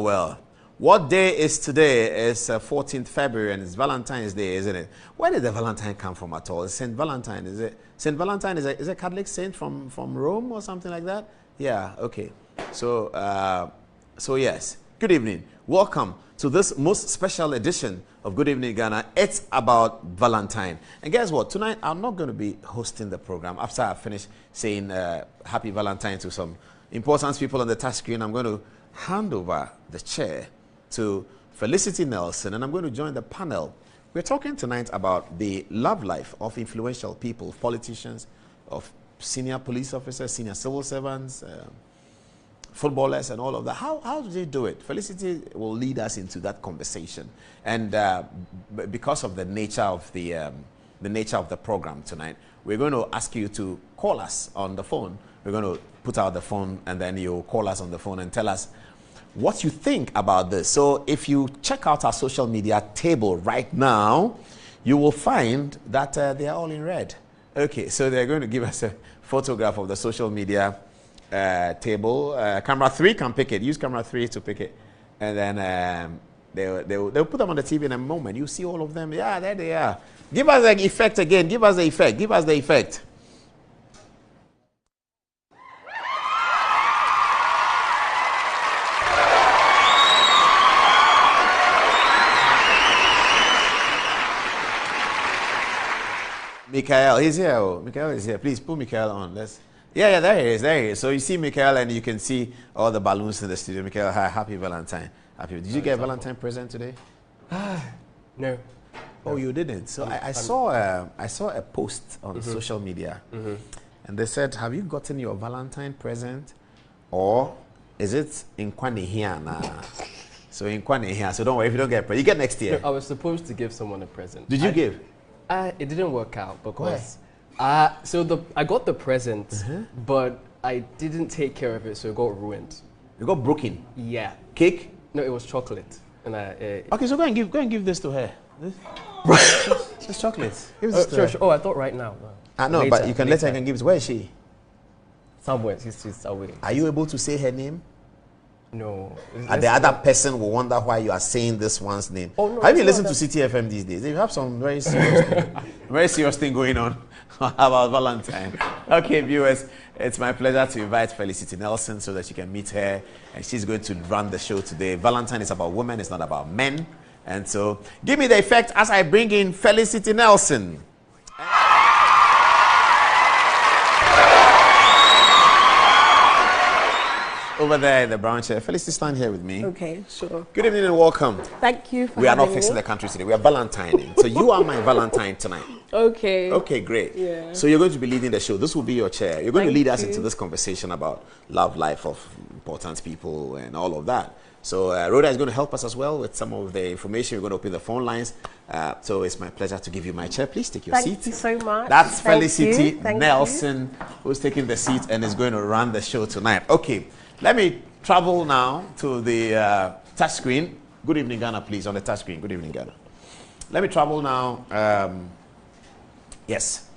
Well. What day is today? It's 14th February and it's Valentine's Day, isn't it? Where did the Valentine come from at all? Saint Valentine, is it? Saint Valentine is a Catholic saint from Rome or something like that? Yeah, okay. So, yes. Good evening. Welcome to this most special edition of Good Evening Ghana. It's about Valentine. And guess what? Tonight, I'm not going to be hosting the program. After I finish saying Happy Valentine to some important people on the touch screen, I'm going to hand over the chair to Felicity Nelson, and I'm going to join the panel. We're talking tonight about the love life of influential people, politicians, of senior police officers, senior civil servants, footballers, and all of that. How do they do it? Felicity will lead us into that conversation, and because of the nature of the program tonight, we're going to ask you to call us on the phone. We're going to put out the phone, and then you'll call us on the phone and tell us what you think about this. So if you check out our social media table right now, you will find that they are all in red. Okay, so they're going to give us a photograph of the social media table. Camera 3 can pick it. Use camera 3 to pick it. And then they'll put them on the TV in a moment. You see all of them. Yeah, there they are. Give us the effect again. Give us the effect. Give us the effect. Michael, he's here. Oh, Michael is here. Please put Michael on. Yeah, there he is. There he is. So you see Michael, and you can see all the balloons in the studio. Michael, hi, happy Valentine. Did you get a Valentine present today? No. Oh, you didn't. So I saw a post on social media, and they said, "Have you gotten your Valentine present, or is it in Kwani here now?" So in Kwani here. So don't worry if you don't get a present. You get next year. No, I was supposed to give someone a present. Did you give? It didn't work out because I got the present, but I didn't take care of it, so it got ruined. It got broken. Yeah. Cake? No, it was chocolate, and okay, so go and give this to her. It's chocolate. Give this to her. Sure. Oh, I thought right now. No, later, but you can later and give it. Where is she? Somewhere. She's away. Are you able to say her name? No. And the other person will wonder why you are saying this one's name. Oh, no, have you listened to CTFM these days? They have some very serious thing going on about Valentine. Okay, viewers, it's my pleasure to invite Felicity Nelson so that you can meet her, and she's going to run the show today. Valentine is about women, it's not about men. And so, give me the effect as I bring in Felicity Nelson. Over there in the brown chair. Felicity, stand here with me. Okay, sure. Good evening and welcome. Thank you for We are not having fixing me. the country today. We are Valentining. So you are my Valentine tonight. Okay. Okay, great. Yeah. So you're going to be leading the show. This will be your chair. You're going to Thank lead us you. into this conversation about love life of important people and all of that. So Rhoda is going to help us as well with some of the information. We're going to open the phone lines. So it's my pleasure to give you my chair. Please take your seat. Thank you so much. That's Thank Felicity you. Thank Nelson, who's taking the seat and is going to run the show tonight. Okay, let me travel now to the touch screen. Good evening, Ghana, please, on the touch screen. Good evening, Ghana. Let me travel now. Yes.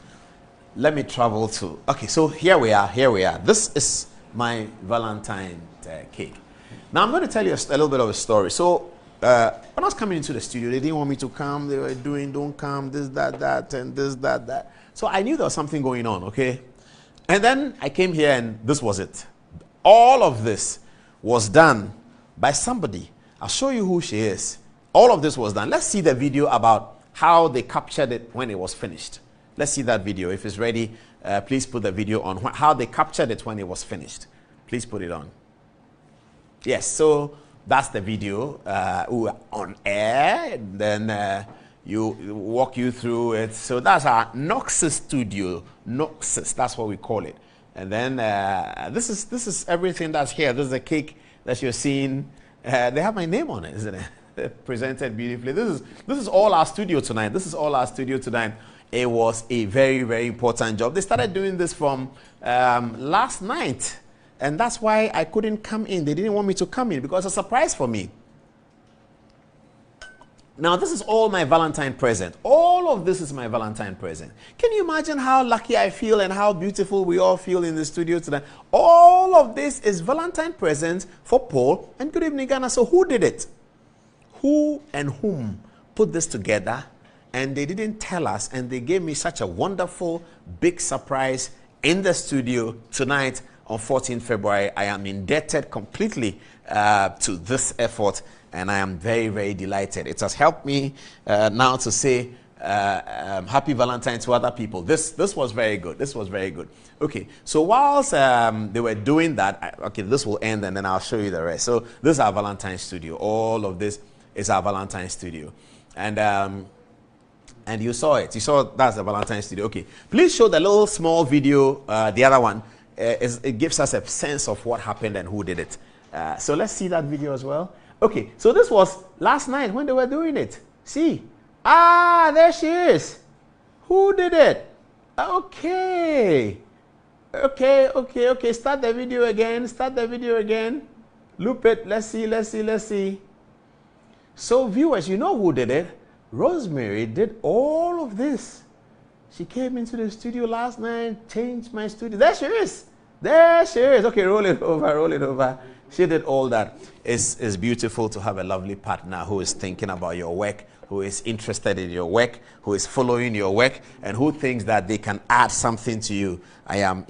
Let me travel to... Okay, so here we are. This is my Valentine cake. Now, I'm going to tell you a little bit of a story. So, when I was coming into the studio, they didn't want me to come. They were doing, don't come, this, that, and this, that. So, I knew there was something going on, okay? And then I came here, and this was it. All of this was done by somebody. I'll show you who she is. All of this was done. Let's see the video about how they captured it when it was finished. Let's see that video. If it's ready, please put the video on how they captured it when it was finished. Please put it on. Yes, so that's the video. We were on air. Then you walk you through it. So that's our Noxus studio. Noxus, that's what we call it. And then this is everything that's here. This is the cake that you're seeing. They have my name on it, isn't it? Presented beautifully. This is all our studio tonight. This is all our studio tonight. It was a very, very important job. They started doing this from last night. And that's why I couldn't come in. They didn't want me to come in because it's a surprise for me. Now, this is all my Valentine present. All of this is my Valentine present. Can you imagine how lucky I feel and how beautiful we all feel in the studio today? All of this is Valentine present for Paul and Good Evening Ghana. So who did it? Who and whom put this together? And they didn't tell us, and they gave me such a wonderful, big surprise in the studio tonight on 14th February. I am indebted completely to this effort, and I am very, very delighted. It has helped me now to say happy Valentine to other people. This was very good. This was very good. Okay, so whilst they were doing that, okay, this will end and then I'll show you the rest. So this is our Valentine studio. All of this is our Valentine studio. And you saw it. You saw that's the Valentine studio. Okay, please show the little small video, the other one. It gives us a sense of what happened and who did it. So let's see that video as well. Okay, so this was last night when they were doing it. See? Ah, there she is. Who did it? Okay. Okay. Start the video again. Loop it. Let's see. So viewers, you know who did it? Rosemary did all of this. She came into the studio last night, changed my studio. There she is. Okay, roll it over. She did all that. It's beautiful to have a lovely partner who is thinking about your work, who is interested in your work, who is following your work, and who thinks that they can add something to you. I am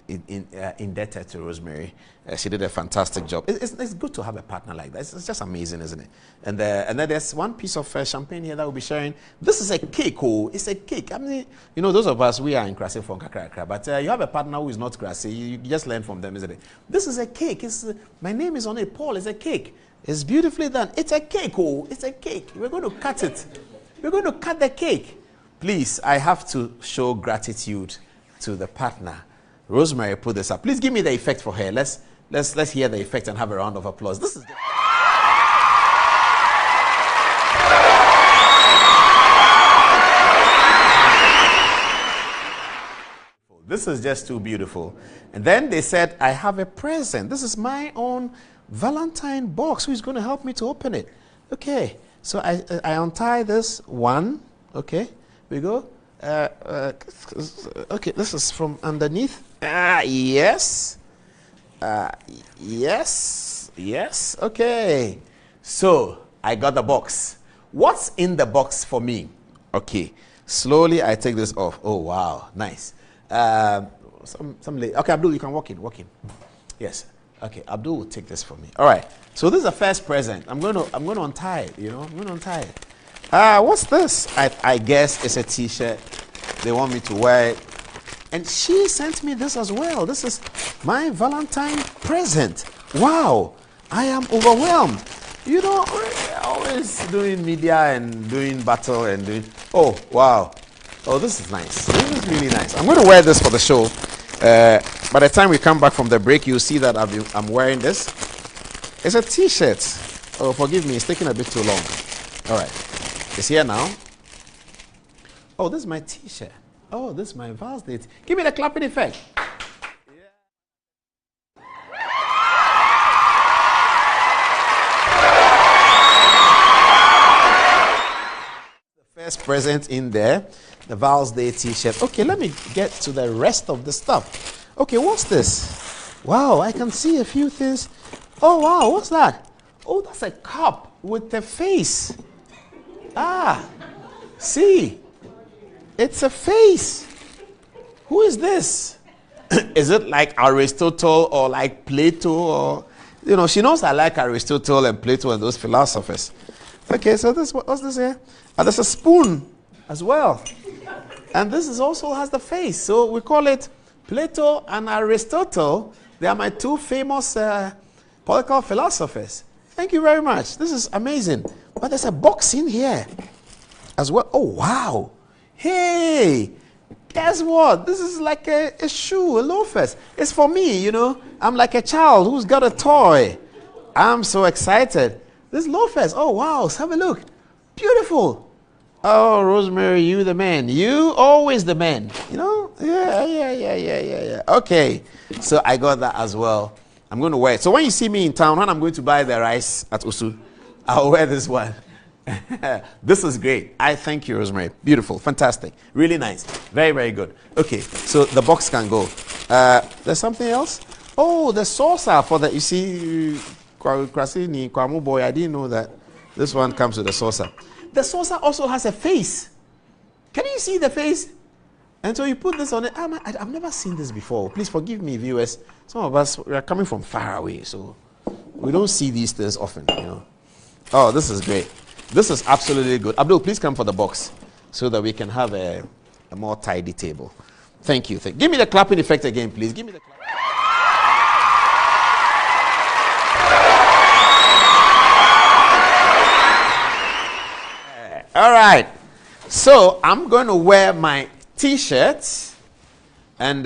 indebted to Rosemary. She did a fantastic job. It's good to have a partner like that. It's just amazing, isn't it? And then there's one piece of champagne here that we'll be sharing. This is a cake. Oh, it's a cake. I mean, you know, those of us, we are in Krasi from Kakrakra, but you have a partner who is not Krasi. You just learn from them, isn't it? This is a cake. My name is on it. Paul, it's a cake. It's beautifully done. It's a cake. Oh, it's a cake. We're going to cut it. We're going to cut the cake. Please, I have to show gratitude to the partner. Rosemary put this up. Please give me the effect for her. Let's hear the effect and have a round of applause. This is just too beautiful. And then they said, I have a present. This is my own Valentine box. Who's going to help me to open it? Okay. So I untie this one. Okay. We go. Okay. This is from underneath. Yes. Yes. Okay. So I got the box. What's in the box for me? Okay. Slowly I take this off. Oh, wow. Nice. Okay, Abdul, you can walk in. Yes. Okay, Abdul will take this for me. All right. So this is the first present. I'm going to untie it, you know. I'm going to untie it. What's this? I guess it's a t-shirt. They want me to wear it. And she sent me this as well. This is my Valentine present. Wow. I am overwhelmed. You know, we're always doing media and doing battle and doing... Oh, wow. Oh, this is nice. This is really nice. I'm going to wear this for the show. By the time we come back from the break, you'll see that I'm wearing this. It's a t-shirt. Oh, forgive me. It's taking a bit too long. All right. It's here now. Oh, this is my t-shirt. Oh, this is my Val's date. Give me the clapping effect. The first present in there, the Val's Day t-shirt. Okay, let me get to the rest of the stuff. Okay, what's this? Wow, I can see a few things. Oh, wow, what's that? Oh, that's a cup with a face. Ah, see. It's a face. Who is this? Is it like Aristotle or like Plato? Or, you know, she knows I like Aristotle and Plato and those philosophers. Okay, so what's this here? There's a spoon as well. And this is also has the face. So we call it Plato and Aristotle. They are my two famous political philosophers. Thank you very much. This is amazing. But there's a box in here as well. Oh, wow. Hey, guess what? This is like a shoe, a loafers. It's for me, you know. I'm like a child who's got a toy. I'm so excited. This loafers. Oh, wow. Let's have a look. Beautiful. Oh, Rosemary, you the man. You always the man. You know? Yeah. Okay. So I got that as well. I'm going to wear it. So when you see me in town, when I'm going to buy the rice at Usu, I'll wear this one. This is great. I thank you, Rosemary. Beautiful, fantastic, really nice, very, very good. Okay, so the box can go. There's something else. Oh, the saucer for the. You see, Krasini, Kwamu boy. I didn't know that. This one comes with a saucer. The saucer also has a face. Can you see the face? And so you put this on it. I've never seen this before. Please forgive me, viewers. Some of us, we are coming from far away, so we don't see these things often, you know. Oh, this is great. This is absolutely good. Abdul, please come for the box so that we can have a more tidy table. Thank you. Give me the clapping effect again, please. Give me the clapping. All right. So I'm going to wear my T-shirt. And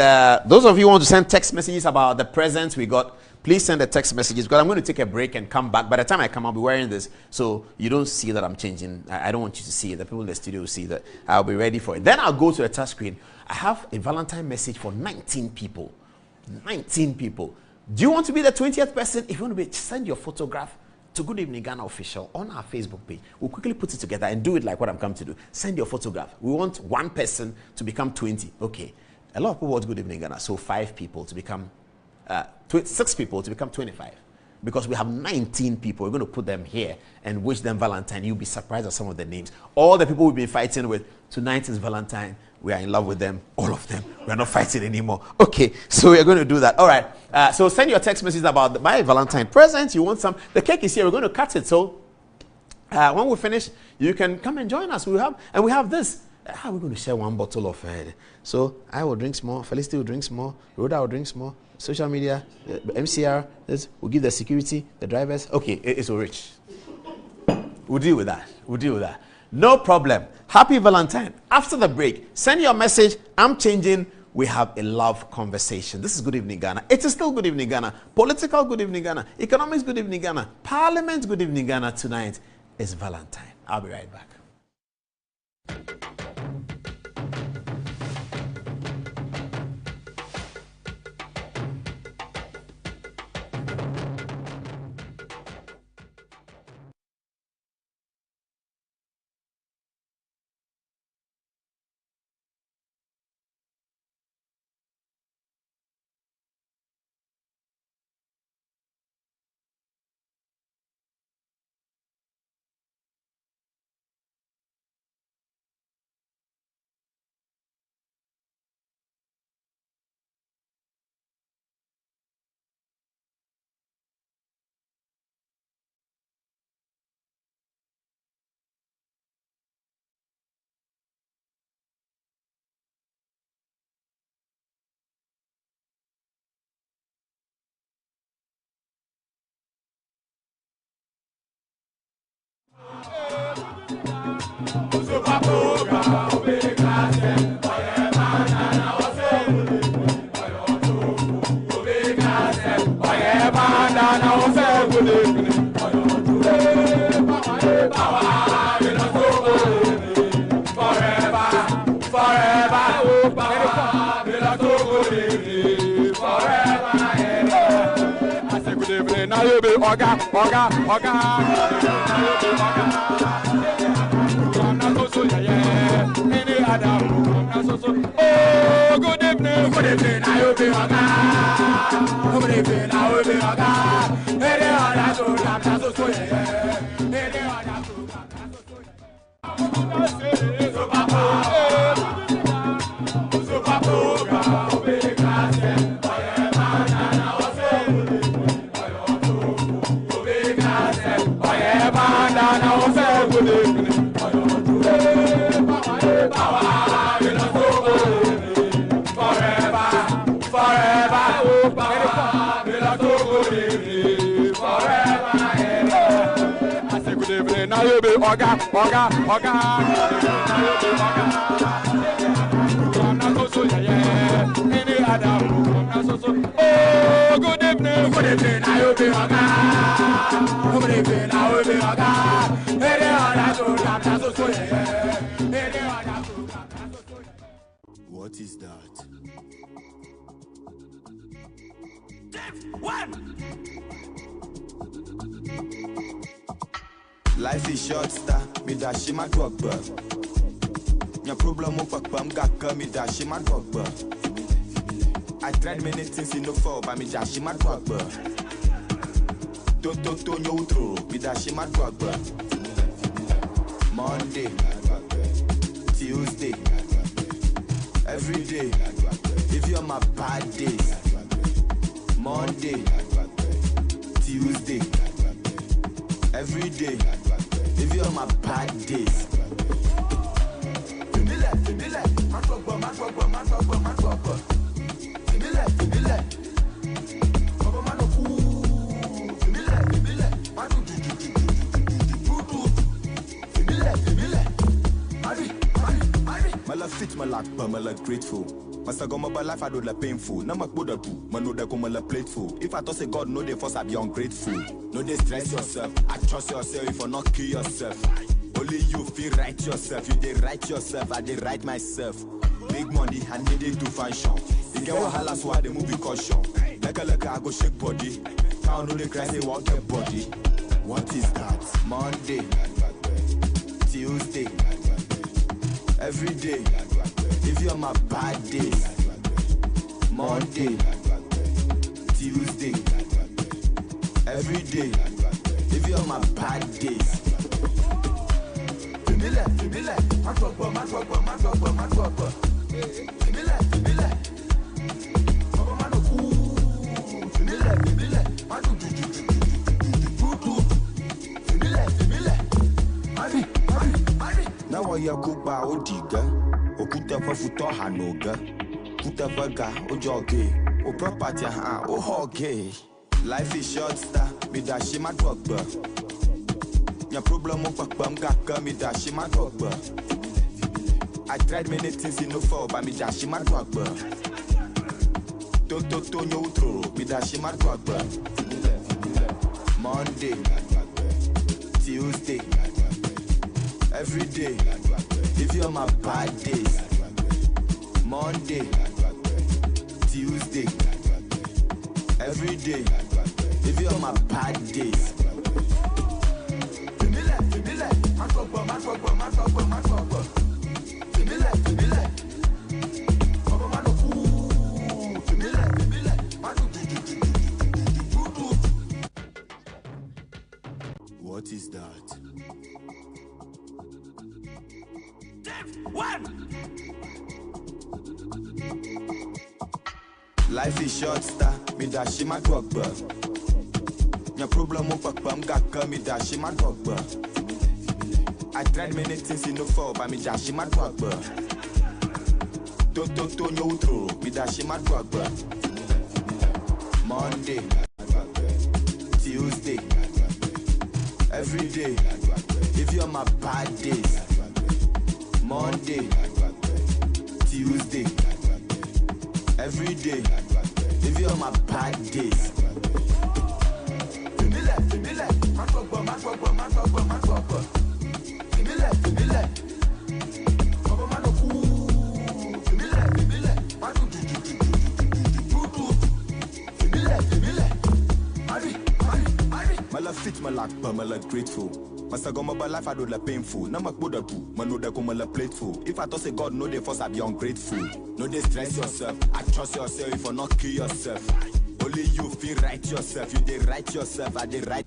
those of you who want to send text messages about the presents we got, please send the text messages because I'm going to take a break and come back. By the time I come, I'll be wearing this, so you don't see that I'm changing. I don't want you to see it. The people in the studio will see that. I'll be ready for it. Then I'll go to the touch screen. I have a Valentine message for 19 people. 19 people. Do you want to be the 20th person? If you want to be, send your photograph to Good Evening Ghana Official on our Facebook page. We'll quickly put it together and do it like what I'm coming to do. Send your photograph. We want one person to become 20. Okay. A lot of people watch Good Evening Ghana, so 5 people to become 6 people to become 25, because we have 19 people. We're going to put them here and wish them Valentine. You'll be surprised at some of the names. All the people we've been fighting with, tonight is Valentine. We are in love with them, all of them. We are not fighting anymore. Okay, so we're going to do that. All right, so send your text messages about my Valentine present. You want some? The cake is here. We're going to cut it. So when we finish, you can come and join us. We have this. We're going to share one bottle of so I will drink more. Felicity will drink more. Rhoda will drink more. Social media, MCR, we'll give the security, the drivers. Okay, it's all rich. We'll deal with that. No problem. Happy Valentine. After the break, send your message. I'm changing. We have a love conversation. This is Good Evening Ghana. It is still Good Evening Ghana. Political Good Evening Ghana. Economics Good Evening Ghana. Parliament Good Evening Ghana. Tonight is Valentine. I'll be right back. What is that? Life is short, star. Me da she my dog, Your problem up, I'm gaka. Me da she my dog, I tried many things in the fall, but me da she my dog, Don't neutral. Me da she my dog, Monday, Tuesday, every day. If you're my bad days, Monday, Tuesday, every day. If you're my bad days. Mala fit malak ba mala grateful. Masa go my life I do la painful. Na mak boda do. Man no da go mala plateful. If I thought say God no dey force I be ungrateful. No dey stress yourself. I trust yourself if you not kill yourself. Only you feel right yourself. You dey right yourself. I dey right myself. Big money I need it to function. You get wahala so I dey move with caution. Like I go shake body. Town no dey cry say walk get body. What is that? Monday, Tuesday, every day. If you're my bad days, Monday, Tuesday, every day. If you're my bad days. Now I cook by Odiga, Okuta for Futo Hanoga, Kutafaga, Ojoge, O property, O hoge. Life is short, star, me da she my dog, Your problem up, gaka, me da she my dog, I tried many things in the fall, but me da she my dog, Don't neutral, me da she my dog, Monday, Tuesday, every day. If you're my bad days, Monday, Tuesday, every day. If you're my bad days. What is that? Life is short, star. Me da she my dog, Your problem up, I'm gaka. Me da she my dog, I tried many things in the fall, but me da she my dog, Don't neutral. Me da she my dog, Monday, Tuesday, every day. If you're my bad days, Monday, Tuesday, every day. If you're my bad days. Mala fit malak ba mala grateful. Masa go my life I do la painful. Na mak boda do. Man no da go mala plateful. If I thought say God no dey force I be ungrateful. No dey stress yourself. I trust yourself if you not kill yourself. Only you feel right yourself. You dey right yourself. I dey right.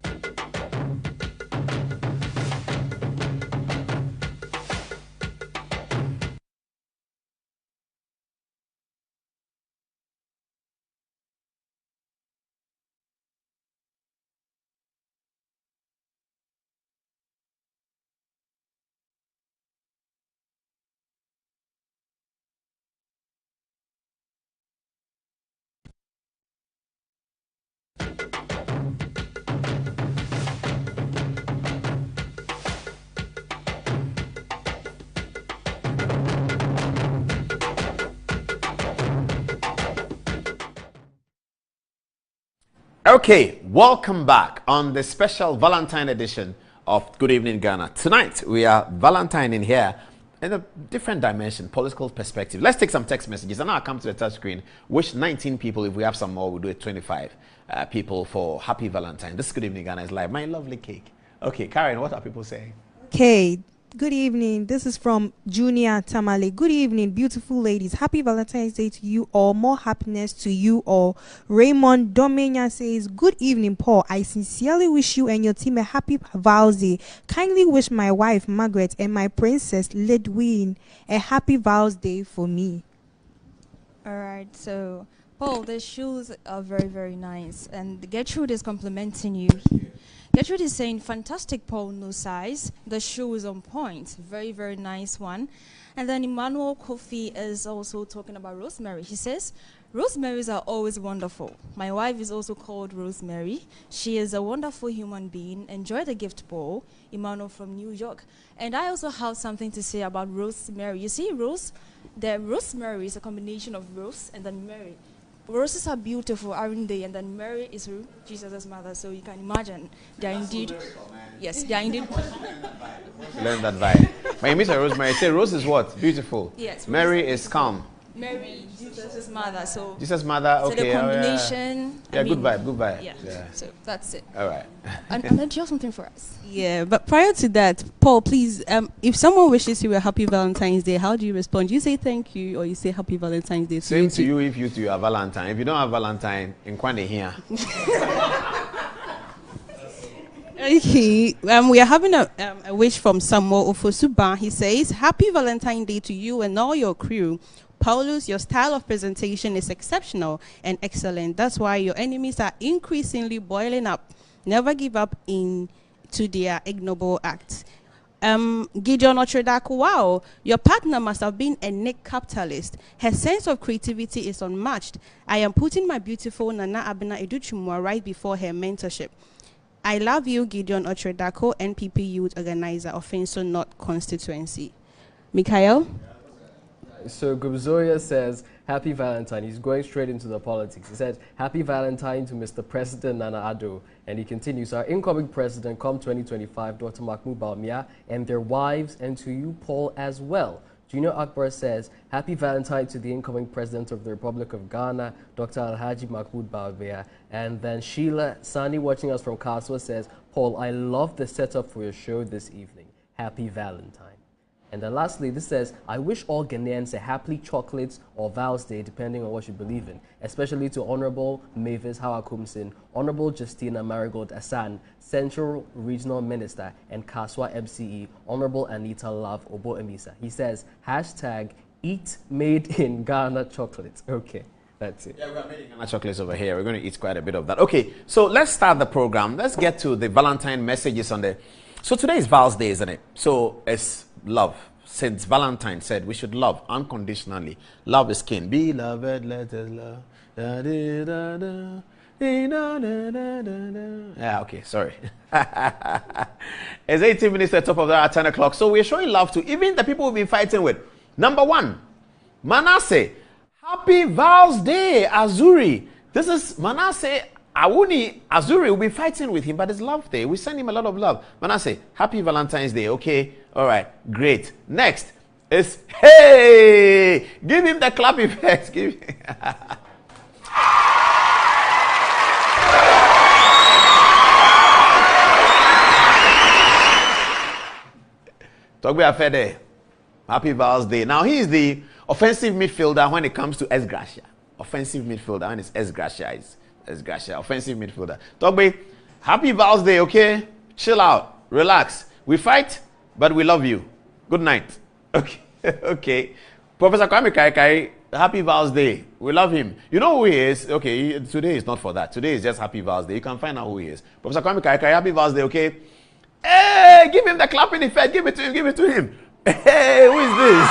Okay, welcome back on the special Valentine edition of Good Evening Ghana. Tonight, we are Valentine in here in a different dimension, political perspective. Let's take some text messages, and I'll come to the touch screen. Wish 19 people, if we have some more, we'll do it 25 people for Happy Valentine. This Good Evening Ghana is live. My lovely cake. Okay, Karen, what are people saying? Okay, good evening. This is from Junior Tamale. Good evening, beautiful ladies. Happy Valentine's Day to you all. More happiness to you all. Raymond Domenia says, good evening, Paul. I sincerely wish you and your team a happy Val's Day. Kindly wish my wife, Margaret, and my princess, Lidwin, a happy Val's Day for me. All right, so Paul, the shoes are very, very nice, and Gertrude is complimenting you. Gertrude is saying, fantastic, Paul, no size. The shoe is on point. Very, very nice one. And then Emmanuel Kofi is also talking about Rosemary. He says, Rosemaries are always wonderful. My wife is also called Rosemary. She is a wonderful human being. Enjoy the gift, Paul. Emmanuel from New York. And I also have something to say about Rosemary. You see, the Rosemary is a combination of Rose and then Mary. Roses are beautiful, aren't they? And then Mary is who? Jesus' mother. So you can imagine they are indeed. Yes, they are indeed. Learn that vibe. When you meet a Rosemary, say Rose is what? Beautiful. Yes. Mary is calm. Mary, Jesus' mother. So. Jesus' mother. Okay. So the combination. Yeah, good vibe. Good vibe. Yeah. So that's it. All right. And then do you have something for us? Yeah, but prior to that, Paul, please, if someone wishes you a happy Valentine's Day, how do you respond? Do you say thank you or you say happy Valentine's Day? Same to you if you two are Valentine. If you don't have Valentine, in Kwande here. Okay, we are having a wish from Samuel Ofosuba. He says, happy Valentine's Day to you and all your crew. Paulus, your style of presentation is exceptional and excellent. That's why your enemies are increasingly boiling up. Never give up into their ignoble acts. Gideon Otredako, wow, your partner must have been a Nick capitalist. Her sense of creativity is unmatched. I am putting my beautiful Nana Abena Educhumwa right before her mentorship. I love you, Gideon Otredako, NPP Youth Organizer of Finso North Constituency. Mikhail? So Gubzoya says, happy Valentine. He's going straight into the politics. He said, happy Valentine to Mr. President Nana Addo. And he continues, our incoming president, come 2025, Dr. Mahmoud Bawumia, and their wives, and to you, Paul, as well. Junior Akbar says, happy Valentine to the incoming president of the Republic of Ghana, Dr. Alhaji Mahmoud Bawumia. And then Sheila Sani, watching us from Kaswa, says, Paul, I love the setup for your show this evening. Happy Valentine. And then lastly, this says, I wish all Ghanaians a happy chocolates or Val's Day, depending on what you believe in, especially to Honorable Mavis Hawakumsin, Honorable Justina Marigold Asan, Central Regional Minister, and Kaswa MCE, Honorable Anita Love Obo Emisa. He says, hashtag eat made in Ghana chocolates. Okay, that's it. Yeah, we are making Ghana chocolates over here. We're going to eat quite a bit of that. Okay, so let's start the program. Let's get to the Valentine messages on there. So today is Val's Day, isn't it? So it's love. Since Valentine said we should love unconditionally. Love is king. Beloved, let us love. Da, da, da, da. Yeah, okay, sorry. It's 18 minutes at the top of that at 10 o'clock. So we're showing love to even the people we've been fighting with. Number one, Manasseh. Happy Val's Day, Azuri. This is Manasseh Awuni Azuri. We'll be fighting with him, but it's love day. We send him a lot of love. Manasseh, happy Valentine's Day, okay? All right, great. Next is, hey! Give him the clap effect. Give Togbe Afede, happy Val's Day. Now, he is the offensive midfielder when it comes to S. Gracia. Offensive midfielder when it's S. Gracia. Offensive midfielder. Togbe, happy Val's Day, okay? Chill out, relax. We fight, but we love you. Good night. Okay, okay. Professor Kwame Kaikai, happy Val's Day. We love him. You know who he is? Okay, today is not for that. Today is just happy Val's Day. You can find out who he is. Professor Kwame Kaikai, happy Val's Day, okay? Hey, give him the clapping effect. Give it to him. Give it to him. Hey, who is this?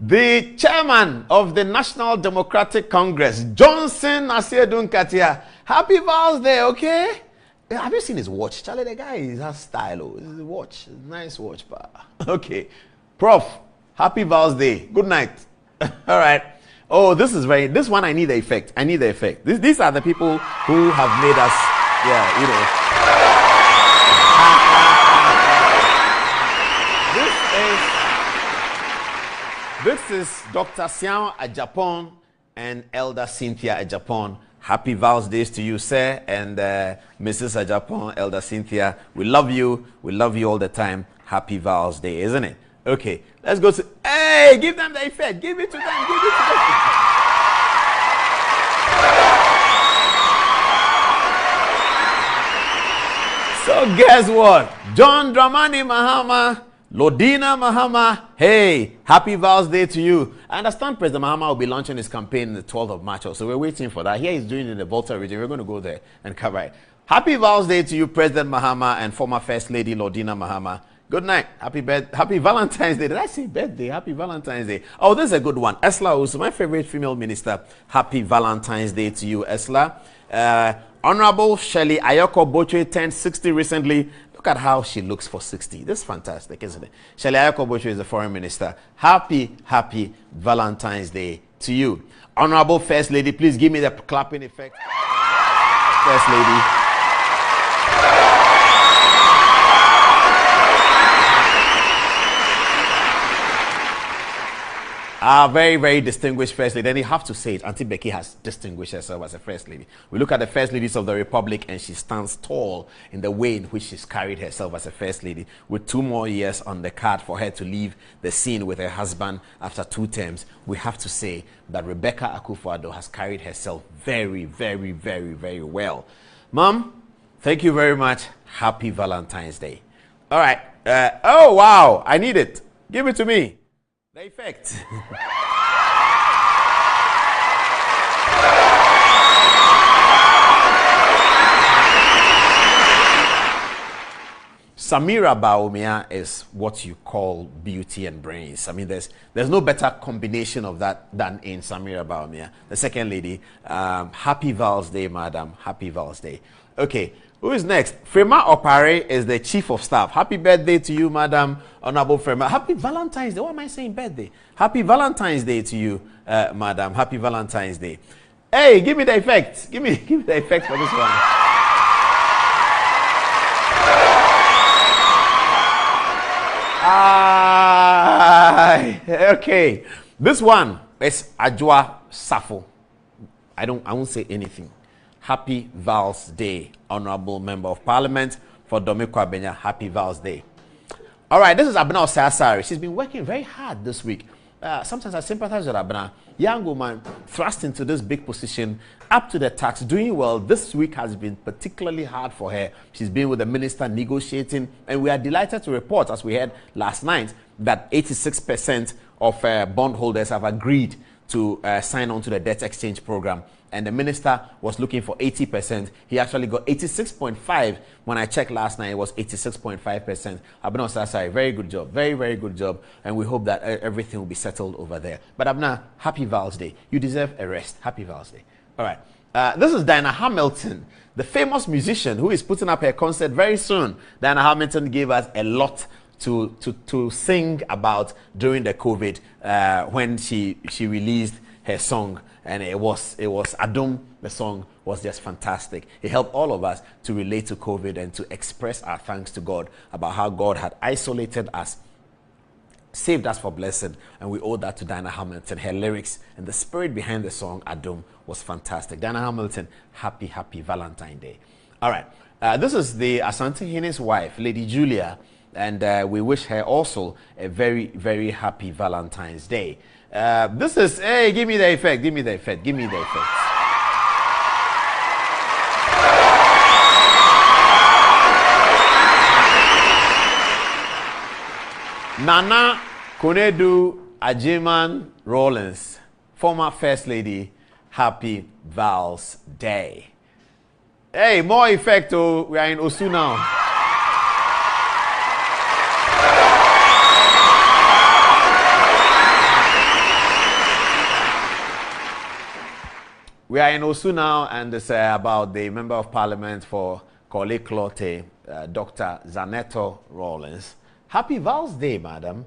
The chairman of the National Democratic Congress, Johnson Asiedun Katia. Happy Val's Day, okay? Have you seen his watch? Charlie, the guy has style. His watch, nice watch, pa. Okay. Prof, happy Val's Day. Good night. All right. Oh, this one I need the effect. I need the effect. These are the people who have made us, yeah, you know. This is Dr. Sian Ajapon and Elder Cynthia Ajapon. Happy Val's Days to you, sir, and Mrs. Ajapon, Elder Cynthia. We love you. We love you all the time. Happy Val's Day, isn't it? Okay, let's go to... Hey, give them the effect. Give it to them. Give it to them. So guess what? John Dramani Mahama, Lodina Mahama, hey, happy Val's Day to you. I understand President Mahama will be launching his campaign on the 12th of March, so we're waiting for that. Here he's doing it in the Volta region. We're going to go there and cover it. Happy Val's Day to you, President Mahama and former First Lady Lodina Mahama. Good night. Happy Valentine's Day. Did I say birthday? Happy Valentine's Day. Oh, this is a good one. Esla also, my favorite female minister. Happy Valentine's Day to you, Esla. Honorable Shelley Ayoko Bochwe turned 60 recently. Look at how she looks for 60. This is fantastic, isn't it? Shelley Ayoko Bochwe is the foreign minister. Happy Valentine's Day to you. Honorable First Lady, please give me the clapping effect. First Lady. Very, very distinguished First Lady. Then you have to say it. Auntie Becky has distinguished herself as a First Lady. We look at the First Ladies of the Republic and she stands tall in the way in which she's carried herself as a First Lady. With 2 more years on the card for her to leave the scene with her husband after 2 terms, we have to say that Rebecca Akufo-Addo has carried herself very, very, very, very well. Mom, thank you very much. Happy Valentine's Day. All right. Oh, wow. I need it. Give it to me. The effect. Samira Baumia is what you call beauty and brains. I mean, there's no better combination of that than in Samira Baumia. The second lady, happy Val's Day, madam. Happy Val's Day. Okay, who is next? Frema Opare is the chief of staff. Happy birthday to you, madam. Honorable Frema. Happy Valentine's Day. What am I saying, birthday? Happy Valentine's Day to you, madam. Happy Valentine's Day. Hey, give me the effect. Give me the effect for this one. Okay, this one is Ajwa Safo. I won't say anything. Happy Val's Day, Honorable Member of Parliament for Domiko Abenya. Happy Val's Day. All right, this is Abena Osasari. She's been working very hard this week. Sometimes I sympathize with Abena. Young woman thrust into this big position, up to the tax, doing well. This week has been particularly hard for her. She's been with the minister negotiating, and we are delighted to report, as we heard last night, that 86% of bondholders have agreed to sign on to the debt exchange program. And the minister was looking for 80%. He actually got 86.5. When I checked last night, it was 86.5%. Abna Osasari, very good job. Very, very good job. And we hope that everything will be settled over there. But Abna, happy Val's Day. You deserve a rest. Happy Val's Day. All right. This is Diana Hamilton, the famous musician who is putting up her concert very soon. Diana Hamilton gave us a lot to sing about during the COVID when she released her song. And it was Adum. The song was just fantastic. It helped all of us to relate to COVID and to express our thanks to God about how God had isolated us, saved us for blessing, and we owe that to Diana Hamilton. Her lyrics and the spirit behind the song Adum was fantastic. Diana Hamilton, happy Valentine Day. All right, this is the Asante Hene's wife, Lady Julia, and we wish her also a very, very happy Valentine's Day. This is, hey, give me the effect, give me the effect, give me the effect. Nana Konedu Ajiman Rollins, former First Lady, happy Val's Day. Hey, more effect, oh, we are in Osu now. We are in Osu now, and it's about the Member of Parliament for Korle Klote, Dr. Zaneto Rollins. Happy Val's Day, madam.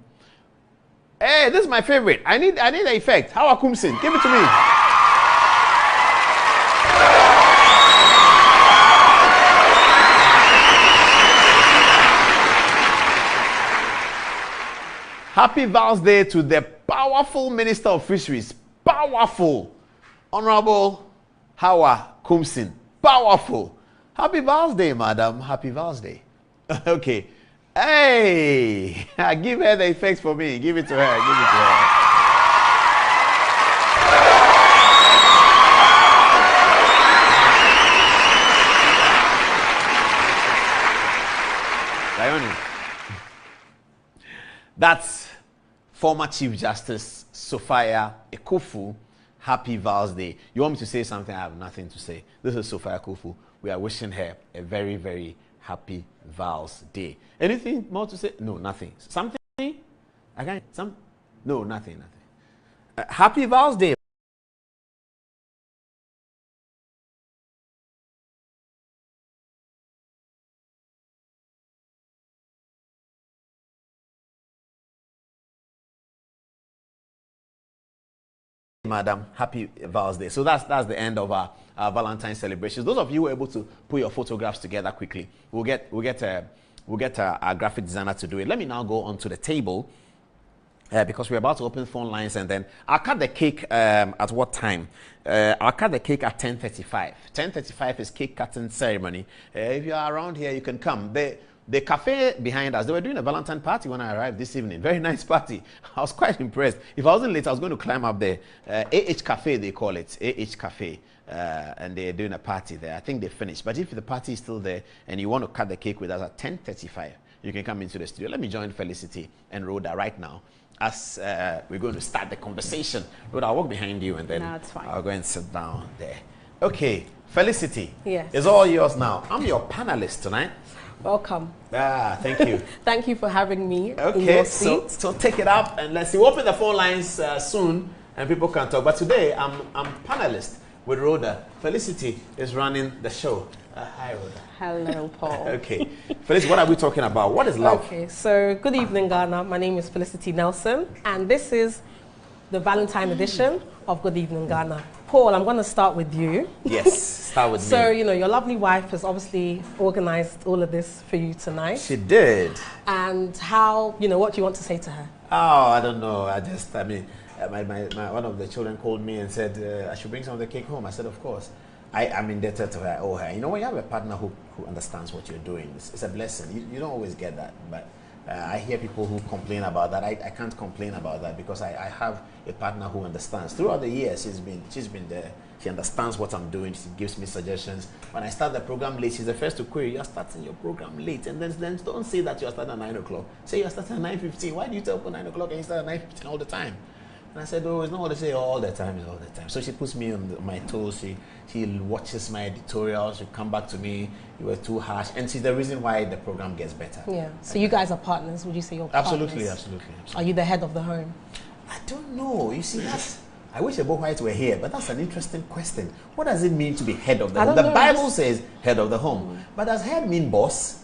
Hey, this is my favorite. I need the effect. How Akumsin? Give it to me. Happy Val's Day to the power powerful Minister of Fisheries, powerful. Honorable Hawa Kumsin, powerful. Happy birthday, madam. Happy birthday. Okay. Hey, give her the effects for me. Give it to her. Give it to her. That's former Chief Justice Sophia Ekufu. Happy birthday. You want me to say something? I have nothing to say. This is Sophia Ekufu. We are wishing her a very, very happy Val's Day. Anything more to say? No, nothing. Something? Again? No, nothing. Happy Val's Day. Madam, happy Val's Day. So that's the end of our Valentine celebrations. Those of you who were able to put your photographs together quickly, we'll get our graphic designer to do it. Let me now go onto the table because we're about to open phone lines, and then I'll cut the cake at what time? I'll cut the cake at 10:35. 10:35 is cake cutting ceremony. If you are around here, you can come. The cafe behind us, they were doing a Valentine party when I arrived this evening. Very nice party. I was quite impressed. If I wasn't late, I was going to climb up there. AH Cafe, they call it. AH Cafe. And they're doing a party there. I think they finished. But if the party is still there and you want to cut the cake with us at 10:35, you can come into the studio. Let me join Felicity and Rhoda right now as we're going to start the conversation. Rhoda, I'll walk behind you and then I'll go and sit down there. Okay, Felicity. Yes. It's all yours now. I'm your panelist tonight. Welcome. Thank you. Thank you for having me. Okay, in your so take it up and let's see. We'll open the phone lines soon and people can talk. But today I'm panelist with Rhoda. Felicity is running the show. Hi, Rhoda. Hello, Paul. Okay. Felicity, what are we talking about? What is love? Okay, so good evening, Ghana. My name is Felicity Nelson, and this is the Valentine edition of Good Evening, Ghana. Paul, I'm going to start with you. Yes, start with me. So, you know, your lovely wife has obviously organized all of this for you tonight. She did. And how, you know, what do you want to say to her? Oh, I don't know. My one of the children called me and said I should bring some of the cake home. I said, of course. I'm indebted to her. Oh, her. You know, when you have a partner who understands what you're doing, it's a blessing. You don't always get that, but I hear people who complain about that. I can't complain about that because I have a partner who understands. Throughout the years, she's been there. She understands what I'm doing. She gives me suggestions. When I start the program late, she's the first to query, you're starting your program late. And then don't say that you're starting at 9 o'clock. Say you're starting at 9:15. Why do you tell people 9 o'clock and you start at 9:15 all the time? And I said, oh, it's not what they say all the time, it's all the time. So she puts me on my toes. She watches my editorials. She come back to me, you were too harsh. And she's the reason why the program gets better. Yeah. So you guys are partners. Would you say you're partners? Absolutely. Are you the head of the home? I don't know. You see, I wish Ebo White were here, but that's an interesting question. What does it mean to be head of the home? The Bible says head of the home. But does head mean boss?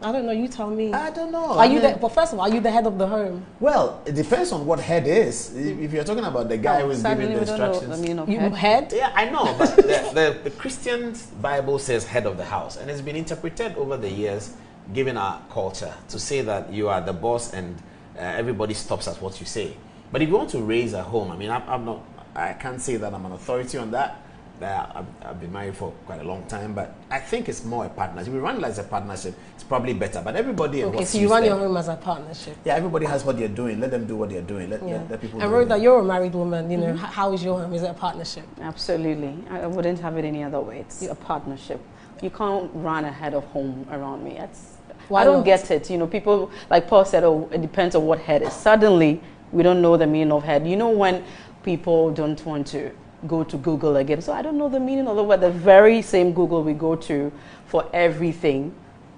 I don't know. You tell me. I don't know. Well, first of all, are you the head of the home? Well, it depends on what head is. If you're talking about the guy who's giving the instructions. You head? Yeah, I know. But the Christian Bible says head of the house. And it's been interpreted over the years, given our culture, to say that you are the boss and everybody stops at what you say. But if you want to raise a home, I mean, I can't say that I'm an authority on that. I've been married for quite a long time, but I think it's more a partnership. If we run it as a partnership, it's probably better. But everybody... Okay, so you run your home as a partnership? Yeah, everybody has what they're doing. Let them do what they're doing. Let people do it. And Rhoda, you're a married woman. You know, how is your home? Is it a partnership? Absolutely. I wouldn't have it any other way. It's a partnership. You can't run a head of home around me. I don't get it. You know, people, like Paul said, oh, it depends on what head is. Suddenly, we don't know the meaning of head. You know, when people don't want to go to Google again. So I don't know the meaning of the word. The very same Google we go to for everything,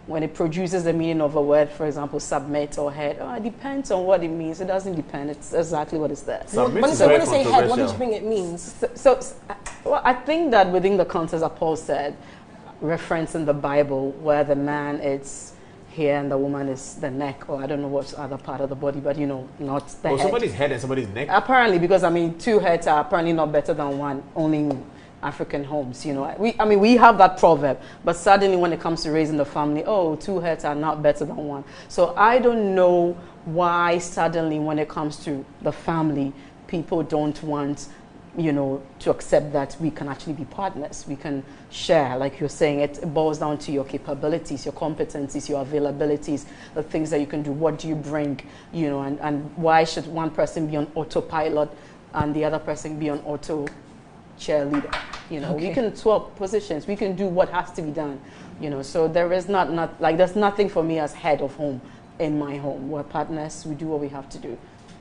when it produces the meaning of a word, for example, submit or head, it depends on what it means. It doesn't depend. It's exactly what is there. When you say head, what do you think it means? Well, I think that within the context that Paul said, referencing the Bible, where the man is here and the woman is the neck, or I don't know what's the other part of the body, but you know, not the head. Somebody's head and somebody's neck? Apparently, because I mean, two heads are apparently not better than one, only in African homes, you know. We have that proverb, but suddenly when it comes to raising the family, oh, two heads are not better than one. So I don't know why suddenly when it comes to the family, people don't want, you know, to accept that we can actually be partners. We can share, like you're saying, it boils down to your capabilities, your competencies, your availabilities, the things that you can do. What do you bring, you know, and why should one person be on autopilot and the other person be on auto cheerleader? You know, we can swap positions. We can do what has to be done, you know. So there is not like there's nothing for me as head of home in my home. We're partners. We do what we have to do.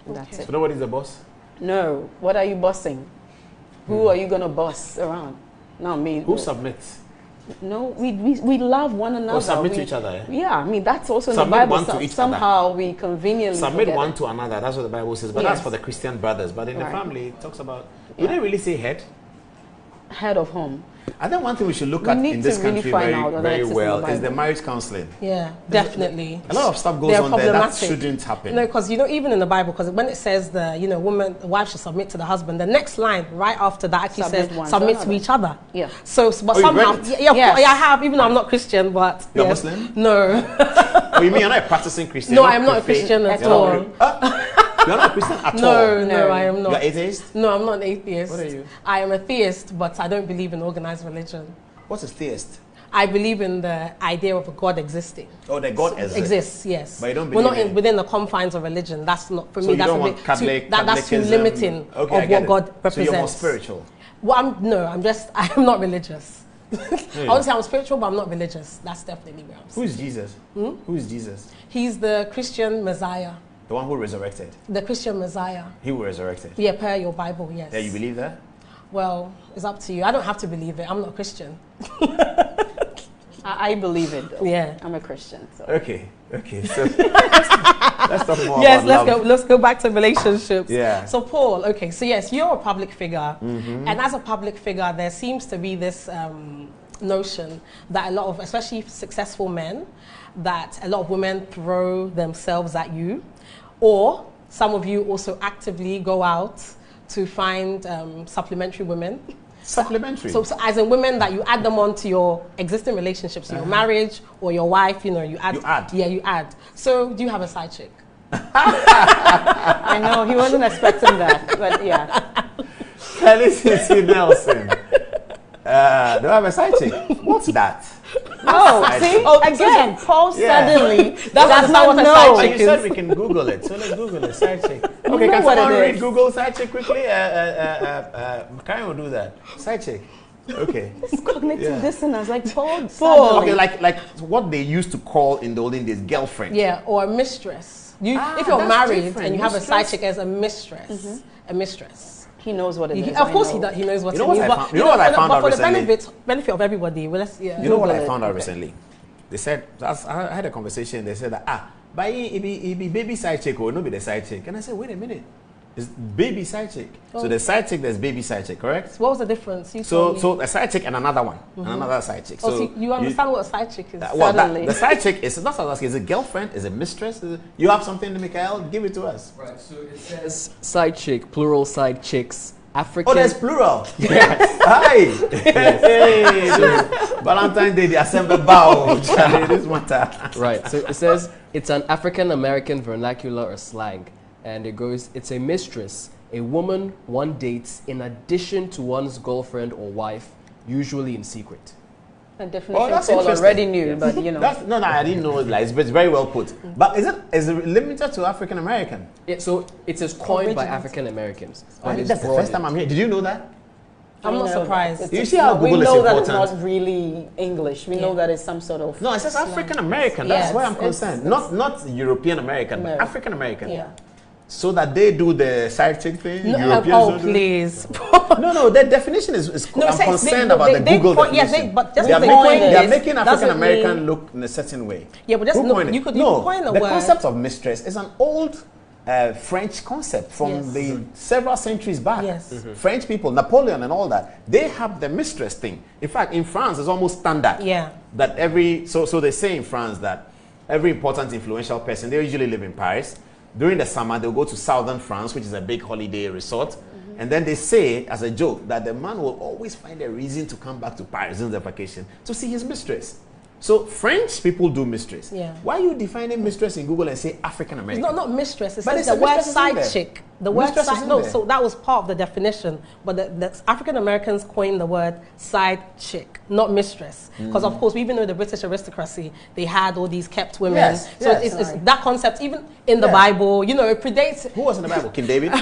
That's it. So nobody's the boss? No. What are you bossing? Who are you going to boss around? Not me. Who submits? No, we love one another. Or submit to each other, eh? Yeah, I mean, that's also in Submit the Bible. one to each Somehow other. we conveniently submit one to another. That's what the Bible says. But Yes. that's for the Christian brothers. But in the family, it talks about... Yeah. Do they really say head? Head of home. I think one thing we should look at in this country very well is the marriage counseling. Yeah, definitely. A lot of stuff goes on there that shouldn't happen. No, because, you know, even in the Bible, because when it says the, you know, the wife should submit to the husband, the next line right after that actually says submit to each other. Yeah. So, but somehow, I have, even though I'm not Christian, but... You're Muslim? No. Oh, you mean you're not a practicing Christian? No, I'm not a Christian at all. You're not a Christian at all? No, I am not. You're atheist? No, I'm not an atheist. What are you? I am a theist, but I don't believe in organized religion. What's a theist? I believe in the idea of a God existing. Oh, that God exists, yes. But you don't believe We're not within the confines of religion. That's not, for so me, you don't want that's too limiting of what God represents. So you're more spiritual? Well, I'm not religious. I won't say I'm spiritual, but I'm not religious. That's definitely where I'm Who is Jesus? Who is Jesus? He's the Christian Messiah. The one who resurrected? The Christian Messiah. He who resurrected? Yeah, per your Bible, yes. Yeah, you believe that? Well, it's up to you. I don't have to believe it. I'm not a Christian. I believe it, though. Yeah. I'm a Christian. So. Okay. So let's talk more about love. Let's go back to relationships. Yeah. So Paul, okay, so yes, you're a public figure. And as a public figure, there seems to be this notion that a lot of, especially successful men, that a lot of women throw themselves at you, or some of you also actively go out to find supplementary women. Supplementary? So as in women that you add them on to your existing relationships, your marriage or your wife, you know, you add. Yeah, you add. So do you have a side chick? I know, he wasn't expecting that, but yeah. Felicity Nelson. Do I have a side chick? What's that? Oh, see? Again, Paul suddenly that's not what a side chick is. You said we can Google it, so let's Google it, side chick. Okay, can someone read Google side chick quickly? Karen will do that. Side chick. Okay. It's cognitive dissonance, like Paul. Okay, like what they used to call in the olden days girlfriend. Yeah, or a mistress. If you're married and you have a side chick as a mistress, a mistress. He knows what it is. Of course he knows what it means. You know what I found out for recently? the benefit of everybody, you know what I found out recently? They said, I had a conversation, they said that, but it be baby side chick or no be the side chick. And I said, wait a minute. It's baby side chick. So the side chick, there's baby side chick, correct? So what was the difference? So a side chick and another one, and another side chick. So you understand what a side chick is? The side chick is, that's what I was asking, is a girlfriend, is a mistress? You have something, Michael? Give it to us. Right, so it says side chick, plural side chicks, African. Oh, there's plural. Yes. Hi. Yes. Hey, Valentine Day, the assembly bow. This matter. Right. So it says it's an African American vernacular or slang, and it goes, it's a mistress, a woman one dates in addition to one's girlfriend or wife, usually in secret. A definition Paul already knew, but you know. No, I didn't know it. Like, it's very well put. But is it limited to African American? Yeah, so it is coined by African Americans. That's the first time I'm here. Did you know that? I'm not surprised. You see how Google is important? We know that it's not really English. We know that it's some sort of... No, it says African American. That's why I'm concerned. Not European American, but African American. Yeah. So that they do the side chick thing. No, Europeans please. No, their definition is no, I'm concerned about the Google definition. They are making African American look in a certain way. Yeah, but that's you could coin a word. The word. concept of mistress is an old French concept from the several centuries back. Yes. French people, Napoleon and all that, they have the mistress thing. In fact, in France, it's almost standard. Yeah. That so they say in France that every important influential person, they usually live in Paris. During the summer, they'll go to southern France, which is a big holiday resort. And then they say, as a joke, that the man will always find a reason to come back to Paris in the vacation to see his mistress. So French people do mistress. Yeah. Why are you defining mistress in Google and say African American? It's not mistress. It's But just it's the a word mistress is in side there. chick. The word Mistress is side. in No, there. so that was part of the definition. But the African Americans coined the word side chick, not mistress. Because of course, we even know the British aristocracy, they had all these kept women. Yes, So yes. it's that concept, even in the Bible, you know, it predates. Who was in the Bible? King David?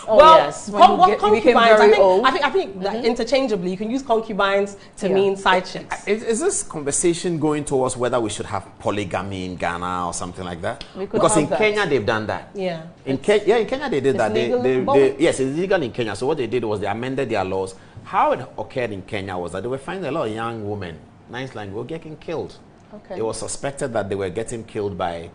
Well, yes. When you became concubines. very old. I think that interchangeably, you can use concubines to mean side chicks. Is this conversation going towards whether we should have polygamy in Ghana or something like that? We could Because have in that. Kenya they've done that. Yeah. In Kenya they did that. legal They, in both. yes, it's legal in Kenya. So what they did was they amended their laws. How it occurred in Kenya was that they were finding a lot of young women, nice line, were getting killed. Okay. It was suspected that they were getting killed by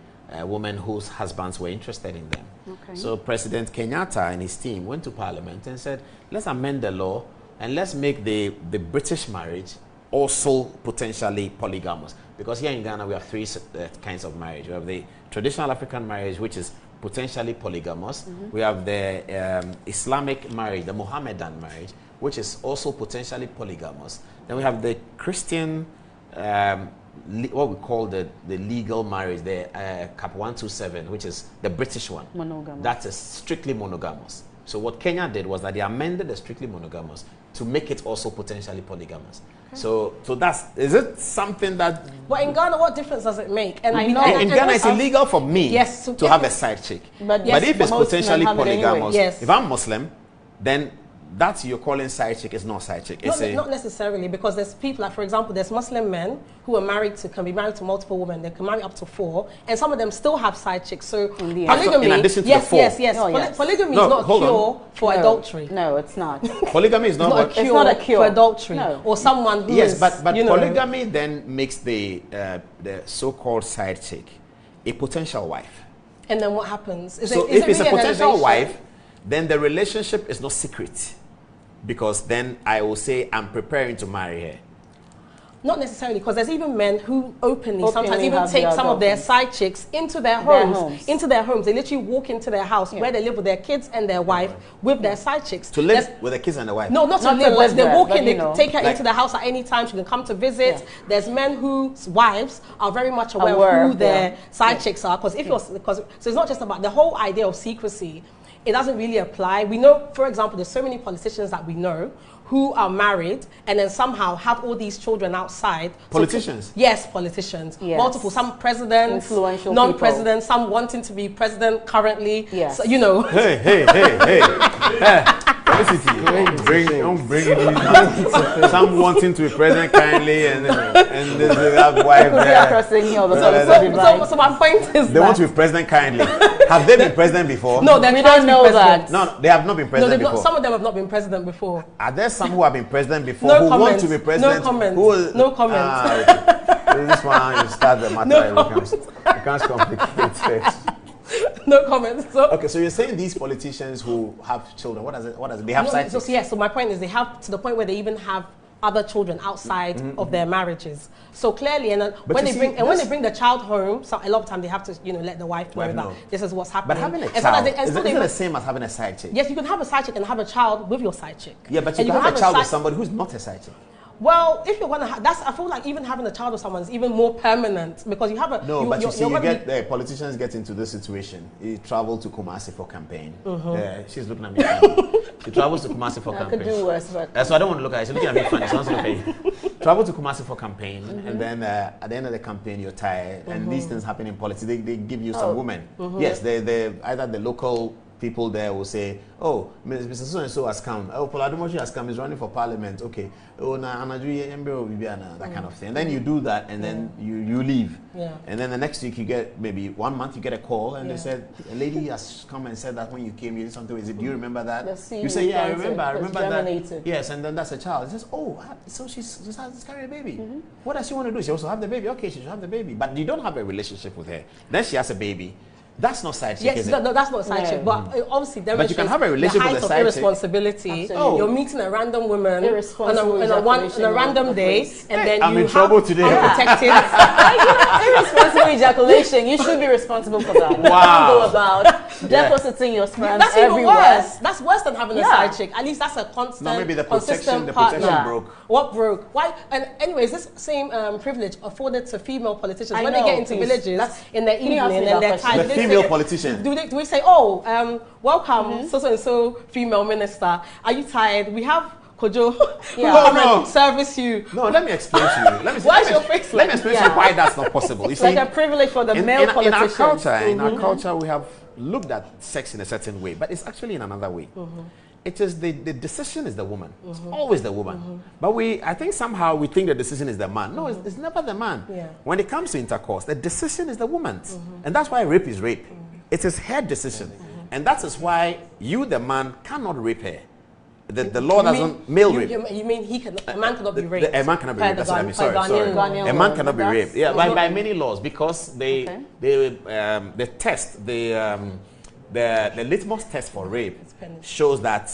women whose husbands were interested in them. Okay. So President Kenyatta and his team went to Parliament and said, let's amend the law and let's make the British marriage also potentially polygamous. Because here in Ghana we have three kinds of marriage. We have the traditional African marriage, which is potentially polygamous. We have the Islamic marriage, the Mohammedan marriage, which is also potentially polygamous. Then we have the Christian, what we call the legal marriage, the Cap 127, which is the British one. Monogamous. That is strictly monogamous. So what Kenya did was that they amended the strictly monogamous to make it also potentially polygamous. So is it something that... But in Ghana, what difference does it make? And In Ghana, it's illegal for me Yes, to have a side chick. But But if it's most men potentially have it anyway. polygamous, Yes. if I'm Muslim, then that you're calling side chick is not side chick. It's Not necessarily, because there's people, like for example, there's Muslim men who are can be married to multiple women. They can marry up to 4, and some of them still have side chicks. So polygamy, in addition to yes, the 4. yes, yes. Oh, yes. Polygamy No, is not a hold on. cure for adultery. No, it's not. polygamy is not, It's not a what- cure, not a cure. for adultery, No. or someone who Yes, is, but you know, polygamy then makes the so-called side chick a potential wife. And then what happens? So if it's a potential wife, then the relationship is not secret. Because then I will say I'm preparing to marry her. Not necessarily, because there's even men who openly sometimes Openly even have take their some of their girlfriends. side chicks into their Their homes. homes. Into their homes. They literally walk into their house where they live with their kids and their wife with their side chicks. To live There's- with the kids and the wife. No, not to Not to live. live They there, walk but in, they you know, take her like- into the house at any time. She can come to visit. Yeah. There's men whose wives are very much aware Aware of who of their their- side chicks are. Because so it's not just about the whole idea of secrecy. It doesn't really apply. We know, for example, there's so many politicians that we know who are married and then somehow have all these children outside. Politicians? Yes, politicians. Yes. Multiple. Some presidents, Influential non-presidents, some wanting to be president currently. Yes. So, you know. Hey. Felicity, don't bring it. Some wanting to be president kindly and this have wife Could be there. crossing here all the So- time. So my point is They that want to be president kindly. Have they been president before? no, they're We trying don't to be know that. president. No, they have not been No, president they've before. not, some of them have not been president before. Are there some who have been president before No who want comments. to be president? No comments. Who, No comments. Okay. This one, you start the matter. No You can't complicate it. No comments. So, Okay, so you're saying these politicians who have children, what does it? They have no, side so, chicks? yes, so my point is they have to the point where they even have other children outside of their marriages. So clearly, and then But when you they see, bring when they bring the child home, so a lot of time they have to let the wife know Wife that know. this is what's happening. But having a And so child, that they- and is so it they the will- same as having a side chick? Yes, you can have a side chick and have a child with your side chick. Yeah, but And you can have a child with side- somebody who's not a side chick. Well, if you're gonna have, I feel like even having a child with someone is even more permanent because you have a. No, but you see, you're you gonna get politicians get into this situation. He traveled to Kumasi for campaign. She's looking at me funny. She travels to Kumasi for I campaign. could do worse, but So I don't want to look at her. She's looking at me funny. She wants to look at you. Travel to Kumasi for campaign, and then at the end of the campaign, you're tired. And these things happen in politics. They give you some women. Yes, they either the local people there will say, oh, Mr. So-and-so has come. Oh, Paul Adumoshi has come. He's running for parliament. Okay. Oh, that kind of thing. And then you do that, and then you leave. Yeah. And then the next week you get, maybe 1 month, you get a call, and they said, a lady has come and said that when you came, you did something. Do you remember that? The seed You say, yeah, I planted, remember. I was remember that. germinated. Yes, and then that's a child. It says, oh, so she's carrying a baby. What does she want to do? She also have the baby. Okay, she should have the baby. But you don't have a relationship with her. Then she has a baby. That's not side chick, Yes, is it? no, that's not side chick. But obviously, But you can have a relationship the height with a of side chick. irresponsibility. Absolutely. You're meeting a random woman Irresponsible on a random day, and then I'm you in trouble have today. unprotected. Irresponsible ejaculation. You should be responsible for that. You can't go about depositing your sperm That's even everywhere. worse. That's worse than having a Yeah. side chick. At least that's a constant, No, maybe the consistent protection partner. broke. What broke? Why? And anyways, this same privilege afforded to female politicians I when know, they get into please. villages in the you ask me evening that and they're question? tired. The do they female say- politician. Do we say, oh, welcome, so-and-so female minister. Are you tired? We have Kojo who Yeah. will come No. and service you. No, let me explain to you. Why is your face Let me like explain to you why that's not possible. You It's see, like a privilege for the male in our politicians. culture, in our culture, we have looked at sex in a certain way, but it's actually in another way. It is the decision is the woman. It's always the woman. But I think somehow we think the decision is the man. No, it's never the man. Yeah. When it comes to intercourse, the decision is the woman's. And that's why rape is rape. It is her decision. And that is why you, the man, cannot rape her. The law doesn't male rape. You mean a man cannot be raped? A man cannot be Per raped. That's what I mean. Sorry. Ghanaian A law. man cannot be That's- raped. Yeah, by many laws, because they test the litmus test for rape shows that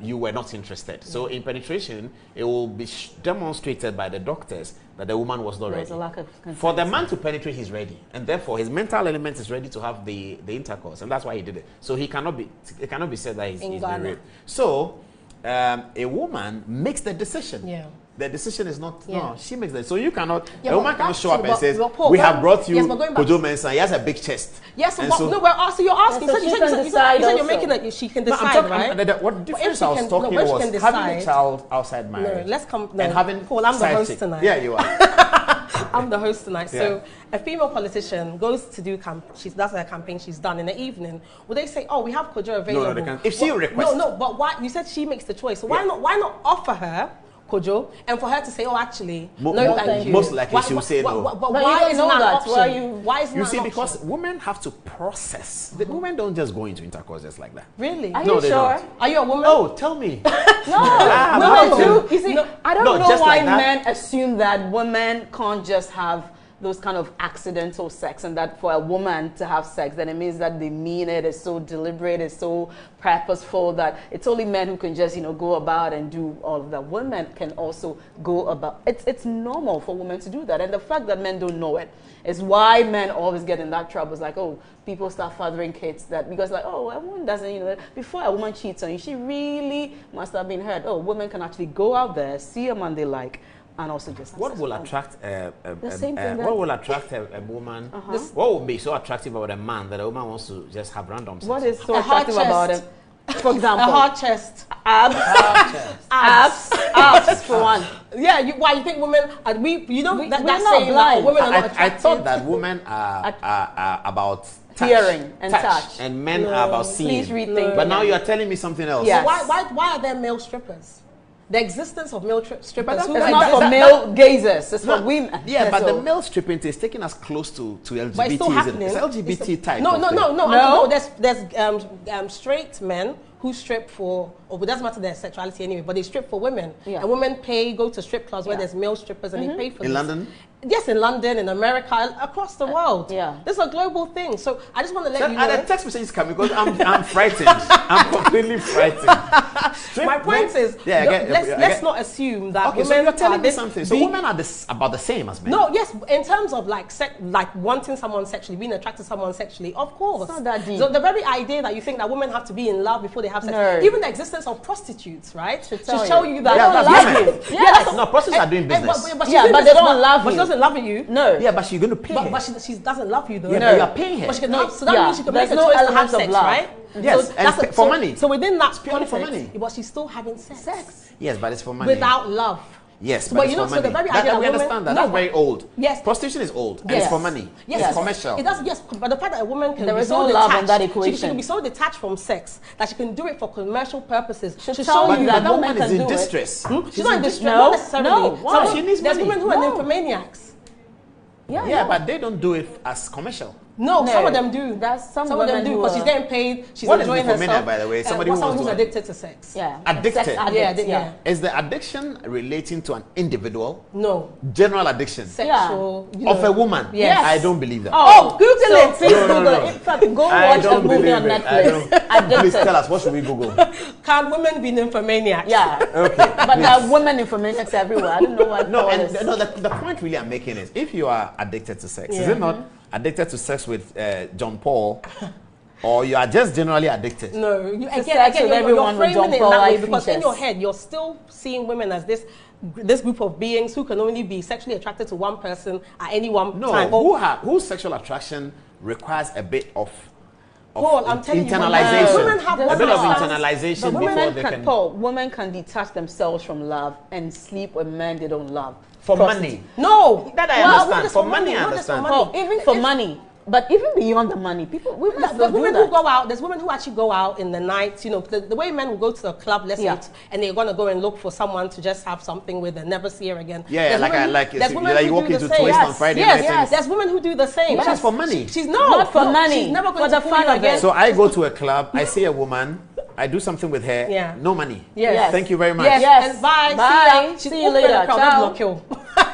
you were not interested. So in penetration, it will be demonstrated by the doctors that the woman was not There was ready. a lack of consent. For the man to penetrate, he's ready, and therefore his mental element is ready to have the intercourse, and that's why he did it. So it cannot be said that he's been Ghana. raped. So a woman makes the decision. Yeah. The decision is not, Yeah. no, she makes the So you cannot, Yeah, a but woman cannot that's show up true, and but- says, but Paul, we have brought you yes, but going back- Kojo Mensah, he has a big chest. Yes, And but so- no, we're asking. You're asking. So You she said can you decide said you're also. making it. She can No, I'm decide, talking, right? what difference she I was can- talking no, if she was can having a decide- child outside marriage. let's come. And having Paul, I'm the side host chick. tonight. Yeah, you are. I'm the host tonight. Yeah. So a female politician goes to do that's her campaign. She's done in the evening. Will they say, "Oh, we have Kojo available"? No, they can't. If she requests- No, but why? You said she makes the choice. So why Yeah. not? Why not offer her Kojo and for her to say, "Oh, actually, no, mo- thank you." most likely she will say no. But But why you don't is know that an that. option? Why you- Why is You that see, an because option? women have to process. The women don't just go into intercourse just like that. Really? Are No, you they sure? don't. Are you a woman? Oh, tell me. No, Ah, women wow. do. You see, I don't No, know just why like that. men assume that women can't just have those kind of accidental sex, and that for a woman to have sex, then it means that they mean it, it's so deliberate, it's so purposeful, that it's only men who can just, go about and do all of that. Women can also go about. It's normal for women to do that, and the fact that men don't know it is why men always get in that trouble. It's like, oh, people start fathering kids because like, oh, a woman doesn't, before a woman cheats on you, she really must have been hurt. Oh, women can actually go out there, see a man they like, and also just have What sex will with them. attract same thing what will attract a woman? What will be so attractive about a man that a woman wants to just have random sex? What is so A hard attractive about chest. him? For A example, hard chest. abs for one. Yeah, why you think women? That we're that's not saying that blind. women are not I attracted. thought that women are about touch, Hearing and touch. and men are about seeing. Please rethink. But now you are telling me something else. Yeah. Why are there male strippers? The existence of male strippers. But who It's Like not that- for male gazers. It's No, for women. Yeah, but So- the male stripping is taking us close to LGBT. But it's still isn't it? happening. It's LGBT type. No, of no, thing. no, no, No? no. There's straight men who strip for, it doesn't matter their sexuality anyway, but they strip for women. Yeah. And women go to strip clubs where Yeah. there's male strippers and they pay for In this. London? Yes, in London, in America, across the world. yeah. This is a global thing. So I just want to let So, you and know. the text messages come because I'm frightened. I'm completely frightened. My point is, Yeah, I get- I let's get- not assume that Okay, so women you're telling are me this something. So big- women are about the same as men. No, yes, in terms of like wanting someone sexually, being attracted to someone sexually, of course. It's not that deep. So the very idea that you think that women have to be in love before they have sex, No. even the existence of prostitutes, right? Should To tell show you. you that Yeah, that's love women. you. Yes. No, prostitutes are doing business. But Yeah, she's doing but they business, don't love but you. she doesn't love you. No. Yeah, but she's going to pay her. But she doesn't love you though. Yeah, No. but you are paying her. But she can No, have, so that yeah, means she can there's make a no choice to have element of sex, love. right? Yes, so and that's for money. So within that purely for context, money. but she's still having sex. Yes, but it's for money. Without love. Yes, But but it's you know, for so money. the very That- idea that we that women- understand that. no, That's very old. Yes. Prostitution is old. And Yes. it's for money. Yes, It's commercial. It does, yes, but the fact that a woman can There be is so no detached, love on that She equation. can be so detached from sex that she can do it for commercial purposes. Should to tell show you you that that woman woman is can in do it. distress. She's not in distress, No, not necessarily. no, why? She needs There's money. women who are No. nymphomaniacs. Yeah, but they don't do it as commercial. No, some of them do. That's some of them do, because she's getting paid. She's enjoying herself. By the way, someone who's addicted to sex. Yeah. Addicted. Yeah. Is the addiction relating to an individual? No. General addiction. Sexual. Of a woman? Yes. I don't believe that. Oh, Google it. Please Google no. it. In fact, go watch a movie on Netflix. Please tell us, what should we Google? Can women be nymphomaniacs? Yeah. Okay. But there are women nymphomaniacs everywhere. I don't know why. The point really I'm making is, if you are addicted to sex, is it not addicted to sex with John Paul, or you are just generally addicted? No, sex with everyone with John Paul, like, because in your head you're still seeing women as this group of beings who can only be sexually attracted to one person at any one time. Whose sexual attraction requires a bit of Paul, I'm telling internalization. you, women have a bit of internalization before they can. Paul, women can detach themselves from love and sleep with men they don't love. For money. No, that I understand. For money, I understand. Oh, even for money. But even beyond the money, women who go out, there's women who actually go out in the night, you know, the way men will go to the club, let's say, and they're going to go and look for someone to just have something with and never see her again. Yeah, you walk into Twist on Friday night. Yes, there's women who do the same. But that's for money. She's not for money. She's never going for to the fun of again. it. So I go to a club, I see a woman, I do something with her, no money. Yes. Thank you very much. Yes. And bye. See you later. Ciao.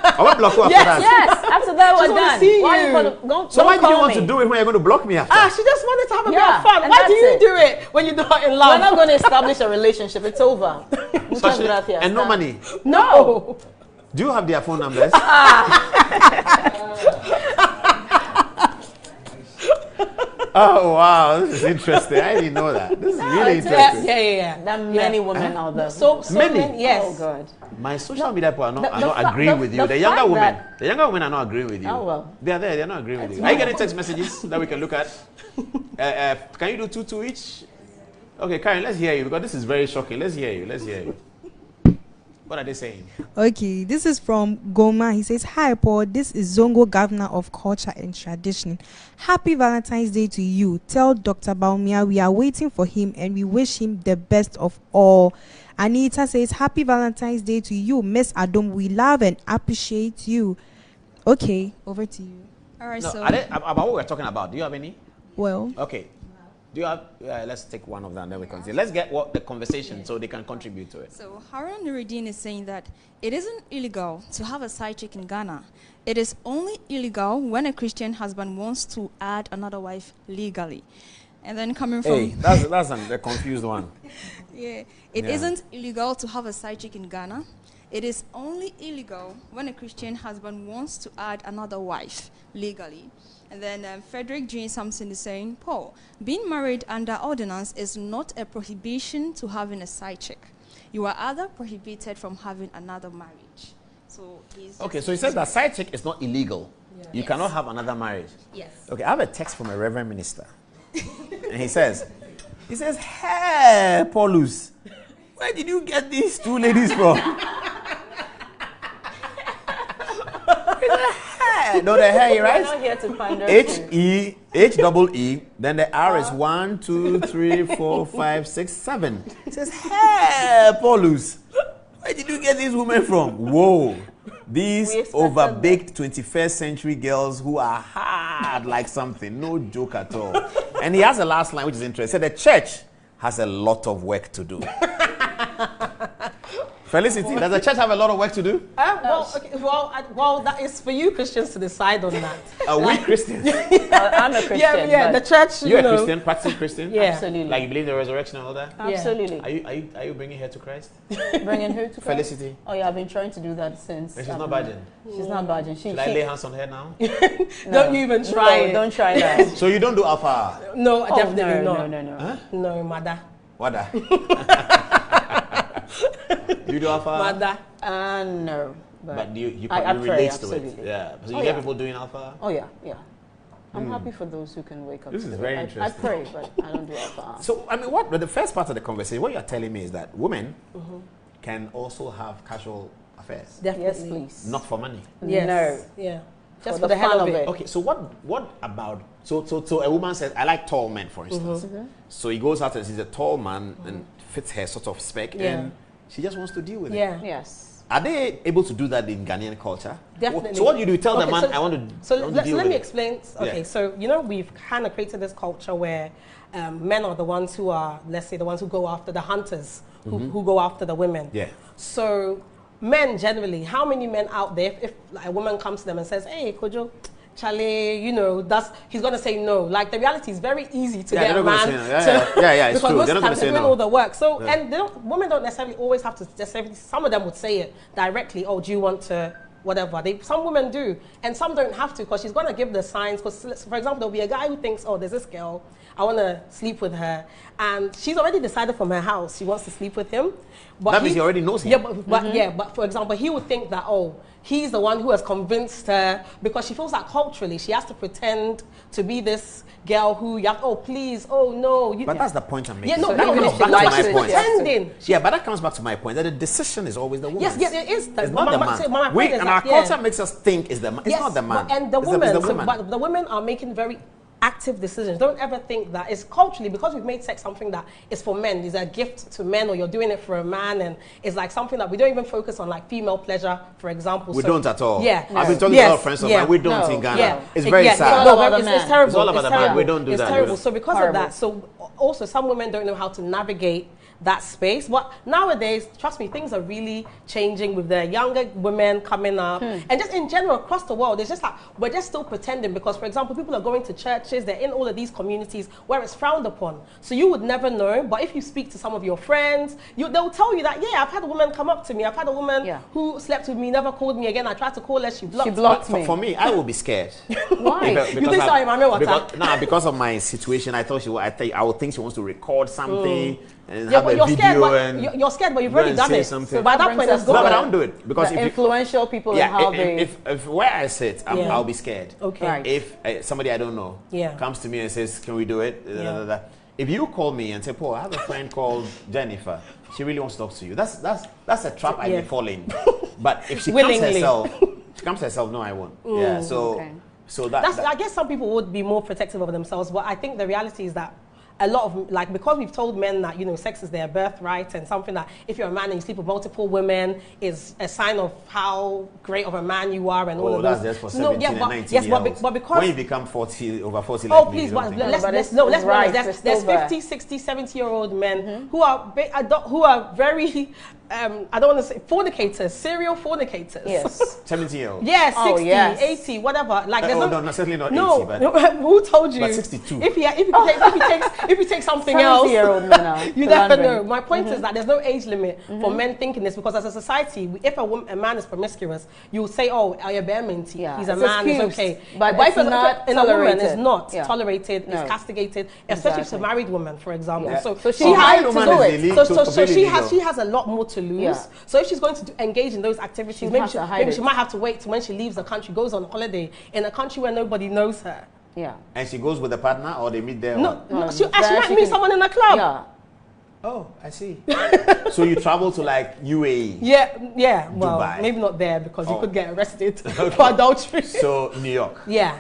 I won't block you after that. Yes, after that we're done. Why do you want to do it when you're going to block me after? She just wanted to have a bit of fun. Why do you do it when you're not in love? We're not going to establish a relationship. It's over. And no money? No. Do you have their phone numbers? Oh wow, this is interesting. I didn't know that. This is really interesting. Yeah. There are many women out there. So many. Yes. Oh God. My social media people are not agreeing with you. The younger women are not agreeing with you. Oh well. They are there. They're not agreeing with you. Are you getting text messages that we can look at? Can you do two each? Okay, Karen, let's hear you, because this is very shocking. Let's hear you. What are they saying? Okay, this is from Goma. He says, "Hi, Paul. This is Zongo, Governor of Culture and Tradition. Happy Valentine's Day to you. Tell Dr. Baumia we are waiting for him and we wish him the best of all." Anita says, "Happy Valentine's Day to you, Miss Adom. We love and appreciate you." Okay, over to you. All right, so about what we're talking about, do you have any? Well, okay. Do you have? Let's take one of them, then we can see. Let's get the conversation so they can contribute to it. So Harun Nuruddin is saying that it isn't illegal to have a side chick in Ghana. It is only illegal when a Christian husband wants to add another wife legally. And then coming from... that's the confused one. Yeah. It isn't illegal to have a side chick in Ghana. It is only illegal when a Christian husband wants to add another wife legally. And then Frederick Jean Sampson is saying, Paul, being married under ordinance is not a prohibition to having a side chick. You are either prohibited from having another marriage. So he's so he says that side chick is not illegal. Yeah. You cannot have another marriage. Yes. Okay, I have a text from a reverend minister. And he says, "Hey, Paulus, where did you get these two ladies from?" No, the hair, he writes H-E-H-E-E, then the R is 1, 2, 3, 4, 5, 6, 7. He says, "Hey, Paulus, where did you get these women from?" Whoa. These overbaked 21st century girls who are hard like something. No joke at all. And he has a last line which is interesting. He said, "The church has a lot of work to do." Felicity, does the church have a lot of work to do? Well, that is for you Christians to decide on that. Are we Christians? I'm a Christian. Yeah, the church. You're a Christian, practicing Christian? Yeah, absolutely. Like you believe in the resurrection and all that? Absolutely. Are you bringing her to Christ? Bringing her to Christ? Felicity. Oh yeah, I've been trying to do that since. And she's not budging. She's not budging. Should I lay hands on her now? Don't you even try it. Don't try that. So you don't do alpha? No, definitely not. No. Huh? No, mother. Wada. You do alpha? Mother. No. But you I relate pray, to it. Yeah. So you get people doing alpha? Oh yeah. I'm happy for those who can wake up. This is very interesting. I pray, but I don't do alpha. So I mean, the first part of the conversation, what you're telling me is that women can also have casual affairs. Definitely. Yes, please. Not for money. Yes. No. Yeah. Just for the hell of it. Okay, so what about so a woman says, "I like tall men," for instance. So he goes out and sees a tall man and fits her sort of spec, and she just wants to deal with it. Yeah. Yes. Are they able to do that in Ghanaian culture? Definitely. So what you do, tell the man, so, I want to. So I want to deal let with me it. explain. Okay, Yeah. so you know we've kind of created this culture where men are the ones who are, let's say, the ones who go after the hunters, who go after the women. Yeah. So men generally, how many men out there, if like, a woman comes to them and says, "Hey, Kojo, Charlie, you know, he's going to say no." Like, the reality is very easy to get a man to. Yeah, it's because true. most They're of not the going time to say they're doing no. all the work. So, and women don't necessarily always have to necessarily, some of them would say it directly, "Oh, do you want to," whatever. Some women do, and some don't have to, because she's going to give the signs. Because, for example, there'll be a guy who thinks, "Oh, there's this girl, I want to sleep with her," and she's already decided from her house she wants to sleep with him. But That means he already knows him. Yeah, but for example, he would think that, oh, he's the one who has convinced her, because she feels like culturally she has to pretend to be this girl who you have, oh please, oh no. But that's the point I'm making. Yeah, no, So no, even no, if she but likes that's it, pretending. Yeah, but that comes back to my point that the decision is always the woman's. Yes, it is. It's not the man. And our culture makes us think it's the man. It's not the man. And the It's women, the woman. but the women are making very active decisions. Don't ever think that it's culturally, because we've made sex something that is for men, is a gift to men, or you're doing it for a man, and it's like something that we don't even focus on, like female pleasure, for example. We don't at all. Yeah. I've been talking to a lot of friends of mine. We don't in Ghana. Yeah. It's very sad. It's terrible. It's all about the man. We don't do it's that. terrible. So because of that, so also some women don't know how to navigate that space. But nowadays, trust me, things are really changing with the younger women coming up. And just in general, across the world, it's just like, we're just still pretending, because, for example, people are going to churches, they're in all of these communities where it's frowned upon. So you would never know, but if you speak to some of your friends, they'll tell you that, yeah, I've had a woman come up to me, I've had a woman who slept with me, never called me again, I tried to call her, she blocked me. For me, I will be scared. Why? You think so, Emmanuel? Because of my situation, I would think she wants to record something. And Yeah, have but a you're video scared, and you're scared, but you've already done it. Something. So by that point, it's No, gone. but I don't do it, because The if influential people and how they... if where I sit, I'll be scared. Okay. Right. If somebody I don't know comes to me and says, "Can we do it?" If you call me and say, "Paul, I have a friend called Jennifer. She really wants to talk to you." That's a trap I may fall in. But if she comes herself, no, I won't. Yeah. So okay. so I guess some people would be more protective of themselves, but I think the reality is that a lot of, like, because we've told men that, you know, sex is their birthright, and something that if you're a man and you sleep with multiple women is a sign of how great of a man you are, and all of that's those. just for 17 and 19 years old. But because when you become 40, over 40 oh, like me, please, you don't but think let's No, be right, honest. it's There's still 50, 60, 70-year-old men who are very, I don't want to say fornicators, serial fornicators. Yes. 17-year-old. Yeah, 60, Oh, yes. 80, whatever. Like, there's no, certainly not 80, but who told you? but 62. If he takes something else, 70-year-old men are you never philandering. know. My point is that there's no age limit for men thinking this, because as a society, if a man is promiscuous, you will say, "Oh, you're bare minty. Yeah, He's a it's man. It's excused, okay." but if it's it's not in a woman, it's tolerated. not Yeah. tolerated. No. It's castigated, especially if it's a Exactly. married woman, for example. Yeah. So she has to do it. So she has a lot more to lose. Yeah. So if she's going to engage in those activities, maybe has to hide maybe it. she might have to wait till when she leaves the country, goes on holiday in a country where nobody knows her. Yeah. and she goes with a partner, or they meet there. No, or- she there might she meet can- someone in a club. Yeah. Oh, I see. So you travel to like UAE. Yeah. Well, Dubai. maybe not there, because you Oh. could get arrested for adultery. So New York. Yeah.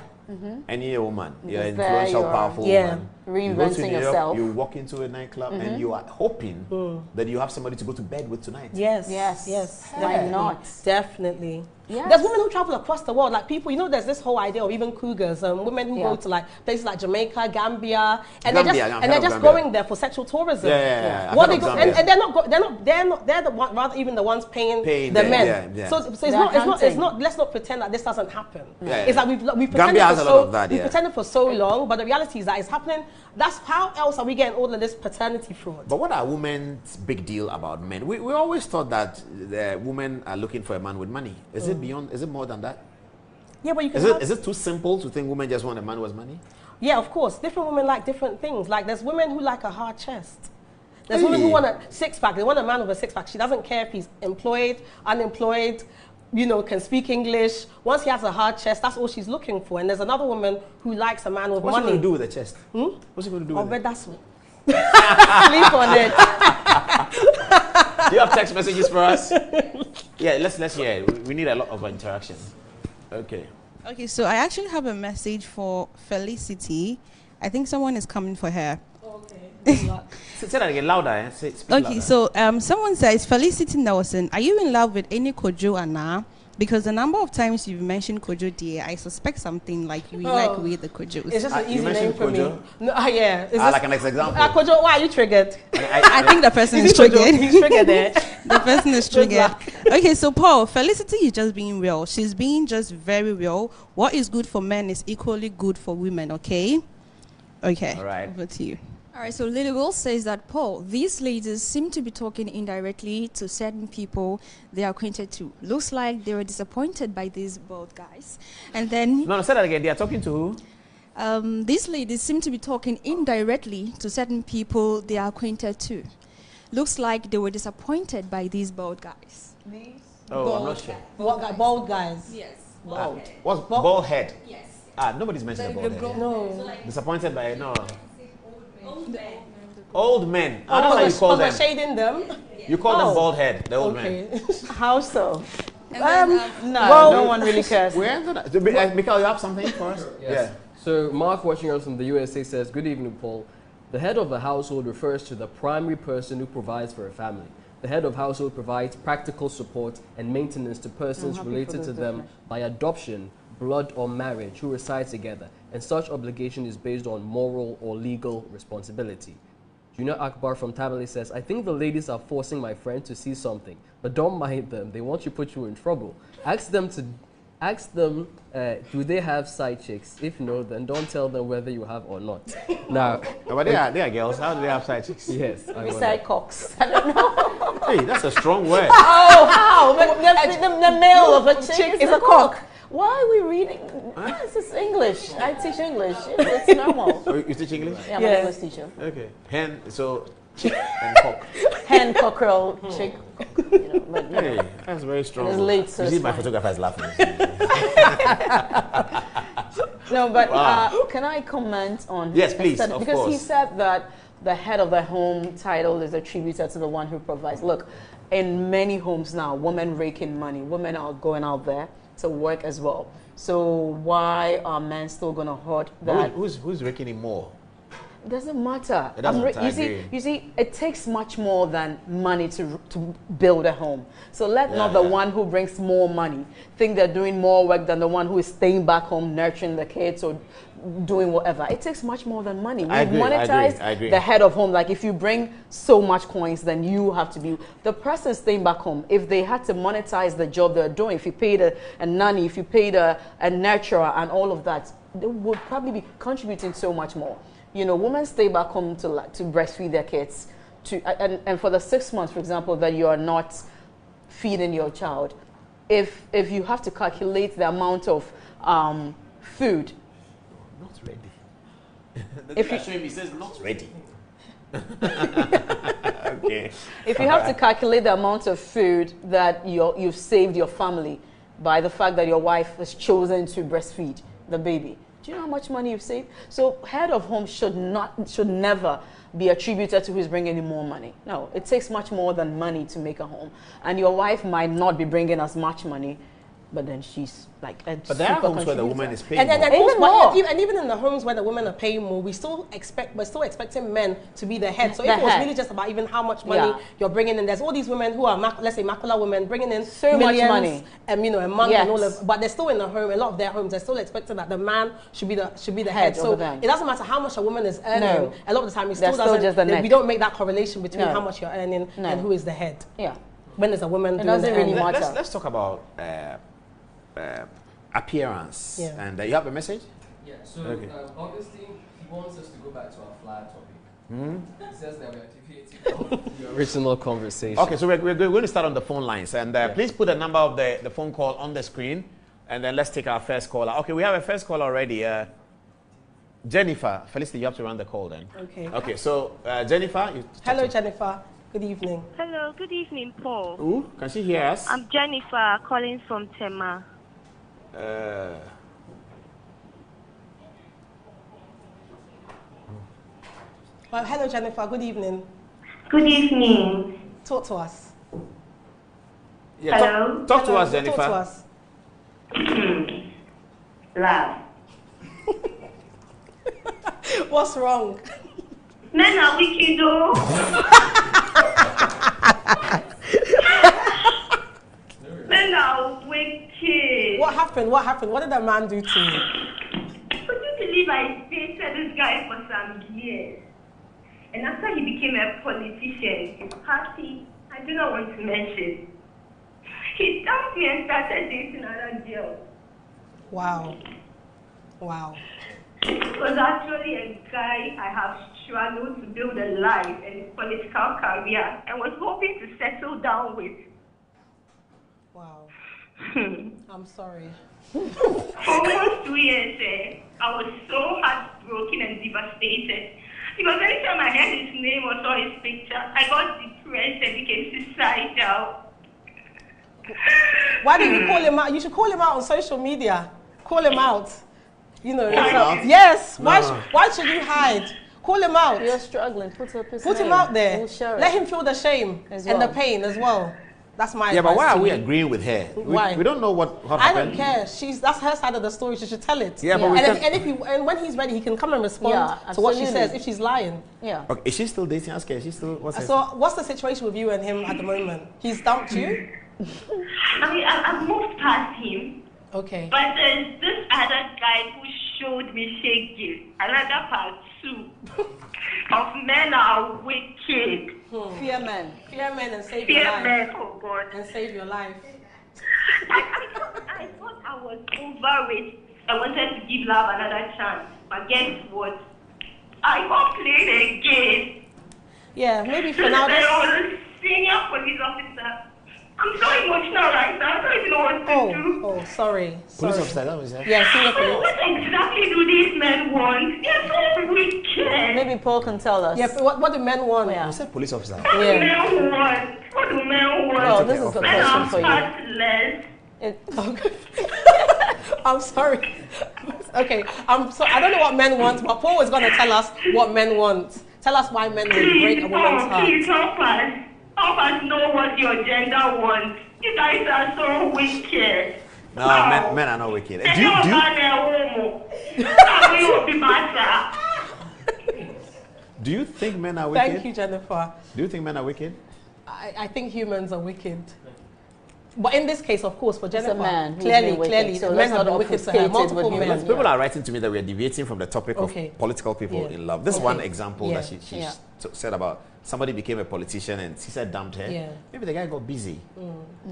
Any woman, you're an There influential, you are. powerful Yeah. woman. You go to Reinventing New York, yourself. you walk into a nightclub, and you are hoping that you have somebody to go to bed with tonight. Yes. Yes. Why Definitely. not? Definitely. Yes. There's women who travel across the world, like people, you know, there's this whole idea of even cougars, women who go to like places like Jamaica, Gambia, and Gambia, they're just Gambia. going there for sexual tourism. Yeah. What I've they heard go, of Gambia. and they're the one, rather even the ones paying the the- men. yeah. So it's They're not. hunting. Let's not pretend that this doesn't happen. Yeah, It's yeah. like we've Gambia pretended has for a lot of that, we've yeah. pretended for so long, but the reality is that it's happening. That's how else are we getting all of this paternity fraud? But what are women's big deal about men? We always thought that women are looking for a man with money. Is it beyond? Is it more than that? Yeah, but you can. Is it too simple to think women just want a man who has money? Yeah, of course. Different women like different things. Like there's women who like a hard chest. There's women who want a six-pack. They want a man with a six-pack. She doesn't care if he's employed, unemployed, you know, can speak English. Once he has a hard chest, that's all she's looking for. And there's another woman who likes a man with What's she money. going to do with the chest? What's she going to do Oh, with but it? that's Sleep on it. Do you have text messages for us? Yeah, let's hear it. We need a lot of interaction. Okay. Okay, so I actually have a message for Felicity. I think someone is coming for her. okay. Good luck. Say that again, louder. Eh? Speak Okay, louder. so someone says, Felicity Nelson, are you in love with any Kojo Anna? Because the number of times you've mentioned Kojo, dear, I suspect something like you like with the Kojo. It's just an You easy name mentioned for me. Kojo? No, yeah. It's Like an example. Kojo, why are you triggered? I think the person is Is it Kojo? triggered. He's triggered there. The person is Good triggered. luck. Okay, so Paul, Felicity is just being real. She's being just very real. What is good for men is equally good for women, okay? Okay. All right. Over to you. All right, so Lily Will says that, Paul, these ladies seem to be talking indirectly to certain people they are acquainted to. Looks like they were disappointed by these bold guys. And then No, say that again. They are talking to who? these ladies seem to be talking indirectly to certain people they are acquainted to. Looks like they were disappointed by these bold guys. Oh, I'm not sure. Bald guys. Yes. What's bald head? Yes. Nobody's mentioned a bald head. No. Disappointed by no. Old men. Oh, I don't know how you call them. shading them. You call them bald head, the old men. Okay. How so? Um, No one really cares. We're into that. Mikhail, you have something for us? Yes. So Mark watching us from the USA says, good evening, Paul. The head of a household refers to the primary person who provides for a family. The head of household provides practical support and maintenance to persons related to them by adoption, blood or marriage who reside together, and such obligation is based on moral or legal responsibility. Junior Akbar from Tamale says, I think the ladies are forcing my friend to see something, but don't mind them. They want to put you in trouble. Ask them, do they have side chicks? If no, then don't tell them whether you have or not. Now, But they are girls. How do they have side chicks? yes. I wonder. Beside cocks. I don't know. Hey, that's a strong word. Oh, how? The male of a chick is a cock. Why are we reading? This is English. I teach English. It's normal. Oh, you teach English? Yeah, I'm an English teacher. Okay. Hen, so chick and cock. Hen, cockerel, chick. You know, but, you know. Hey, that's very strong. It's late, so you see it's my fine. photographer is laughing. No, but Wow. can I comment on? Yes, please, said, of because he course. said that the head of the home title is attributed to the one who provides. Look, in many homes now, women rake in money. Women are going out there to work as well. So why are men still going to hoard that? Who's raking in more? It doesn't matter. It doesn't, I you agree. see, it takes much more than money to build a home. So let not the one who brings more money think they're doing more work than the one who is staying back home, nurturing the kids or doing whatever. It takes much more than money. We've monetized I agree. the head of home. Like if you bring so much coins, then you have to be the person staying back home. If they had to monetize the job they're doing, if you paid a nanny, if you paid a nurturer and all of that, they would probably be contributing so much more. You know, women stay back home to breastfeed their kids, and for the 6 months, for example, that you are not feeding your child, if you have to calculate the amount of food. Not ready. If you showing me says not ready. Okay. If you have to calculate the amount of food that you've saved your family by the fact that your wife has chosen to breastfeed the baby, do you know how much money you've saved? So head of home should never be attributed to who's bringing in more money. No, it takes much more than money to make a home. And your wife might not be bringing as much money, but then she's like a But there are super homes where the contributor. woman is paying And more. even in the homes where the women are paying more, we're still expecting men to be the head. So The if it was head. really just about even how much money you're bringing in, there's all these women who are let's say macula women bringing in So much millions, money. A month Yes. and all of, but they're still in the home. A lot of their homes, they're still expecting that the man should be the head. Head So over them. it doesn't matter how much a woman is earning. No. A lot of the time, it They're still still doesn't. just the neck. We don't make that correlation between No. how much you're earning No. and who is the head. Yeah. When there's a woman It doing doesn't the really earning. matter. Let's talk about appearance. Yeah. And you have a message? Yeah, so Okay. Augustine, he wants us to go back to our flower topic. He says that we're deviating the original conversation. Okay, so we're going to start on the phone lines. And please put the number of the phone call on the screen. And then let's take our first caller. Okay, we have a first call already. Jennifer. Felicity, you have to run the call then. Okay. Okay, so Jennifer. Hello, Jennifer. Good evening. Hello, good evening, Paul. Ooh, can she hear us? I'm Jennifer calling from Tema. Well, hello, Jennifer. Good evening. Good evening. Talk to us. Yeah, Hello? Talk to Hello, us, Jennifer. Talk to us. Love. What's wrong? Men are wicked, though. Men are wicked. What happened? What happened? What did that man do to you? Could you believe I dated this guy for some years? And after he became a politician, his party, I do not want to mention, he dumped me and started dating another girl. Wow. Wow. It was actually a guy I have struggled to build a life and a political career and was hoping to settle down with. Wow. I'm sorry. For almost 2 years, I was so heartbroken and devastated. Because anytime I heard his name or saw his picture, I got depressed and became suicidal. Why did you call him out? You should call him out on social media. Call him out. You know. out? Yes. No. Why should you hide? Call him out. You're struggling. Put him out there. We'll share Let it. him feel the shame As and the well. pain as well. That's my Yeah, advice but why are to we you. agreeing with her? Why? We don't know what I happened. don't care. That's her side of the story. She should tell it. Yeah, but we and when he's ready, he can come and respond Yeah, to what she absolutely. says if she's lying. Yeah. Okay, is she still dating? Ask her. Is she still? So what's the situation with you and him at the moment? He's dumped you? I mean, I've moved past him. Okay. But there's this other guy who showed me shaking. Another part too. Of men are wicked. Fear men. Fear men and save your Fear life. men, oh God. And save your life. I thought I was over it. I wanted to give love another chance. But guess what? I got played again. Yeah, maybe for now. I was a senior police officer. I'm so emotional right now. I don't even know what to do. Oh, sorry. Police officer, that was that. Yeah, senior But police. what exactly do these men want? They're so wicked. Maybe Paul can tell us. Yeah, what do men want? Yeah. You said police officer. What do men want? What do men want? Well, this is the Men question are for you. heartless. I'm sorry. Okay, I don't know what men want, but Paul is going to tell us what men want. Tell us why men will break a woman's heart. Please help us. Help us know what your gender wants. You guys are so wicked. No, men are not wicked. Do you think men are wicked? Thank you, Jennifer. Do you think men are wicked? I think humans are wicked. But in this case, of course, for Jennifer, man who's clearly, been wicked, so men let's have not been wicked to her. obfuscate it Multiple with men. humans. People are writing to me that we are deviating from the topic Okay. of political people Yeah. in love. This Okay. one example Yeah. that she Yeah. said about somebody became a politician and she said dumped her. Yeah. Maybe the guy got busy.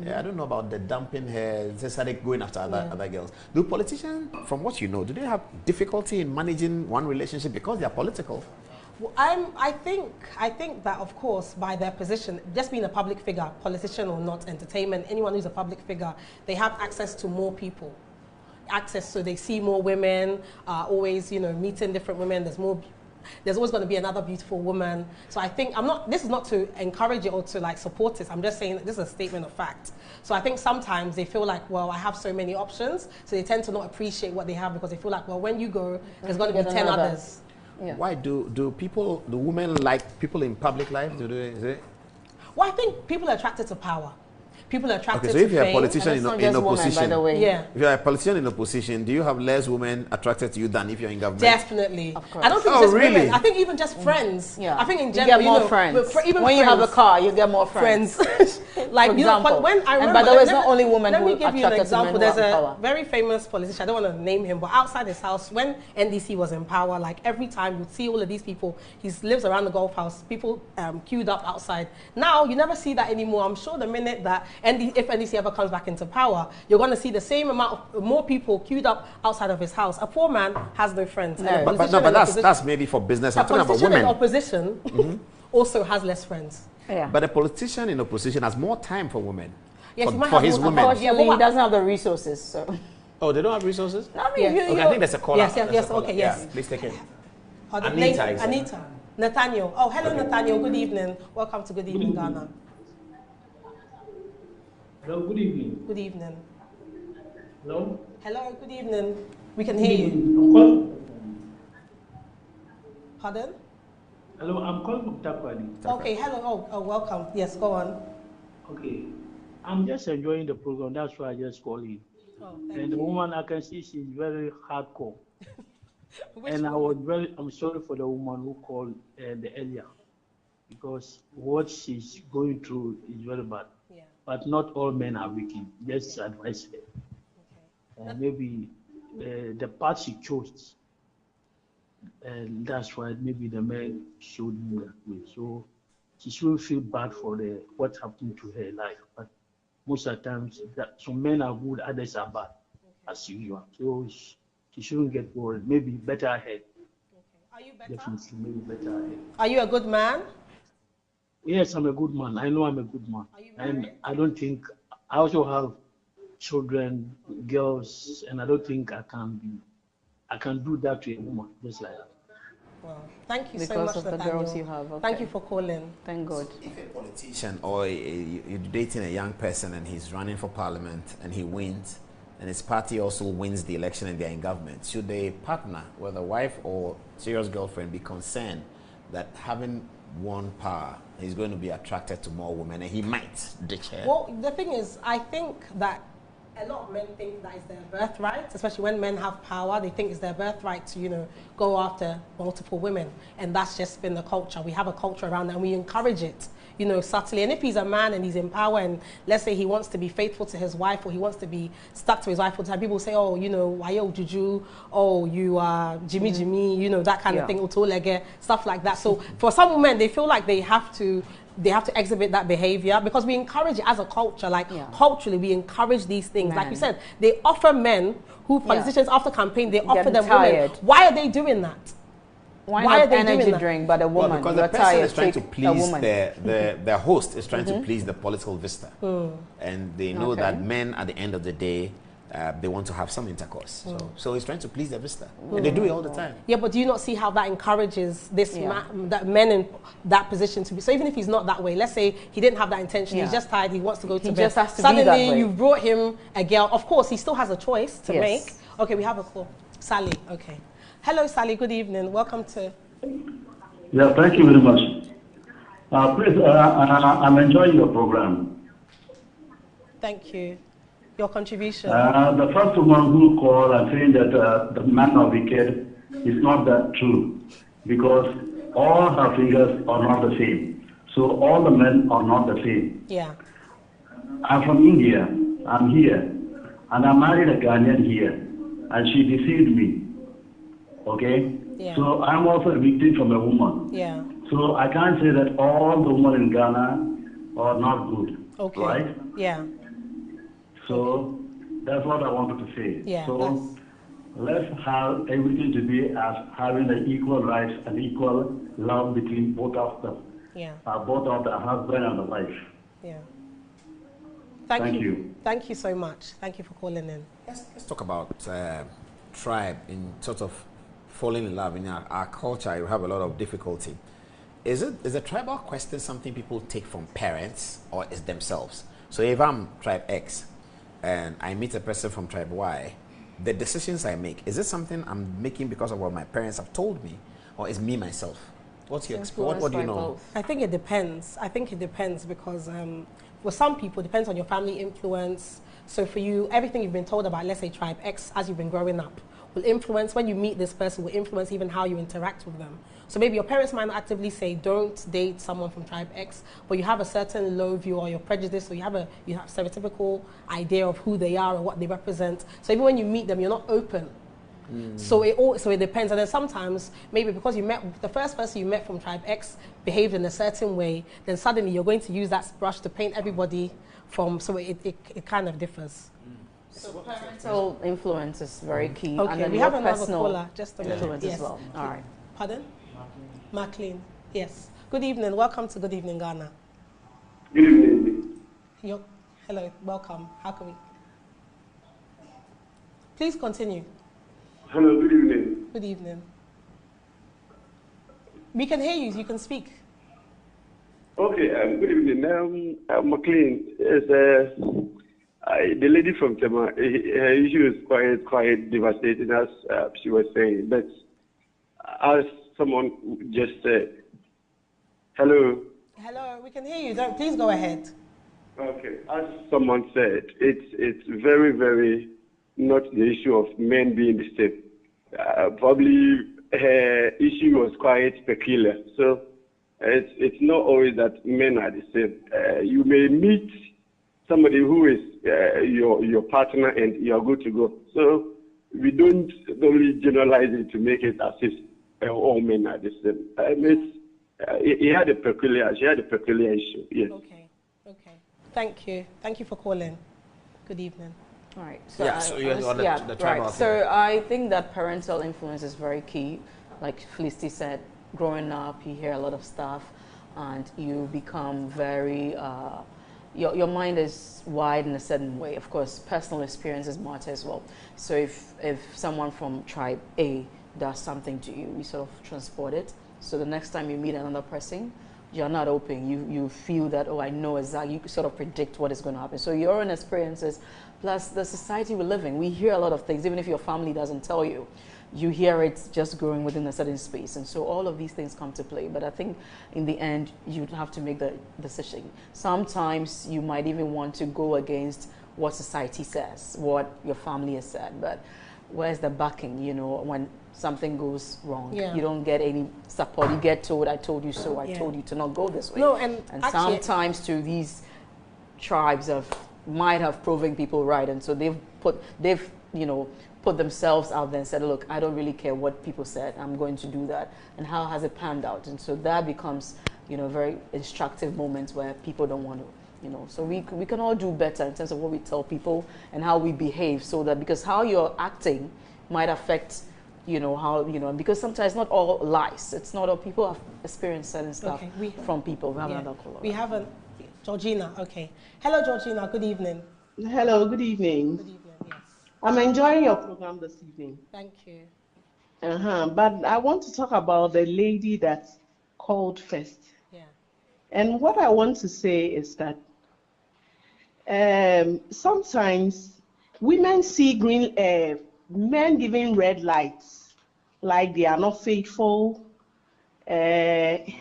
Yeah, I don't know about the dumping her. They started going after other girls. Do politicians, from what you know, do they have difficulty in managing one relationship because they are political? Well, I think that, of course, by their position, just being a public figure, politician or not, entertainment, anyone who's a public figure, they have access to more people. Access, so they see more women, always, meeting different women. There's always going to be another beautiful woman. So I think this is not to encourage it or to like support this. I'm just saying that this is a statement of fact. So I think sometimes they feel like, well, I have so many options. So they tend to not appreciate what they have because they feel like, well, when you go, there's going to be 10 another. others. Yeah. Why do women like people in public life? Is it? Well, I think people are attracted to power. People are attracted Okay, so to if you're a fame. politician And it's in not just women, by opposition, the way. Yeah. if you're a politician in opposition, do you have less women attracted to you than if you're in government? Definitely. Of course. I don't think Oh, just really? women. I think even just friends. Yeah. I think in You general, get more friends. even when you have a friends. car, you get more friends. Friends. Like, For example. when I And remember, by the way, it's let not me- only women Let who me give you an attracted to men example. who There's are in a power. very famous politician, I don't want to name him, but outside his house, when NDC was in power, like every time you'd see all of these people, he lives around the golf house, people queued up outside. Now, you never see that anymore. I'm sure the minute that if NDC ever comes back into power, you're going to see the same amount of more people queued up outside of his house. A poor man has no friends. And a But politician in that's opposition- maybe for business. a I'm talking about politician in women. opposition also has less friends. Yeah. But a politician in opposition has more time for women. Yes, he might for have his more- women. Unfortunately, Yeah, he doesn't have the resources. So. Oh, they don't have resources? I mean, Yeah. Okay, I think there's a caller. Yes, There's yes, a caller. okay, yes. Yeah, please take it. Anita, is it? Anita. Nathaniel. Oh, hello, Nathaniel. Good evening. Welcome to Good Evening Ghana. Hello, good evening. Good evening. Hello? Hello, good evening. We can hear you. I'm calling. Pardon? Hello, I'm calling from Takwali. Okay, hello. Oh, welcome. Yes, go on. Okay. I'm just enjoying the program. That's why I just call in. Oh, And the woman I can see she's very hardcore. And I'm sorry for the woman who called the earlier, because what she's going through is very bad. Yeah. But not all men are wicked. Just advise her. Okay. Maybe the path she chose, and that's why maybe the man showed him that way. So she shouldn't feel bad for what happened to her life. But most of the times, some men are good, others are bad, as usual. So she shouldn't get worried. Maybe better ahead. Are you better? Definitely, maybe better ahead. Are you a good man? Yes, I'm a good man. I know I'm a good man. And I don't think, I also have children, girls, and I don't think I can do that to a woman, just like that. Well, thank you because so much, of the Nathaniel. girls you have. Okay. Thank you for calling. Thank God. If a politician or you're dating a young person and he's running for parliament and he wins, and his party also wins the election and they're in government, should the partner, whether wife or serious girlfriend, be concerned that having won power, he's going to be attracted to more women and he might ditch her? Well, the thing is, I think that a lot of men think that is their birthright, especially when men have power. They think it's their birthright to, go after multiple women. And that's just been the culture. We have a culture around that and we encourage it, subtly. And if he's a man and he's in power and let's say he wants to be faithful to his wife or he wants to be stuck to his wife all the time, people say, oh, why you juju? Oh, you are Jimmy, that kind of thing, utolege, stuff like that. So for some women, they feel like they have to exhibit that behavior because we encourage it as a culture. Culturally, we encourage these things. Like you said, they offer men who politicians after campaign, they offer them women. Why are they doing that? Why not energy drink, but a woman? Well, because the person is trying to please the host is trying to please the political vista, and they know that men at the end of the day. They want to have some intercourse. So he's trying to please the vista. And they do it all the time. Yeah, but do you not see how that encourages this that men in that position to be? So even if he's not that way, let's say he didn't have that intention, he's just tired, he wants to go to bed. Just has to Suddenly be that way. you brought him a girl. Of course, he still has a choice to make. Okay, we have a call. Sally, okay. Hello, Sally, good evening. Welcome to... Yeah, thank you very much. Please, I'm enjoying your program. Thank you. Your contribution. The first one who called and saying that the men are wicked is not that true, because all her fingers are not the same. So all the men are not the same. Yeah. I'm from India. I'm here, and I married a Ghanaian here, and she deceived me. Okay. Yeah. So I'm also a victim from a woman. Yeah. So I can't say that all the women in Ghana are not good. Okay. Right? Yeah. So that's what I wanted to say. Yeah, so let's have everything to be as having the equal rights and equal love between both of them. Yeah. Both of the husband and the wife. Yeah. Thank you. Thank you so much. Thank you for calling in. Let's talk about tribe in sort of falling in love. In our culture, you have a lot of difficulty. Is a tribal question something people take from parents or is themselves? So if I'm tribe X, and I meet a person from tribe Y, the decisions I make, is it something I'm making because of what my parents have told me, or is me myself? What's your experience? What do you know? I think it depends. Because for some people, it depends on your family influence. So for you, everything you've been told about, let's say tribe X, as you've been growing up, will influence, when you meet this person, will influence even how you interact with them. So maybe your parents might not actively say, don't date someone from tribe X, but you have a certain low view or you're prejudiced, or you have stereotypical idea of who they are and what they represent. So even when you meet them, you're not open. So it depends. And then sometimes, maybe because the first person you met from tribe X behaved in a certain way, then suddenly you're going to use that brush to paint everybody so it kind of differs. So parental influence is very key. Okay, and then we have another caller. Just a minute. Influence as well. All right. Pardon? Maclean. Yes. Good evening. Welcome to Good Evening Ghana. Good evening. Hello. Welcome. How can we? Please continue. Hello, good evening. Good evening. We can hear you. You can speak. Okay, good evening. McLean is the lady from Tema. Her issue is quite devastating, as she was saying. But as someone just said, hello. Hello, we can hear you. Please go ahead. Okay, as someone said, it's very, very not the issue of men being the same. probably her issue was quite peculiar. So it's not always that men are the same. You may meet somebody who is your partner and you are good to go. So we don't only generalize it to make it as if all men are the same. She had a peculiar issue. Yes. Okay. Thank you for calling. Good evening. All right. So right. So I think that parental influence is very key. Like Felicity said, growing up, you hear a lot of stuff, and you become very. Your mind is wide in a certain way. Of course, personal experiences matter as well. So if someone from tribe A does something to you, you sort of transport it. So the next time you meet another person, you're not open. You feel that, oh, I know exactly. You sort of predict what is going to happen. So your own experiences, plus the society we live in, we hear a lot of things. Even if your family doesn't tell you, you hear it just growing within a certain space. And so all of these things come to play. But I think in the end, you'd have to make the decision. Sometimes you might even want to go against what society says, what your family has said. But where's the backing, when something goes wrong? Yeah. You don't get any support. You get told, I told you so, I told you to not go this way. No, and actually, sometimes to these tribes might have proven people right. And so they've put themselves out there and said, look, I don't really care what people said. I'm going to do that. And how has it panned out? And so that becomes, very instructive moments where people don't want to, So we can all do better in terms of what we tell people and how we behave, so that because how you're acting might affect, how, because sometimes not all lies. It's not all people have experienced certain stuff from people. We have another caller. We have Georgina. Okay. Hello, Georgina. Good evening. Hello, good evening. Good evening, yes. I'm enjoying your program this evening. Thank you. But I want to talk about the lady that called first. Yeah. And what I want to say is that sometimes women see men giving red lights, like they are not faithful, they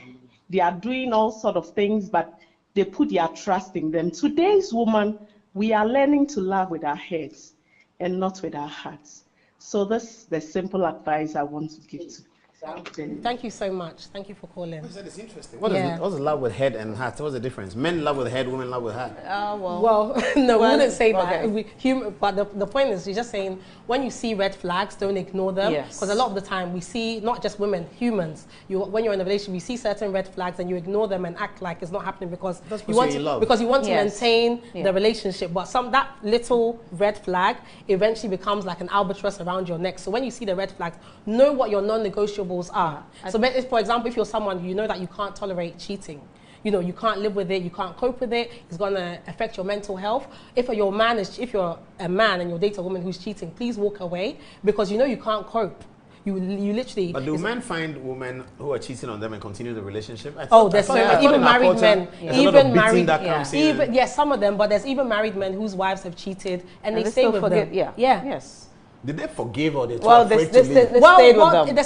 are doing all sort of things, but they put their trust in them. Today's woman, we are learning to love with our heads and not with our hearts. So that's the simple advice I want to give to. Thank you so much. Thank you for calling. What is that? It's interesting. What's love with head and heart? What's the difference? Men love with head, women love with heart. No, we wouldn't say that. But the point is, you're just saying, when you see red flags, don't ignore them. Because a lot of the time, we see, not just women, humans. When you're in a relationship, you see certain red flags and you ignore them and act like it's not happening because you want to maintain the relationship. But that little red flag eventually becomes like an albatross around your neck. So when you see the red flags, know what your non-negotiables are. So if, for example, if you're someone, you know that you can't tolerate cheating, you can't live with it, you can't cope with it, it's going to affect your mental health. If you're a man and you're dating a woman who's cheating, please walk away, because you can't cope. You literally. But do men find women who are cheating on them and continue the relationship? There's so many, even married men, even married, some of them. But there's even married men whose wives have cheated and they stay with them. Yes. Did they forgive or they afraid to leave? They stayed with them. The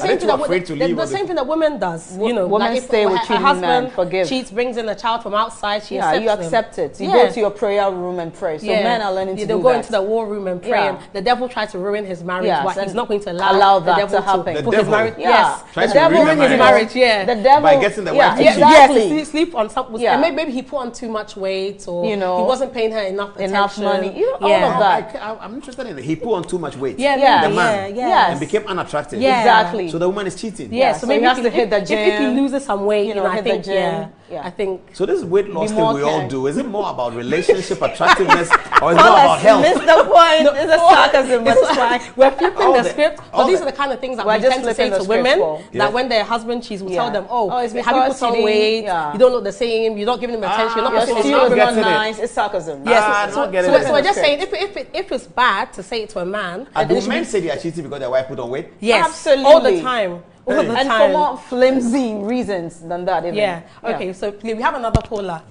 same thing that women does. Women like stay with cheating men, forgive. Cheats, brings in a child from outside, she accept it. You go to your prayer room and pray. So men are learning to do that. They'll go into the war room and pray. And the devil tried to ruin his marriage, but he's not going to allow the devil to happen. The devil, the devil ruined his marriage. The devil by getting the wife. Yes, sleep on something. And maybe he put on too much weight, or he wasn't paying her enough attention. Money. All of that. I'm interested in it. He put on too much weight. The man. And became unattractive. Exactly. So the woman is cheating. So maybe he has to hit the gym. If he loses some weight, I think. So this weight loss thing we all do, is it more about relationship attractiveness or is it more about health? Missed the point. It's a sarcasm, but it's fine. We're flipping the script. But these are the kind of things that we tend to say to women, that when their husband cheats, we tell them, have you put on weight? You don't look the same. You're not giving him attention. You're not putting not nice. It's sarcasm. So we're just saying, if it's bad to say it to a man, do men say they are cheating because their wife put on weight? Yes, absolutely, all the time. And for more flimsy reasons than that, even. Okay, so we have another caller.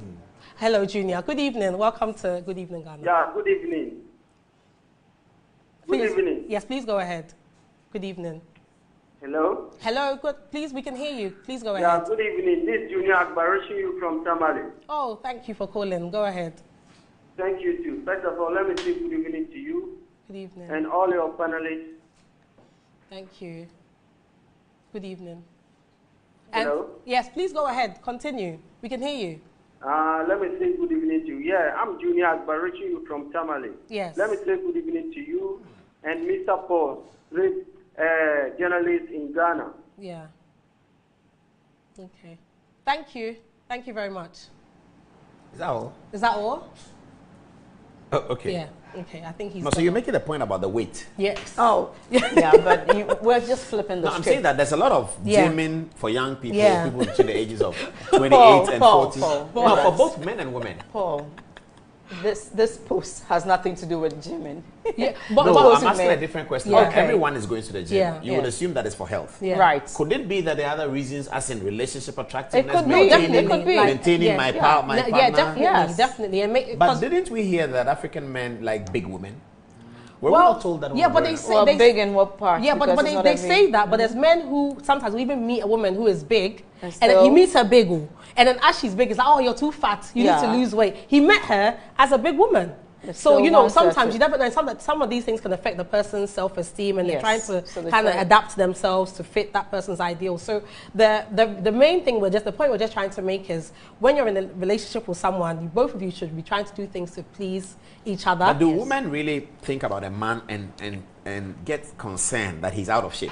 Hello, Junior. Good evening. Welcome to Good Evening, Ghana. Yeah, good evening. Good evening. Yes, please go ahead. Good evening. Hello? Hello, good. Please, we can hear you. Please go ahead. Yeah, good evening. This is Junior Akbarashing you from Tamale. Oh, thank you for calling. Go ahead. Thank you, too. First of all, let me say good evening to you. Good evening. And all your panelists. Thank you. Good evening. Hello? And yes, please go ahead. Continue. We can hear you. Let me say good evening to you. Yeah, I'm Junior Akbar, reaching you from Tamale. Yes. Let me say good evening to you and Mr. Paul, great journalist in Ghana. Yeah. Okay. Thank you. Thank you very much. Is that all? Is that all? Oh, okay. Yeah. Okay. I think he's. No, so you're making a point about the weight. Yes. Oh, yeah, but we're just flipping the No, I'm script. saying that there's a lot of Yeah. gymming for young people, Yeah. people between the ages of 28 and Paul, 40. Paul, No, for both men and women. Paul, this post has nothing to do with gymming. Yeah. No, but I'm asking a different question. Yeah. Everyone is going to the gym. Yeah. You would assume that it's for health. Yeah. Right. Could it be that there are other reasons, as in relationship attractiveness, could be. maintaining, It could be. maintaining Yeah. my Yeah. partner? Yeah, definitely, Yes. definitely. And make, But didn't we hear that African men like big women? Were well, we not told that? yeah, when but we they were say Well, they, big in what part? yeah, but Because they it's not say that. But there's men who sometimes we even meet a woman who is big, And and then still- he meets her big, and then as she's big, it's like, oh, you're too fat. You need to Yeah. lose weight. He met her as a big woman. It So, still you know, wants her sometimes to- you never know. Some of these things can affect the person's self-esteem, and Yes. they're trying to So they kind of try- adapt themselves to fit that person's ideal. So the main thing, the point we're just trying to make is when you're in a relationship with someone, both of you should be trying to do things to please each other. But do women really think about a man and get concerned that he's out of shape?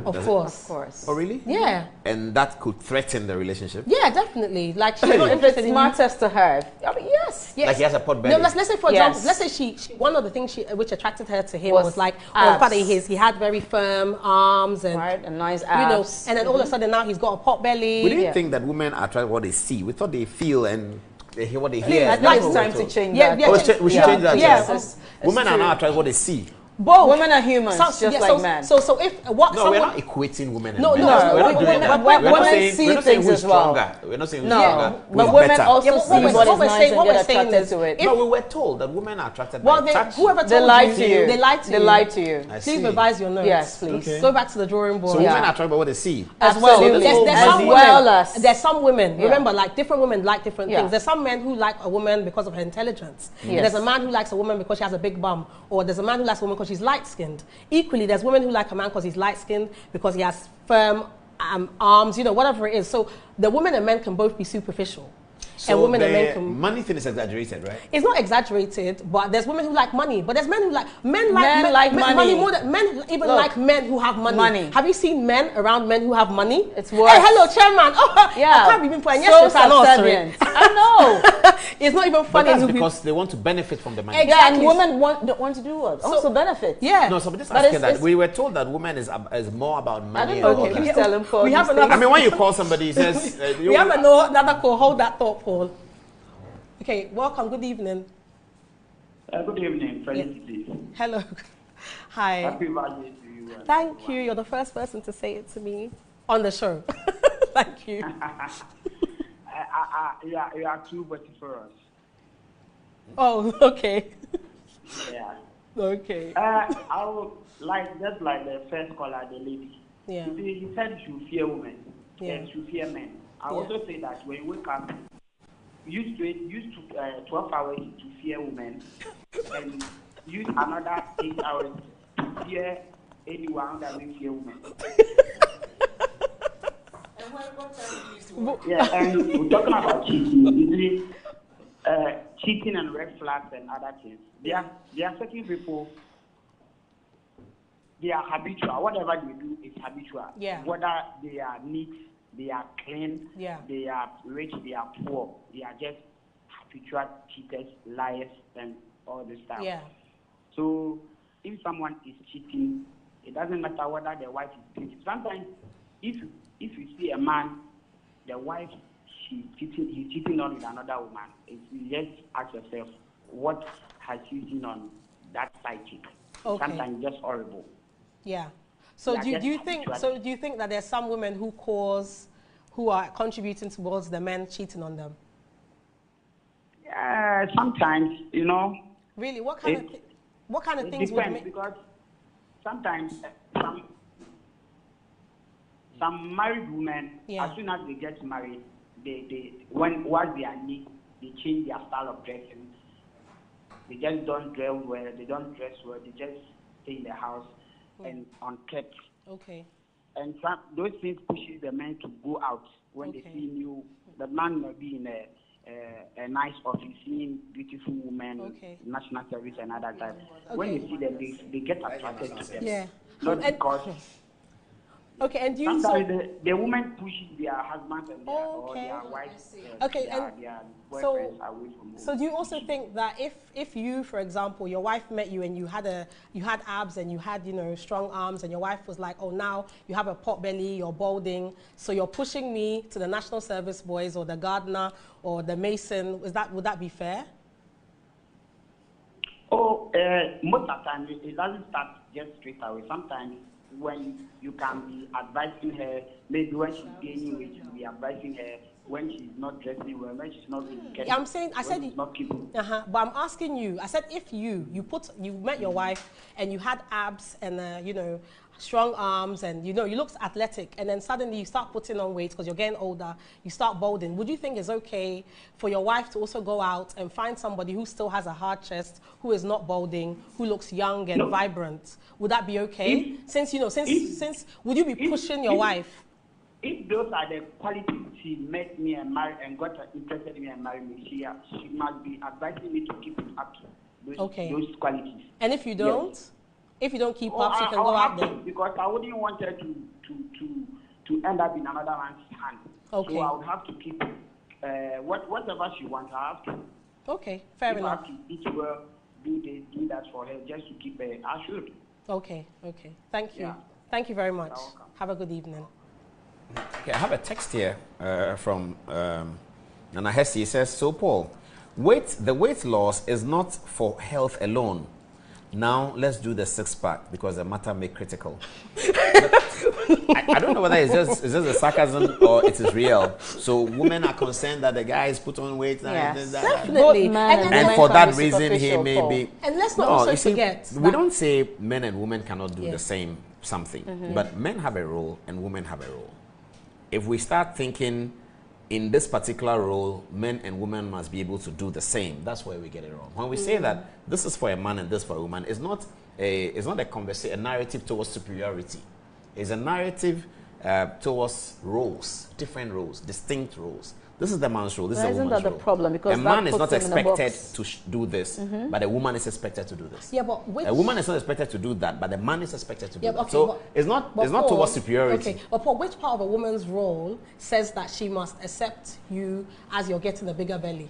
Of Does it? course. Of course. Oh, really? Yeah. And that could threaten the relationship? Yeah, definitely. Like she's Hey. not If interested it in you. matters to her, I mean, yes. Yes. Like he has a pot belly? No, let's say for Yes. example, let's say she one of the things which attracted her to him Was was like, abs. the fact that he had very firm arms and Right, and nice you know, abs. and then all of a sudden now he's got a pot belly. We didn't Yeah. think that women are attracted what they see. We thought they feel and they hear what they I hear. think That's it's what time we're to told. change Yeah, that. yeah, Oh, we should change that. Yeah. It's Women are true. now attracted what they see. Both. Women are humans, just like men. So if what No, we're someone not equating women and No, men. no, we're no, not doing women- that. but We're not women saying, see we're not saying things who's as well. stronger. We're not saying who's No, stronger. but Who's women better. also Yeah, but see what what we're is nice saying- and what get we're saying attracted is to it. No, we were told that women are attracted well, by touch. whoever told They lied to you. they lied to They you. lied to you. I Please see. revise your notes. Yes, please. Okay. Go back to the drawing board. So Yeah. women are attracted by what they see. As well. Absolutely. There's As some well women. as- There's some women. Yeah. Remember, like different women like different Yeah. things. There's some men who like a woman because of her intelligence. Yes. There's a man who likes a woman because she has a big bum, or there's a man who likes a woman because she's light skinned. Equally, there's women who like a man because he's light skinned, because he has firm arms, you know, whatever it is. So the women and men can both be superficial. So and women and men the can. money thing is exaggerated, right? It's not exaggerated, but there's women who like money. But there's men who like Men like money. more than men even Look, like men who have money. money. Have you seen men around men who have money? It's worse. Hey, hello, chairman. Oh, Yeah. I can't even put So subservient. I know. It's not even But funny. that's to be- because they want to benefit from the money. Yeah, and Exactly. women don't want to do what? Also benefit. Yeah. No, so but just But asking it's- that. We were told that women is more about money. don't and know. all Keep that. telling Paul we have these another. I mean, when you call somebody, he says, we have another call. Hold that thought, Paul. Okay, welcome. Good evening. Good evening, Felicity. Hello. Hi. Happy birthday to you. Thank you. You're the first person to say it to me on the show. Thank you. You are too witty for us. Oh, okay. Yeah. Okay. I would like, just like the first caller, the lady. Yeah. You see, he said you should fear women. Yeah. And you should fear men. I Yeah. also say that when you wake up, use 12 hours to fear women, and use another 8 hours to fear anyone that will fear women. Yeah, and we're talking about cheating. Usually, cheating and red flags and other things. There are certain people, they are habitual. Whatever they do is habitual. Yeah. Whether they are neat, they are clean, Yeah. they are rich, they are poor. They are just habitual cheaters, liars, and all this stuff. Yeah. So if someone is cheating, it doesn't matter whether the wife is cheating. Sometimes if you see a man, the wife he's cheating on with another woman, you just ask yourself, what has he seen on that side chick? Okay. Sometimes it's just horrible. Yeah. So Yeah, do just you think habitual. do you think that there's some women who are contributing towards the men cheating on them? Yeah, sometimes, you know. Really? What kind of It things would depends, make because sometimes some married women, Yeah. as soon as they get married, once they are neat, they change their style of dressing. They just don't dress well. They don't dress well. They just stay in the house. and unkept. Okay. And those things pushes the men to go out when they see new. The man may be in a nice office, seeing beautiful women, national service and other types. When you see them, they get attracted to them. Yeah. Not because. Okay, and you sometimes the women push their husbands and or their wives, their boyfriends away from home. So do you also think that if you, for example, your wife met you and you had abs and you had, you know, strong arms, and your wife was like, oh, now you have a pot belly, you're balding, so you're pushing me to the national service boys or the gardener or the mason, would that be fair? Oh, most of the time it doesn't start just straight away. Sometimes when you can be advising her, maybe when she's gaining weight, you be advising her when she's not dressing well, when she's not getting. I'm saying, I said, not keeping. But I'm asking you. I said, if you met your wife and you had abs and you know, strong arms and you know you looked athletic, and then suddenly you start putting on weight because you're getting older, you start balding. Would you think it's okay for your wife to also go out and find somebody who still has a hard chest, who is not balding, who looks young and vibrant? Would that be okay? Since would you be pushing your wife? If those are the qualities she met me and married and got interested in me and married me, she must be advising me to keep it up to those qualities. And if you don't, if you don't keep up, she can go out there. Because I wouldn't want her to end up in another man's hand. Okay. So I would have to keep whatever she wants. I have to. Okay, fair enough. I have to eat well, do that for her just to keep her. I should. Okay. Thank you. Yeah. Thank you very much. Have a good evening. Okay, I have a text here from Nana Hesse. He says, so Paul, the weight loss is not for health alone. Now let's do the 6-pack because the matter may critical. I don't know whether it's just a sarcasm or it is real. So women are concerned that the guys put on weight. Yes, definitely. And for that reason, he may be. And let's not also forget. We don't say men and women cannot do the same something, but men have a role and women have a role. If we start thinking in this particular role, men and women must be able to do the same, that's where we get it wrong. When we say that this is for a man and this for a woman, it's not a narrative towards superiority. It's a narrative towards roles, different roles, distinct roles. This is the man's role. This is the woman's role. Isn't that the problem? Because a man is not expected to do this, but a woman is expected to do this. Yeah, but a woman is not expected to do that, but the man is expected to do that. Okay, so it's not towards superiority. Okay, but Paul, which part of a woman's role says that she must accept you as you're getting a bigger belly?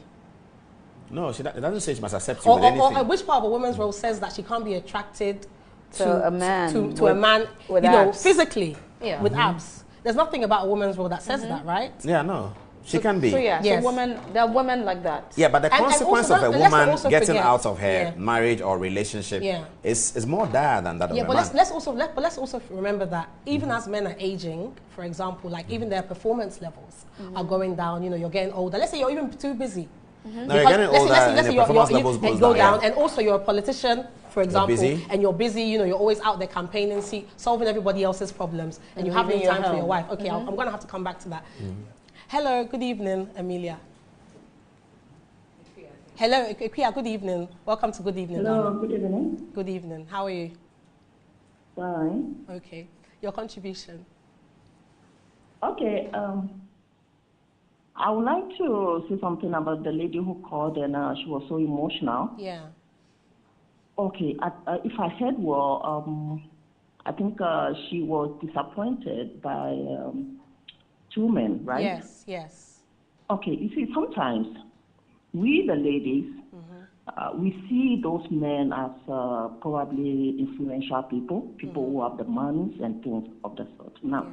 No, it doesn't say she must accept you with anything. Or which part of a woman's role says that she can't be attracted to a man, to a man, with you know, abs. Physically, with abs. There's nothing about a woman's role that says that, right? Yeah, no. She can be. So so women, there are women like that. Yeah, but the consequence of a woman getting out of her marriage or relationship is more dire than that of a man. But let's also remember that even as men are aging, for example, like even their performance levels are going down. You know, you're getting older. Let's say you're even too busy. No, you're getting older and your performance levels go down. And also you're a politician, for example, and you're busy, you know, you're always out there campaigning, solving everybody else's problems, and you have no time for your wife. Okay, I'm going to have to come back to that. Hello, good evening, Amelia. Hello, Ikea, good evening. Welcome to Good Evening. Hello, good evening. Good evening. How are you? Fine. Okay. Your contribution. Okay, I would like to say something about the lady who called and she was so emotional. Yeah. Okay, if I heard well, I think she was disappointed by 2 men, right? Yes. Okay, you see, sometimes we, the ladies, we see those men as probably influential people who have the money and things of the sort. Now,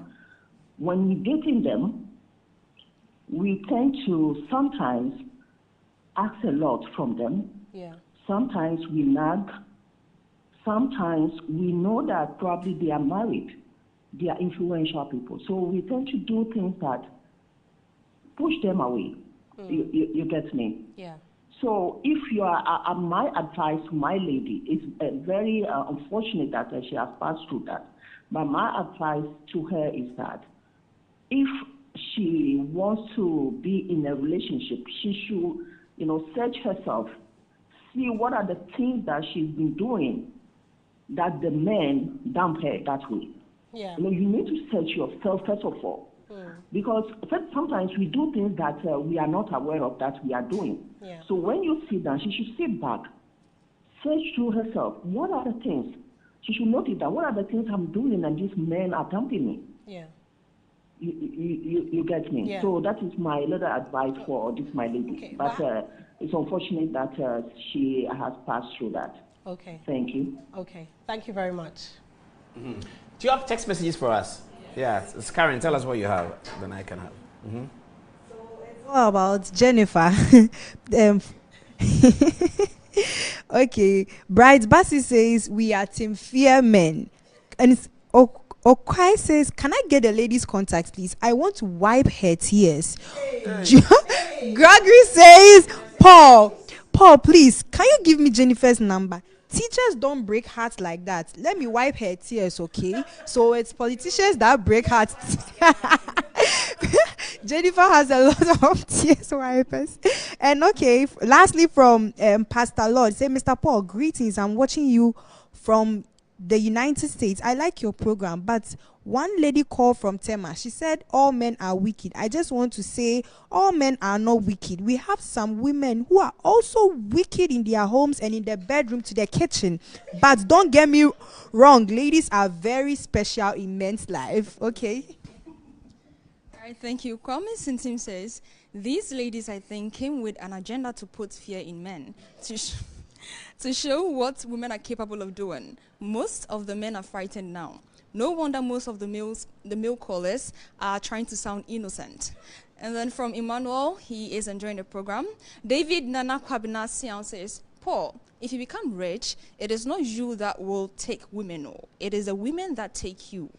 when we're dating them, we tend to sometimes ask a lot from them. Yeah. Sometimes we nag. Sometimes we know that probably they are married. They are influential people. So we tend to do things that push them away. You get me? Yeah. So if you are, my advice to my lady is very unfortunate that she has passed through that. But my advice to her is that if she wants to be in a relationship, she should, search herself, see what are the things that she's been doing that the men dump her that way. Yeah. You know, you need to search yourself first of all. Because sometimes we do things that we are not aware of that we are doing. Yeah. So when you sit down, she should sit back, search through herself. What are the things? She should notice that what are the things I'm doing and these men are dumping me. Yeah. You get me? Yeah. So that is my little advice for this my lady. Okay, but it's unfortunate that she has passed through that. Okay. Thank you. Okay. Thank you very much. Do you have text messages for us? Yeah. It's Karen, tell us what you have, then I can have. What about Jennifer? Okay. Bright Bassi says we are Team Fear Men. And it's Okwai says, can I get the lady's contact, please? I want to wipe her tears. Gregory says, Paul, please, can you give me Jennifer's number? Teachers don't break hearts like that. Let me wipe her tears, okay? So it's politicians that break hearts. Jennifer has a lot of tears wipers. And okay, lastly from Pastor Lord, say, Mr. Paul, greetings. I'm watching you from the United States. I like your program, but one lady called from Tema. She said all men are wicked. I just want to say all men are not wicked. We have some women who are also wicked in their homes and in their bedroom to their kitchen. But don't get me wrong, ladies are very special in men's life. Okay. All right, thank you. Kwame Sintim says, these ladies, I think, came with an agenda to put fear in men, to show what women are capable of doing. Most of the men are frightened now. No wonder most of the male callers are trying to sound innocent. And then from Emmanuel, he is enjoying the program. David Nana Kwabena Sian says, Paul, if you become rich, it is not you that will take women. No. It is the women that take you.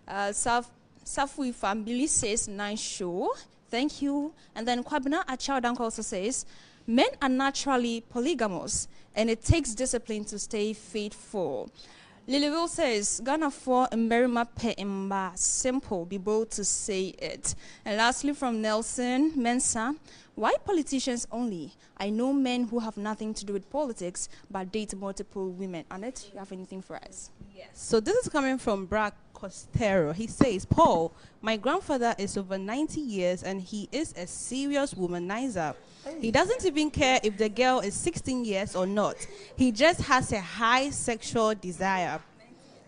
Safui Family says, nice show. Thank you. And then Kwabena Achaudanko also says, men are naturally polygamous, and it takes discipline to stay faithful. Lilywell says, Ghana for Mberima pe imba. Simple, be bold to say it. And lastly from Nelson Mensa, why politicians only? I know men who have nothing to do with politics, but date multiple women. Annette, you have anything for us? Yes. So this is coming from Brad Costero. He says, Paul, my grandfather is over 90 years and he is a serious womanizer. He doesn't even care if the girl is 16 years or not. He just has a high sexual desire.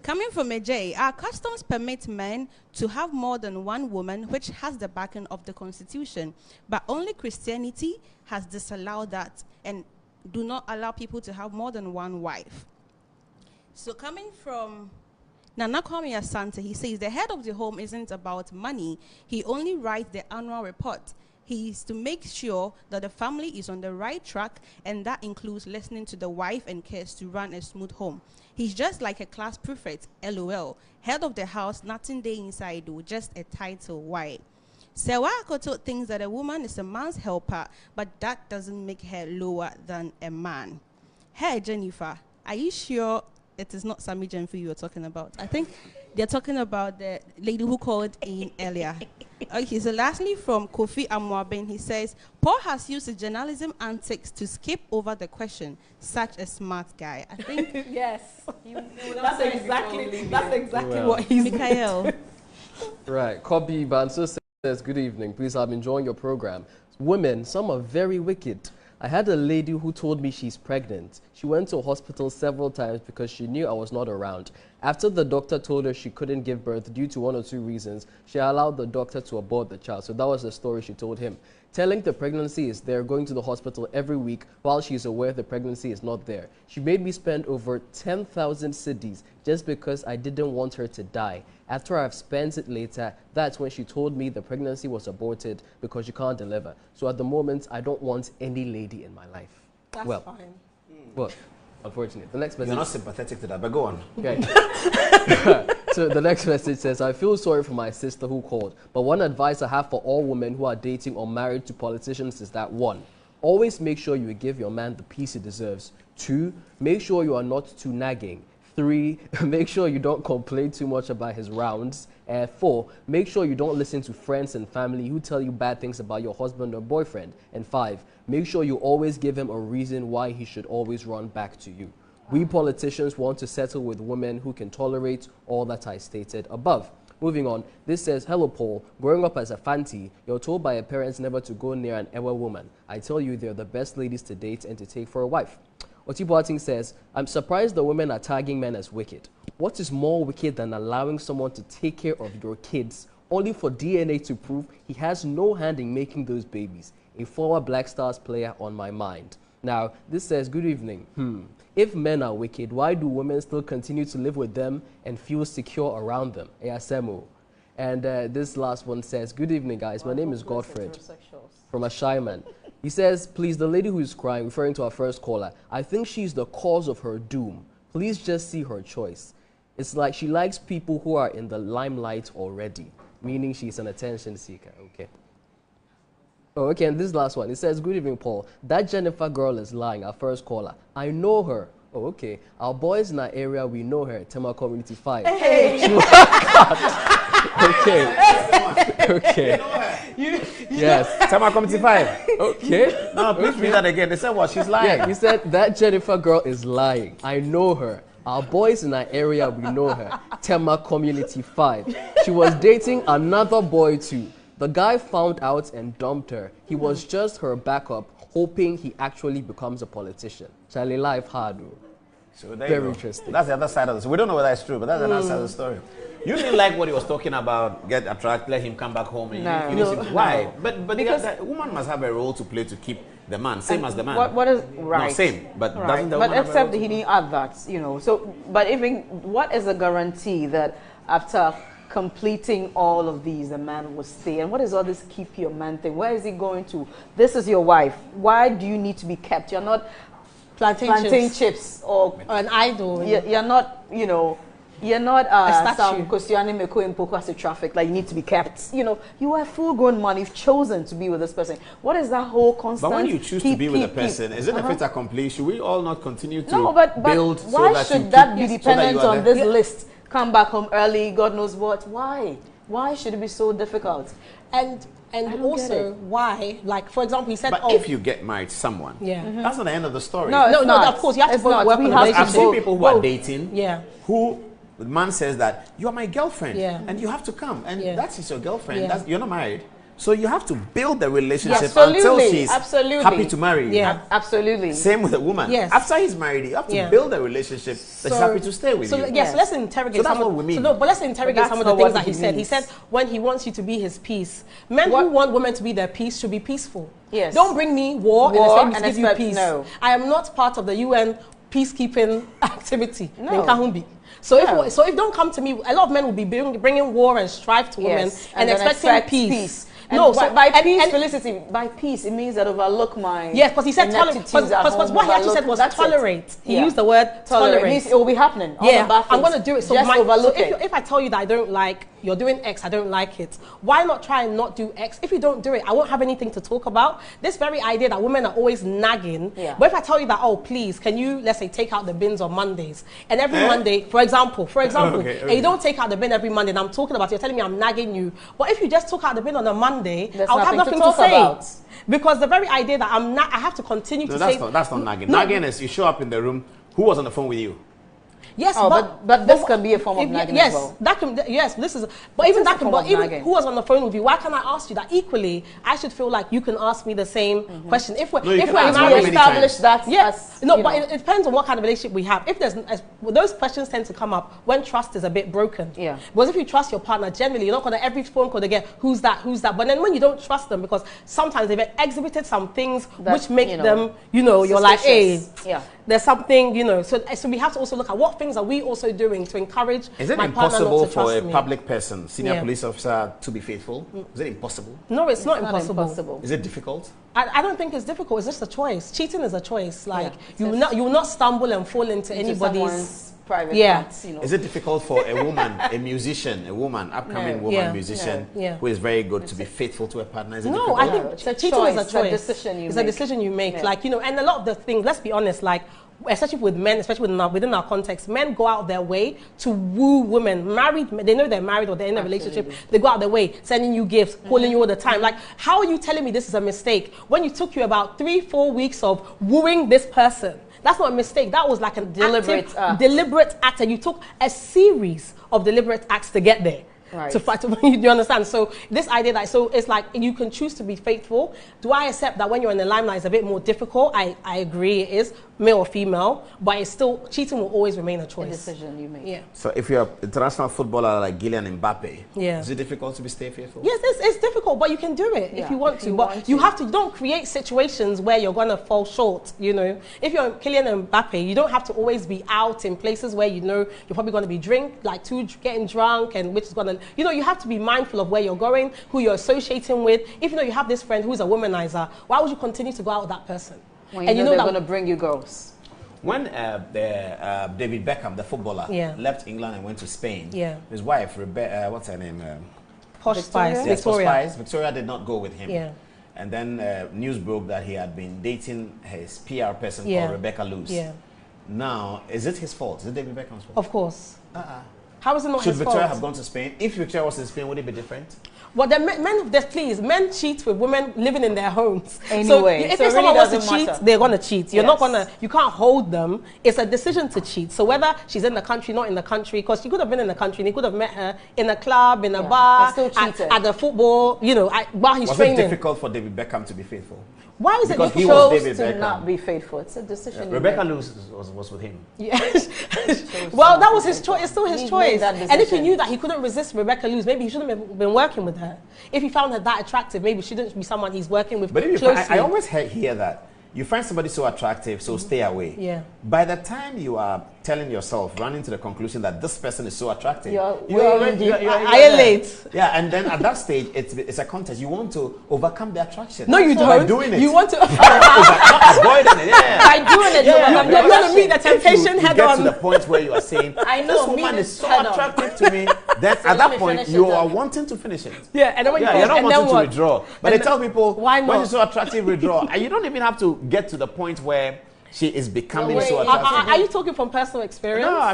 Coming from AJ, our customs permit men to have more than one woman, which has the backing of the Constitution. But only Christianity has disallowed that and do not allow people to have more than one wife. So coming from Nana Kwame Asante, he says the head of the home isn't about money. He only writes the annual report. He is to make sure that the family is on the right track, and that includes listening to the wife and kids to run a smooth home. He's just like a class prefect, LOL. Head of the house, nothing they inside do, just a title. Why? Sewa Akoto thinks that a woman is a man's helper, but that doesn't make her lower than a man. Hey, Jennifer, are you sure it is not Sammy Jennifer you were talking about? I think they're talking about the lady who called in earlier. Okay, so lastly from Kofi Amwaben, he says, Paul has used his journalism antics to skip over the question. Such a smart guy. I think yes. That's exactly what he's Mikhail. Right. Kobe Banso says, good evening. Please, I'm enjoying your program. Women, some are very wicked. I had a lady who told me she's pregnant. She went to a hospital several times because she knew I was not around. After the doctor told her she couldn't give birth due to 1 or 2 reasons, she allowed the doctor to abort the child. So that was the story she told him. Telling the pregnancy is there, going to the hospital every week while she's aware the pregnancy is not there. She made me spend over 10,000 cedis just because I didn't want her to die. After I've spent it later, that's when she told me the pregnancy was aborted because she can't deliver. So at the moment, I don't want any lady in my life. That's fine. Well, unfortunately. The next message. You're not sympathetic to that, but go on. Okay. So the next message says, I feel sorry for my sister who called, but one advice I have for all women who are dating or married to politicians is that 1, always make sure you give your man the peace he deserves. 2, make sure you are not too nagging. 3, make sure you don't complain too much about his rounds. 4, make sure you don't listen to friends and family who tell you bad things about your husband or boyfriend. And 5, make sure you always give him a reason why he should always run back to you. We politicians want to settle with women who can tolerate all that I stated above. Moving on, this says, hello Paul, growing up as a fanti, you're told by your parents never to go near an Ewa woman. I tell you they're the best ladies to date and to take for a wife. Otiboating says, I'm surprised the women are tagging men as wicked. What is more wicked than allowing someone to take care of your kids only for DNA to prove he has no hand in making those babies? A former Black Stars player on my mind. Now, this says, good evening. If men are wicked, why do women still continue to live with them and feel secure around them? ASMO. And this last one says, good evening, guys. My name is Godfred from a shy man. He says, please, the lady who is crying, referring to our first caller, I think she's the cause of her doom. Please just see her choice. It's like she likes people who are in the limelight already, meaning she's an attention seeker. Okay. Oh, okay, and this last one. It says, good evening, Paul. That Jennifer girl is lying, our first caller. I know her. Oh, okay. Our boys in our area, we know her. Tema Community 5. Hey. Okay. Okay. Yes. Tema Community 5. Okay. No, please read that again. They said what? She's lying. Yeah, he said, that Jennifer girl is lying. I know her. Our boys in our area, we know her. Tema Community 5. She was dating another boy too. The guy found out and dumped her. He was just her backup, hoping he actually becomes a politician. Charlie, life hard. So there Very interesting. That's the other side of this. We don't know whether it's true, but that's the other side of the story. You didn't like what he was talking about, get attracted, let him come back home. And No. you didn't why? But Because the woman must have a role to play to keep the man, same as the man. What is right? No, same, but right. doesn't the But woman have a except role he didn't add that, you know. So, but even what is the guarantee that after completing all of these, the man will stay? And what is all this keep your man thing? Where is he going to? This is your wife. Why do you need to be kept? You're not plantain chips or an idol. You're not, you know. You're not some Kosiane Meko in Pokwasi traffic, like you need to be kept. You know, you are a full-grown man. You've chosen to be with this person. What is that whole constant? But when you choose to be with a person, is it a fait accompli? Should we all not continue to build so why that should that be so dependent that on this list? Come back home early, God knows what. Why? Why should it be so difficult? And also, why? Like, for example, he said, but if you get married to someone, that's not the end of the story. No, of course, you have to work on the relationship. I've seen people who are dating, yeah, who the man says that you are my girlfriend, yeah, and you have to come, and that is your girlfriend. Yeah. You're not married, so you have to build the relationship Absolutely. until she's Absolutely. happy to marry you. Yeah, absolutely. Same with a woman. Yes. After he's married, you have to build a relationship that she's happy to stay with you. Yes, so let's interrogate. So that's what we mean. But let's interrogate some of the things that he said. He said when he wants you to be his peace. Men who want women to be their peace should be peaceful. Yes. Don't bring me war and expect me to give you peace. No. I am not part of the UN peacekeeping activity. No. So if don't come to me, a lot of men will be bringing war and strife to women and expecting peace. No, so by peace, Felicity, by peace, it means that overlook my because he said tolerate. Because what he actually said was tolerate. He used the word tolerate. It means it will be happening. I'm going to do it. So overlook it. If I tell you that I don't like, you're doing X, I don't like it. Why not try and not do X? If you don't do it, I won't have anything to talk about. This very idea that women are always nagging. Yeah. But if I tell you that, oh, please, can you, let's say, take out the bins on Mondays? And every Monday, for example, and you don't take out the bin every Monday, and I'm talking about it, you're telling me I'm nagging you. But if you just took out the bin on a Monday, I'll have nothing to say. About. Because the very idea that I have to continue to say... That's not nagging. Nagging is you show up in the room, who was on the phone with you? Yes, but this can be a form of nagging as well. That can, this is, but even that can, but even who was on the phone with you, why can't I ask you that? Equally, I should feel like you can ask me the same question. If we're established that, yes, but it depends on what kind of relationship we have. If there's, those questions tend to come up when trust is a bit broken. Yeah. Because if you trust your partner, generally, you're not going to every phone call they get, who's that? But then when you don't trust them, because sometimes they've exhibited some things which make them, you're like, hey, there's something, so we have to also look at what things are we also doing to encourage my partner not to trust me. Is it impossible for a public person, senior police officer, to be faithful? Is it impossible? No, it's not impossible. Is it difficult? I don't think it's difficult. It's just a choice. Cheating is a choice. Like you will not stumble and fall into anybody's private parts, Is it difficult for a woman, a musician, upcoming woman musician who is very good to be faithful to a partner? Is it difficult? I think cheating is a choice. It's a decision you make. Like, and a lot of the things, let's be honest, like, especially with men, especially within our context, men go out their way to woo women. Married, they know they're married or they're in a relationship. They go out their way, sending you gifts, calling you all the time. Like, how are you telling me this is a mistake when you took you about 3-4 weeks of wooing this person? That's not a mistake. That was like a Deliberate act. deliberate act, and you took a series of deliberate acts to get there. Right. To fight, you understand? So this idea that, so it's like you can choose to be faithful. Do I accept that when you're in the limelight it's a bit more difficult? I agree it is, male or female, but it's still, cheating will always remain a choice. A decision you make. Yeah. So if you're an international footballer like Kylian Mbappe, Yeah. is it difficult to be stay faithful? Yes, it's difficult, but you can do it if you want to. But you have to, you don't create situations where you're going to fall short, you know. If you're Kylian Mbappe, you don't have to always be out in places where you know you're probably going to be getting drunk, and which is going to, you know, you have to be mindful of where you're going, who you're associating with. If you know you have this friend who's a womanizer, why would you continue to go out with that person? When you know they're going to bring you girls. When David Beckham, the footballer, left England and went to Spain, his wife, what's her name? Posh Spice. Yes, Victoria. Posh Spice. Victoria did not go with him. Yeah. And then news broke that he had been dating his PR person called Rebecca Luce. Yeah. Now, is it his fault? Is it David Beckham's fault? Of course. How is it not Should his Victoria fault? have gone to Spain? If Victoria was in Spain, would it be different? Well, the men cheat with women living in their homes. Anyway, so if someone wants to cheat, matter. they're going to cheat. You're not going to, you can't hold them. It's a decision to cheat. So whether she's in the country, not in the country, because she could have been in the country and he could have met her in a club, in a bar, at the football, you know, while he's training. Was it difficult for David Beckham to be faithful? Why is because it he was chose David to Beckham. not be faithful? It's a decision. Rebecca Luce was with him. Yes. Well, that was his choice. It's still his choice. And if he knew that he couldn't resist Rebecca Luce, maybe he shouldn't have been working with her. If he found her that attractive, maybe she shouldn't be someone he's working with closely. I always hear that. You find somebody so attractive, so stay away. Yeah. By the time you are telling yourself, running to the conclusion that this person is so attractive, you're late. Yeah, and then at that stage, it's a contest. You want to overcome the attraction. No, you don't. By doing it. You want to not avoiding it. Yeah. By doing it, you're going to meet the temptation head on. You get to the point where you are saying, I know, this woman is so attractive to me. Then at that point, you are wanting to finish it. Yeah, and then when you're not wanting to withdraw. But they tell people, why not? when you're so attractive, withdraw. And you don't even have to get to the point where she is becoming so attractive. Are you talking from personal experience? No, I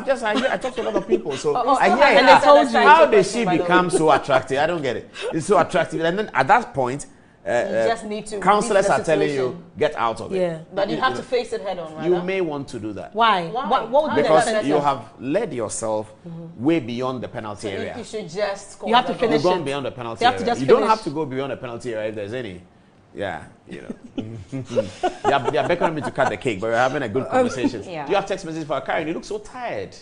talk to a lot of people. So I hear and they told you. How did she become so attractive? I don't get it. It's so attractive. And then at that point, you just need to counselors are telling you, get out of it. Yeah. But you have to face it head on, right? You may want to do that. Why? What would be because you have led yourself way beyond the penalty area. You should just score. You have to finish You've gone beyond the penalty area. You don't have to go beyond the penalty area if there's any. Yeah, you know. They are beckoning me to cut the cake, but we're having a good conversation. Yeah. Do you have text messages for Karen? You look so tired.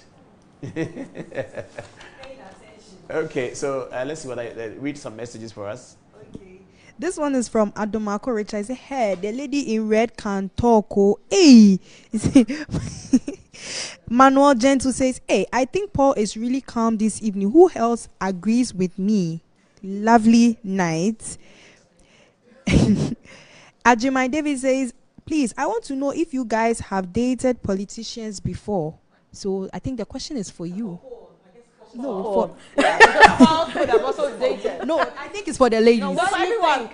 Okay, so let's see what I read some messages for us. Okay. This one is from Adomako Richard. I say, hey, the lady in red can talk. Oh, hey. Manuel Gentle says, hey, I think Paul is really calm this evening. Who else agrees with me? Lovely night. Ajimai David says, please, I want to know if you guys have dated politicians before. So I think the question is for you. No, for Paul could have also dated. No, I think it's for the ladies. No, what do you think?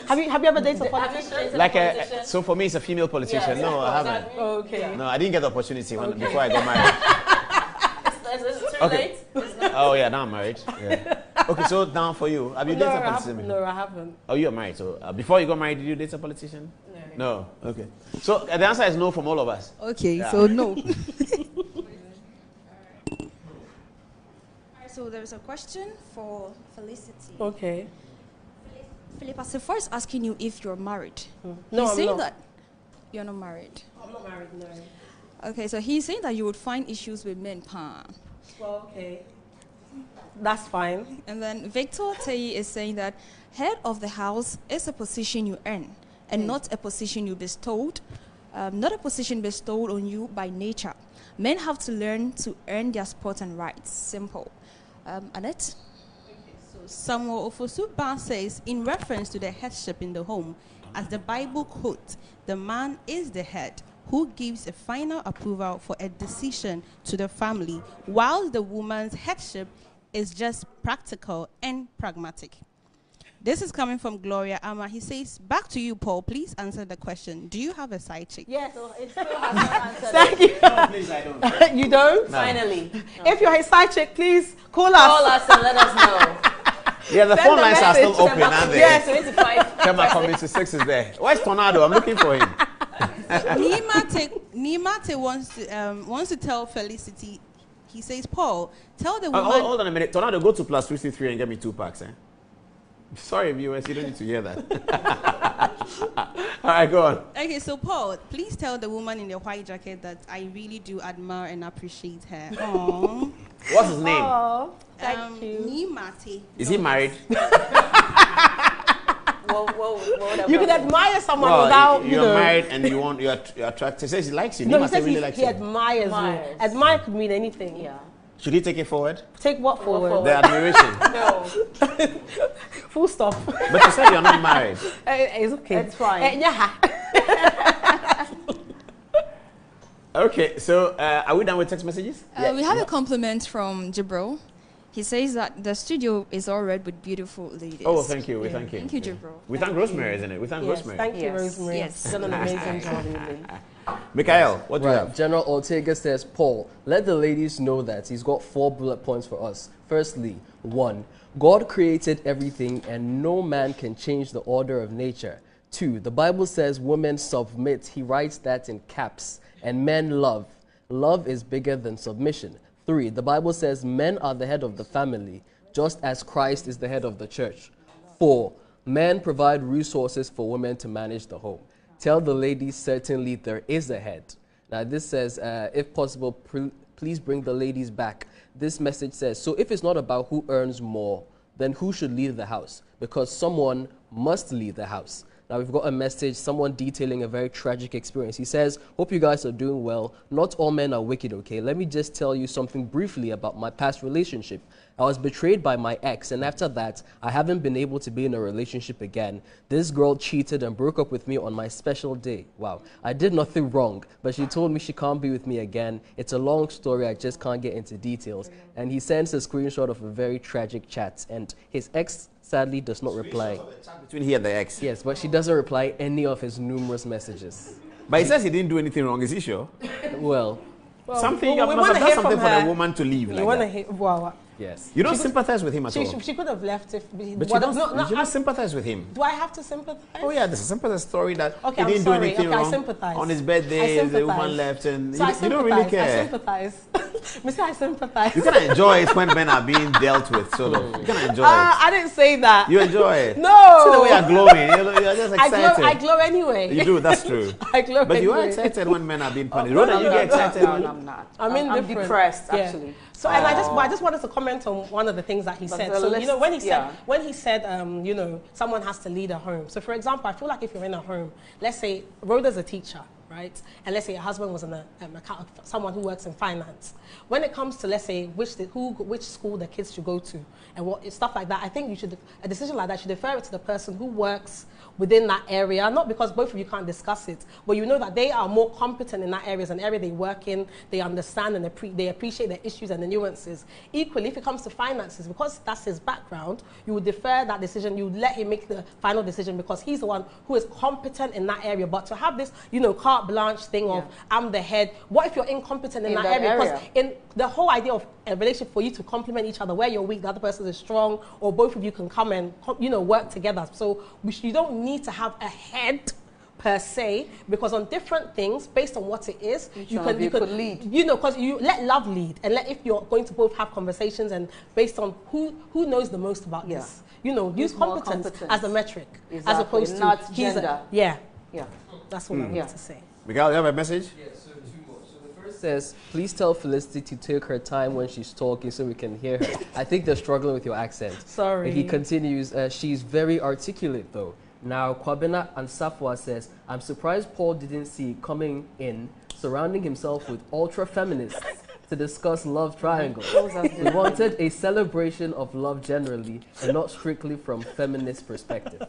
Have you ever dated a politician? Like so for me, it's a female politician. Yes, no, I haven't. Okay. No, I didn't get the opportunity before I got married. Is it too late? Oh yeah, now I'm married. Yeah. Okay, so down for you. Have you dated a politician before? No, I haven't. Oh, you're married. So before you got married, did you date a politician? No. Okay. So the answer is no from all of us. Okay, so no. So there's a question for Felicity. Okay. Philippa, so first asking you if you're married. No, he's I'm saying not. that you're not married. I'm not married, no. Okay, so he's saying that you would find issues with men. Well, okay. That's fine. And then Victor Tei is saying that head of the house is a position you earn and not a position you bestowed, not a position bestowed on you by nature. Men have to learn to earn their spot and rights. Simple. Annette? So Samuel Ofosu-Ban says, in reference to the headship in the home, as the Bible quotes, the man is the head who gives a final approval for a decision to the family, while the woman's headship is just practical and pragmatic. This is coming from Gloria Ama. He says, back to you, Paul. Please answer the question. Do you have a side chick? Yes, it still has not answered. Thank you. No, please, I don't. You don't? No. Finally. If you're his side chick, please call Call us. us and let us know. Yeah, the Send phone a lines are still message. open, aren't they? Yes. 25. Kema Community 6 is there. Where's Tornado? I'm looking for him. Nimate wants to tell Felicity. He says, Paul, tell the woman. Hold on a minute. Tornado, go to plus 263 and get me 2 packs. Sorry, viewers, you don't need to hear that. All right, go on. Okay, so Paul, please tell the woman in the white jacket that I really do admire and appreciate her. Aww. What's his name? Oh, thank you. Nimate. Is he married? You could admire someone without, you're married and you're attracted. He says he likes you. No, he Nimate says really likes he you. admires me. Admire could mean anything. Yeah. Should he take it forward? Take what forward? The admiration. No. Full stop. But you said you're not married. It's okay. It's fine. Yeah. Okay, so are we done with text messages? We have a compliment from Jibril. He says that the studio is all red with beautiful ladies. Oh, thank you. We thank you. Thank you, Jibril. We thank Rosemary, isn't it? We thank Rosemary. Thank you, Rosemary. Yes. You've done an amazing job. Mikhail, what do you have? General Ortega says, Paul, let the ladies know that he's got 4 bullet points for us. Firstly, 1, God created everything and no man can change the order of nature. 2, the Bible says women submit. He writes that in caps. And men love. Love is bigger than submission. 3, the Bible says men are the head of the family, just as Christ is the head of the church. 4, men provide resources for women to manage the home. Tell the ladies certainly there is a head. Now this says, if possible, please bring the ladies back. This message says, so if it's not about who earns more, then who should leave the house? Because someone must leave the house. Now we've got a message, someone detailing a very tragic experience. He says, hope you guys are doing well. Not all men are wicked, okay? Let me just tell you something briefly about my past relationship. I was betrayed by my ex, and after that, I haven't been able to be in a relationship again. This girl cheated and broke up with me on my special day. Wow. I did nothing wrong, but she told me she can't be with me again. It's a long story, I just can't get into details. And he sends a screenshot of a very tragic chat, and his ex sadly does not reply. Between he and the ex? Yes, but she doesn't reply any of his numerous messages. But he says he didn't do anything wrong, is he sure? Well, something, you must have done something for the woman to leave like that. Wow. Yes. You don't sympathize with him at all. She could have left if... But you don't sympathize with him. Do I have to sympathize? Oh yeah, there's a sympathize story that okay, he didn't do anything wrong. I sympathize. On his birthday, the woman left and so you don't really care. I sympathize. Mr. I sympathize. You can enjoy it when men are being dealt with, so you can enjoy it. I didn't say that. You enjoy it. No. See the way you're glowing. You're just excited. I glow anyway. You do, that's true. I glow but anyway. you are excited when men are being punished. Rhoda, you get excited? No, I'm not. I'm depressed, actually. So and I just wanted to comment on one of the things that he said. So you know when he said you know someone has to lead a home. So for example, I feel like if you're in a home, let's say Rhoda's a teacher, right? And let's say your husband was someone who works in finance. When it comes to let's say which school the kids should go to and what stuff like that, I think a decision like that should defer it to the person who works within that area, not because both of you can't discuss it, but you know that they are more competent in that area, as an area they work in, they understand and they appreciate the issues and the nuances. Equally, if it comes to finances, because that's his background, you would defer that decision, you would let him make the final decision because he's the one who is competent in that area. But to have this, you know, carte blanche thing of, I'm the head, what if you're incompetent in that area? Because in the whole idea of a relationship for you to complement each other, where you're weak, the other person is strong, or both of you can come and, you know, work together. So you don't need to have a head per se, because on different things, based on what it is, you can lead. You know, because you let love lead, and if you're going to both have conversations and based on who knows the most about this, you know, use competence as a metric, as opposed to not gender. Yeah, that's what I want to say. Miguel, you have a message? Yes, so 2 more. So the first says, please tell Felicity to take her time when she's talking so we can hear her. I think they're struggling with your accent. Sorry. And he continues, she's very articulate though. Now, Kwabena and Safwa says, I'm surprised Paul didn't see coming in, surrounding himself with ultra-feminists to discuss love triangle. He wanted a celebration of love generally and not strictly from feminist perspective.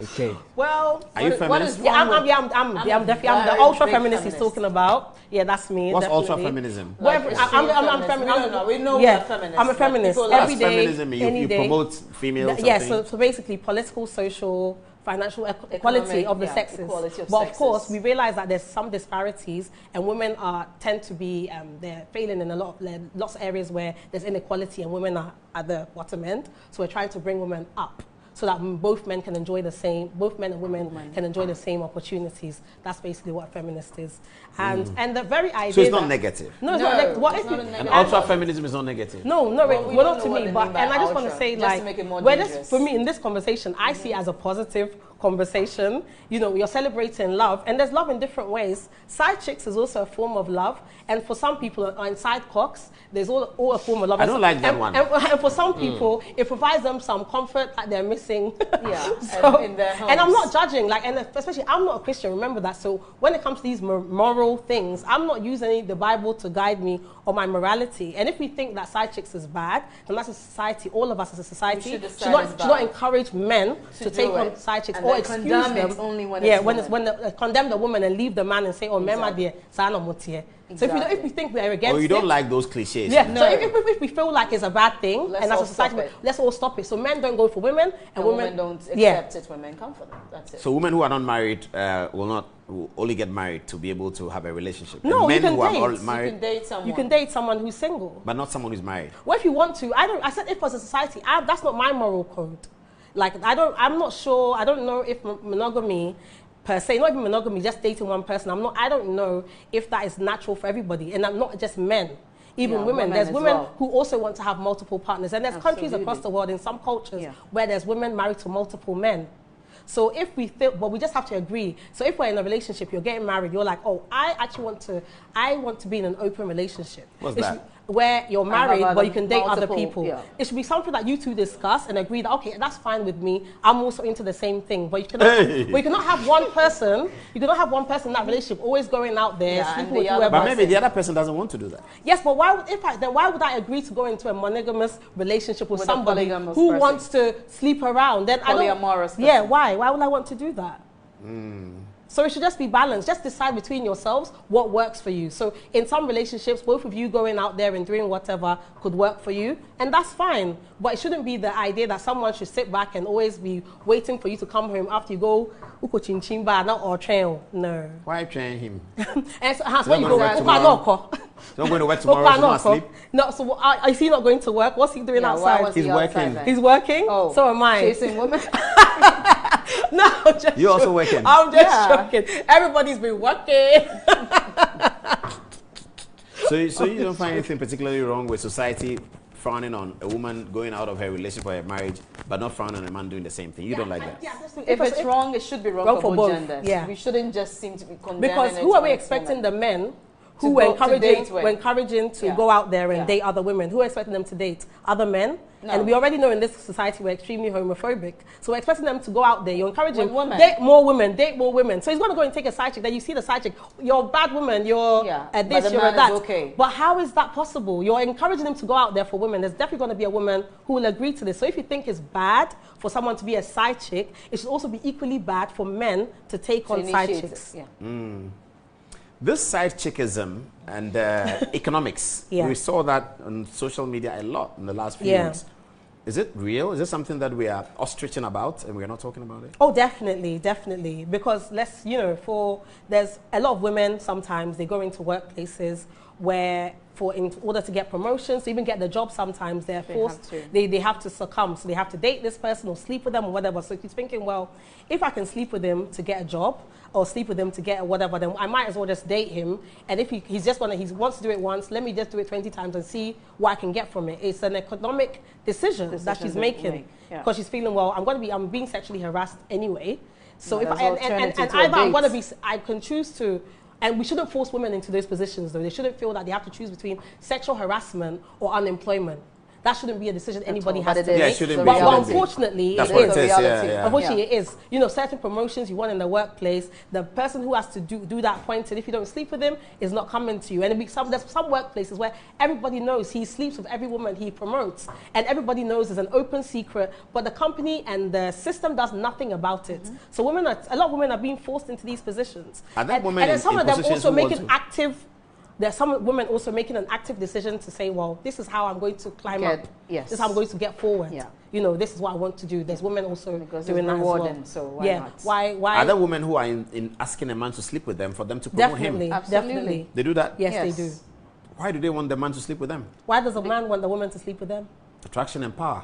Okay. Well, are you feminist? I'm definitely the ultra-feminist he's talking about. Yeah, that's me. What's ultra-feminism? I'm feminist. No, we know we are feminists. I'm a feminist. Every day, feminism, you promote females. Yeah, so basically political, social, financial equality of the sexes. But of course, we realize that there's some disparities, and women tend to be they're failing in lots of areas where there's inequality, and women are at the bottom end. So we're trying to bring women up. so that both men can enjoy the same, both men and women can enjoy the same opportunities. That's basically what a feminist is. And the very idea. So it's not negative. No, it's not negative. What it's not a negative. And ultra feminism is not negative. No, well, not to me. But and I just want to say, just like, to make it more for me in this conversation, I see it as a positive conversation. You know, you're celebrating love, and there's love in different ways. Side chicks is also a form of love, and for some people, on side cocks, there's all a form of love. I don't like that one. And for some people, it provides them some comfort that they're missing. Yeah, so, in their homes. And I'm not judging, like, and especially I'm not a Christian. Remember that. So when it comes to these moral things, I'm not using the Bible to guide me or my morality. And if we think that side chicks is bad, then that's a society. All of us as a society should not encourage men to take on side chicks or excuse them. Only when condemn the woman and leave the man and say, "Oh, exactly. So if we think we're against, or you don't like those cliches. Yeah. No. So if we feel like it's a bad thing, and as a society, let's all stop it. So men don't go for women, and women don't accept it when men come for them. That's it. So women who are not married will only get married to be able to have a relationship. No, and men you can who date. are all married, you can date someone. You can date someone who's single, but not someone who's married. Well, if you want to, I said if as a society, that's not my moral code. Like I'm not sure. I don't know if monogamy per se, not even monogamy, just dating one person. I don't know if that is natural for everybody, and I'm not just men. Even women. There's women who also want to have multiple partners, and there's countries across the world in some cultures where there's women married to multiple men. So if we feel, but we just have to agree. So if we're in a relationship, you're getting married, you're like, oh, I want to be in an open relationship. What's that? Where you're married, but you can date other multiple, people. yeah. It should be something that you two discuss and agree that, okay, that's fine with me. I'm also into the same thing. But you cannot have one person. You cannot have one person in that relationship always going out there sleeping with whoever. But maybe the other person doesn't want to do that. Yes, but why would I agree to go into a monogamous relationship with somebody who wants to sleep around? Then polyamorous. Yeah, why? Why would I want to do that? So it should just be balanced. Just decide between yourselves what works for you. So in some relationships, both of you going out there and doing whatever could work for you, and that's fine. But it shouldn't be the idea that someone should sit back and always be waiting for you to come home after you go or train. No. Why train him? And so when you go work tomorrow. Don't going to work tomorrow, so not asleep? No, so is he not going to work? What's he doing outside? He's working. He's working? Oh, so am I. Chasing women? No, you're also working. I'm just joking. Everybody's been working. So you don't find anything particularly wrong with society frowning on a woman going out of her relationship or her marriage, but not frowning on a man doing the same thing? You don't like that? Yeah, if it's wrong, it should be wrong for both genders. Yeah. We shouldn't just seem to be condemning. Because who are we expecting the men who were encouraging to go out there and date other women? Who are expecting them to date? Other men? No. And we already know in this society we're extremely homophobic. So we're expecting them to go out there. You're encouraging date more women, date more women. So he's going to go and take a side chick. Then you see the side chick. You're a bad woman. You're at this, you're at that. Okay. But how is that possible? You're encouraging him to go out there for women. There's definitely going to be a woman who will agree to this. So if you think it's bad for someone to be a side chick, it should also be equally bad for men to take on side chicks. This side chickism and economics, we saw that on social media a lot in the last few weeks. Is it real? Is it something that we are ostriching about and we're not talking about it? Oh, definitely, definitely. Because there's a lot of women, sometimes they go into workplaces where in order to get promotions, to even get the job, sometimes they're forced, they have to succumb. So they have to date this person or sleep with them or whatever. So he's thinking, well, if I can sleep with him to get a job or sleep with him to get whatever, then I might as well just date him. And if he wants to do it once, let me just do it 20 times and see what I can get from it. It's an economic decision that she's making because she's feeling, well, I'm being sexually harassed anyway. So I can choose to. And we shouldn't force women into those positions, though. They shouldn't feel that they have to choose between sexual harassment or unemployment. That shouldn't be a decision anybody has to make. It shouldn't be. But unfortunately, it is. Unfortunately, it is. You know, certain promotions you want in the workplace, the person who has to do that pointed, if you don't sleep with him, is not coming to you. And there's some workplaces where everybody knows he sleeps with every woman he promotes. And everybody knows it's an open secret, but the company and the system does nothing about it. So a lot of women are being forced into these positions. And some of them also making active... There's some women also making an active decision to say, well, this is how I'm going to climb up. Yes. This is how I'm going to get forward. Yeah. You know, this is what I want to do. There's women also doing that as well. So why not? Why? Are there women who are in asking a man to sleep with them for them to promote him? Definitely. They do that? Yes, they do. Why do they want the man to sleep with them? Why does a man want the woman to sleep with them? Attraction and power.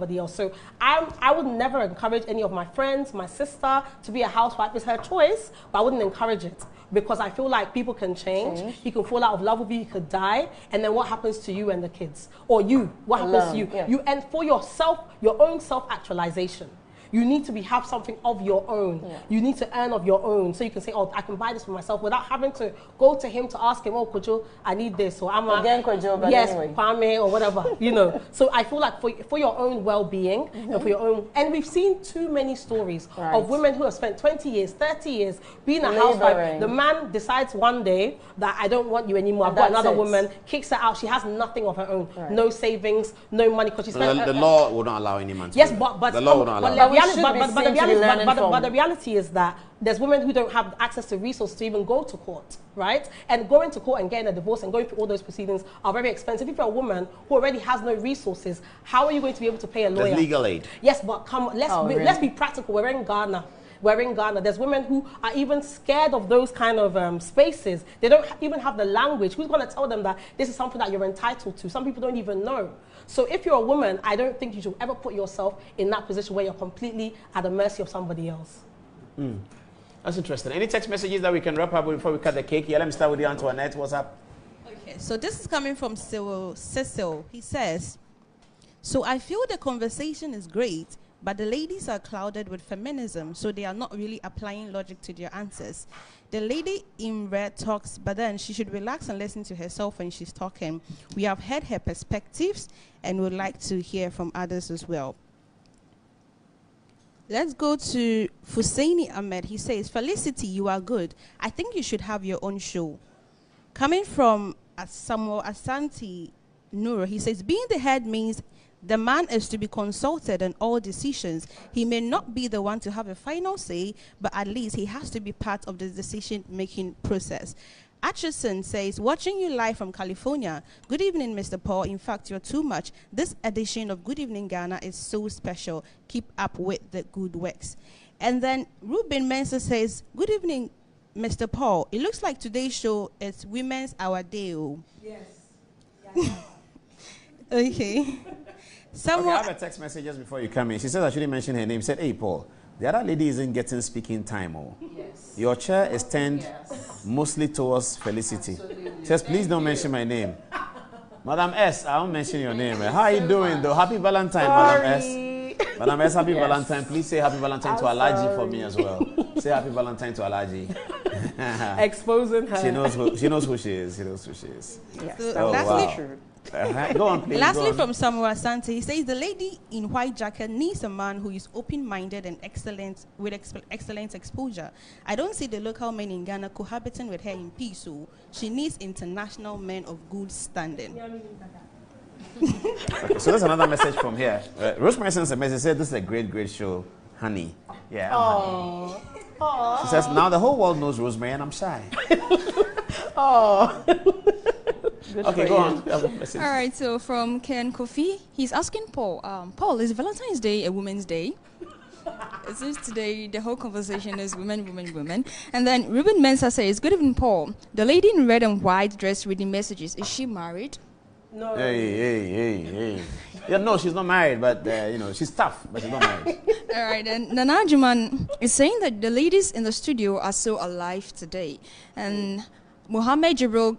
somebody else. So I would never encourage any of my friends, my sister, to be a housewife. It's her choice, but I wouldn't encourage it. Because I feel like people can change. You can fall out of love with you, you could die, and then what happens to you and the kids? Or you, what happens to you? Yeah. You end for yourself, your own self-actualization. You need to have something of your own. Yeah. You need to earn of your own. So you can say, oh, I can buy this for myself without having to go to him to ask him, oh, Kojo, I need this. Or I'm again, Kojo, but yes, anyway. Kwame, or whatever, you know. So I feel like for your own well-being and for your own, and we've seen too many stories of women who have spent 20 years, 30 years being a housewife. The man decides one day that I don't want you anymore. I've got another woman, kicks her out. She has nothing of her own. No savings, no money, because she spent... The law will not allow any man to yes, but the law will not allow but the reality is that there's women who don't have access to resources to even go to court, right? And going to court and getting a divorce and going through all those proceedings are very expensive. If you're a woman who already has no resources, how are you going to be able to pay a lawyer? There's legal aid. Yes, but come on, let's be practical. We're in Ghana. There's women who are even scared of those kind of spaces. They don't even have the language. Who's going to tell them that this is something that you're entitled to? Some people don't even know. So if you're a woman, I don't think you should ever put yourself in that position where you're completely at the mercy of somebody else. That's interesting. Any text messages that we can wrap up with before we cut the cake? Yeah, let me start with you, Antoinette. What's up? Okay, so this is coming from Cecil. He says, so I feel the conversation is great, but the ladies are clouded with feminism, so they are not really applying logic to their answers. The lady in red talks, but then she should relax and listen to herself when she's talking. We have heard her perspectives and would like to hear from others as well. Let's go to Fusaini Ahmed. He says, Felicity, you are good. I think you should have your own show. Coming from Samuel Asante Nuro, he says, being the head means the man is to be consulted on all decisions. He may not be the one to have a final say, but at least he has to be part of the decision-making process. Atchison says, watching you live from California. Good evening, Mr. Paul. In fact, you're too much. This edition of Good Evening Ghana is so special. Keep up with the good works. And then Ruben Mensah says, good evening, Mr. Paul. It looks like today's show is Women's Hour Day. Yes. Okay. Okay, I have a text message just before you come in. She said I shouldn't mention her name. She said, hey, Paul, the other lady isn't getting speaking time. Yes. Your chair is turned mostly towards Felicity. She says, please don't mention my name. Madam S, I won't mention your name. How are you doing, though? Happy Valentine, Madam S. Madam S, happy Valentine. Please say happy Valentine to Alaji for me as well. Say happy Valentine to Alaji. Exposing her. She knows who she is. She knows who she is. Yes. So wow. True. Go on, please. Lastly, from Samuel Asante, he says the lady in white jacket needs a man who is open-minded and excellent with excellent exposure. I don't see the local men in Ghana cohabiting with her in peace, so she needs international men of good standing. Okay, so there's another message from here. Rosemary sends a message. Said this is a great show, honey. Yeah, I'm honey. She says now the whole world knows Rosemary and I'm shy. Okay, go on. All right, so from Ken Kofi, he's asking Paul, Paul, is Valentine's Day a woman's day? Since today the whole conversation is women, women, women. And then Ruben Mensah says, good evening, Paul. The lady in red and white dress reading messages, is she married? No. Hey. Yeah, no, she's not married, but, she's tough, but she's not married. All right, and Nana Juman is saying that the ladies in the studio are so alive today. And Mohammed Jibril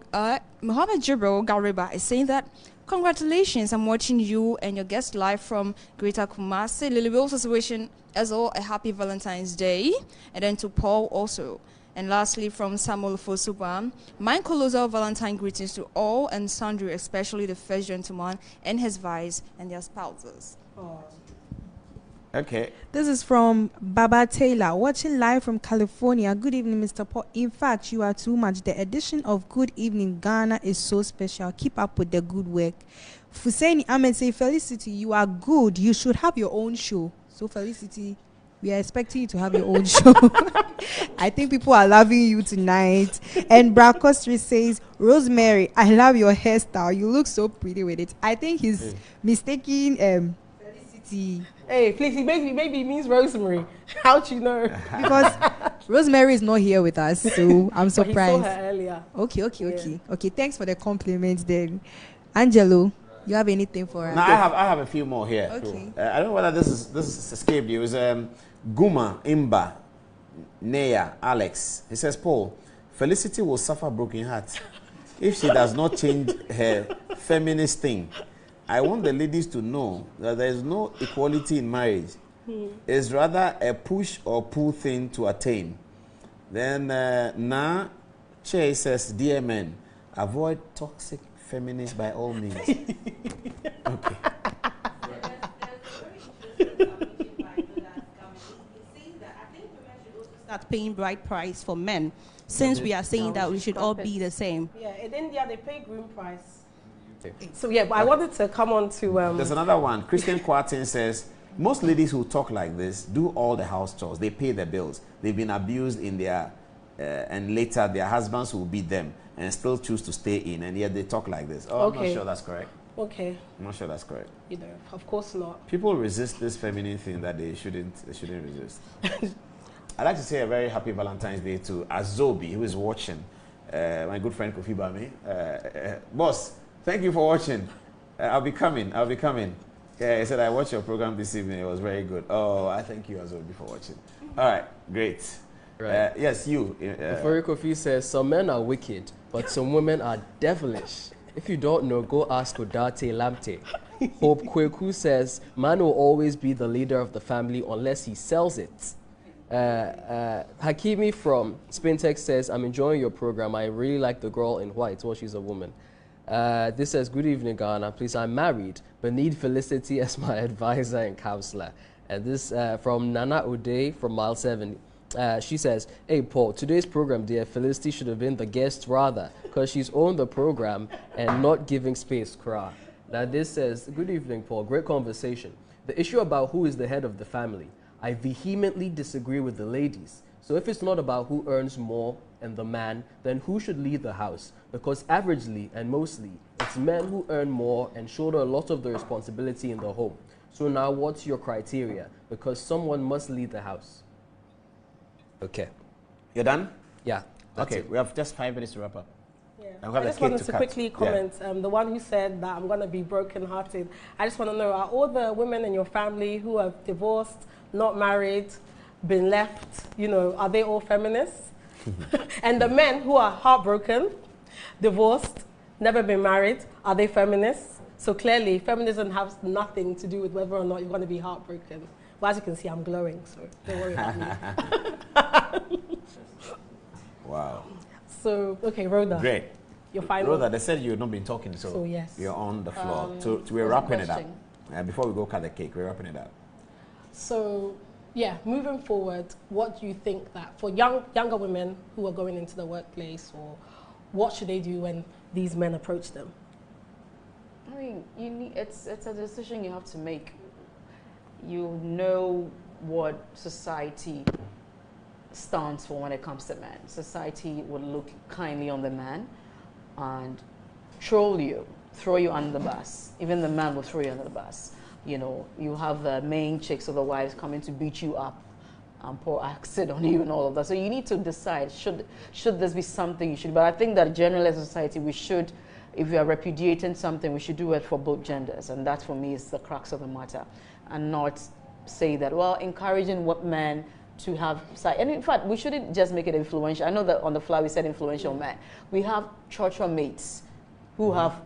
Gariba is saying that, congratulations, I'm watching you and your guest live from Greater Kumasi. Lily Wills is wishing us all a happy Valentine's Day. And then to Paul also. And lastly, from Samuel Fosuba, my colossal Valentine greetings to all and sundry, especially the first gentleman and his wives and their spouses. Oh. Okay. This is from Baba Taylor, watching live from California. Good evening, Mr. Paul. In fact, you are too much. The edition of Good Evening Ghana is so special. Keep up with the good work. Fusaini Ahmed say, Felicity, you are good. You should have your own show. So, Felicity, we are expecting you to have your own show. I think people are loving you tonight. And Brakostri says, Rosemary, I love your hairstyle. You look so pretty with it. I think he's mistaking Felicity. Hey, please, maybe he means Rosemary. How'd you know? Because Rosemary is not here with us, so I'm surprised. But he saw her earlier. Okay, thanks for the compliment then. Angelo, you have anything for us? No, I have a few more here. Okay. I don't know whether this is escaped you. It's Guma, Imba, Nea, Alex. He says, Paul, Felicity will suffer broken heart if she does not change her feminist thing. I want the ladies to know that there is no equality in marriage. is rather a push or pull thing to attain. Then Na Che says, dear men, avoid toxic feminists by all means. Okay. Start paying bride price for men, since we are saying that we should all be the same. Yeah, in India they pay groom price. So yeah, but I wanted to come on to... There's another one. Christian Quartin says, most ladies who talk like this do all the house chores. They pay the bills. They've been abused in their... and later their husbands will beat them and still choose to stay in, and yet they talk like this. Oh, okay. I'm not sure that's correct. Okay. I'm not sure that's correct. You know, of course not. People resist this feminine thing that they shouldn't resist. I'd like to say a very happy Valentine's Day to Azobi, who is watching. My good friend Kofi Bami. Boss, thank you for watching. I'll be coming. Yeah, he said, I watched your program this evening. It was very good. Oh, I thank you, Azobi, for watching. All right, great. Right. Yes, you. Ofori Kofi says, some men are wicked, but some women are devilish. If you don't know, go ask Odate Lamte. Hope Kweku says, man will always be the leader of the family unless he sells it. Hakimi from Spintex says, I'm enjoying your program. I really like the girl in white. Well, she's a woman. This says, good evening, Ghana. Please, I'm married, but need Felicity as my advisor and counselor. And this from Nana Uday from Mile 7. She says, hey, Paul, today's program, dear, Felicity should have been the guest rather, because she's owned the program and not giving space, cry. Now this says, good evening, Paul. Great conversation. The issue about who is the head of the family, I vehemently disagree with the ladies. So if it's not about who earns more and the man, then who should lead the house? Because averagely and mostly, it's men who earn more and shoulder a lot of the responsibility in the home. So now what's your criteria? Because someone must lead the house. Okay. You're done? Yeah. Okay, we have just 5 minutes to wrap up. Yeah. I just wanted to quickly comment. The one who said that I'm going to be broken-hearted. I just want to know, are all the women in your family who have divorced, not married, been left, you know, are they all feminists? And the men who are heartbroken, divorced, never been married, are they feminists? So clearly, feminism has nothing to do with whether or not you're going to be heartbroken. Well, as you can see, I'm glowing, so don't worry about me. Wow. So, okay, Rhoda. Great. Your final. Rhoda, they said you've not been talking, so yes. You're on the floor. So we're wrapping it up. Before we go cut the cake, we're wrapping it up. So, yeah, moving forward, what do you think that for younger women who are going into the workplace, or what should they do when these men approach them? I mean, it's a decision you have to make. You know what society stands for when it comes to men. Society would look kindly on the man and throw you under the bus. Even the man will throw you under the bus. You know, you have the main chicks or the wives coming to beat you up and pour acid on you and all of that. So you need to decide, should this be something you should, but I think that generally as a society we should, if we are repudiating something, we should do it for both genders. And that for me is the crux of the matter. And not say that, well, encouraging what men to have, and in fact, we shouldn't just make it influential. I know that on the fly we said influential men. We have church mates who have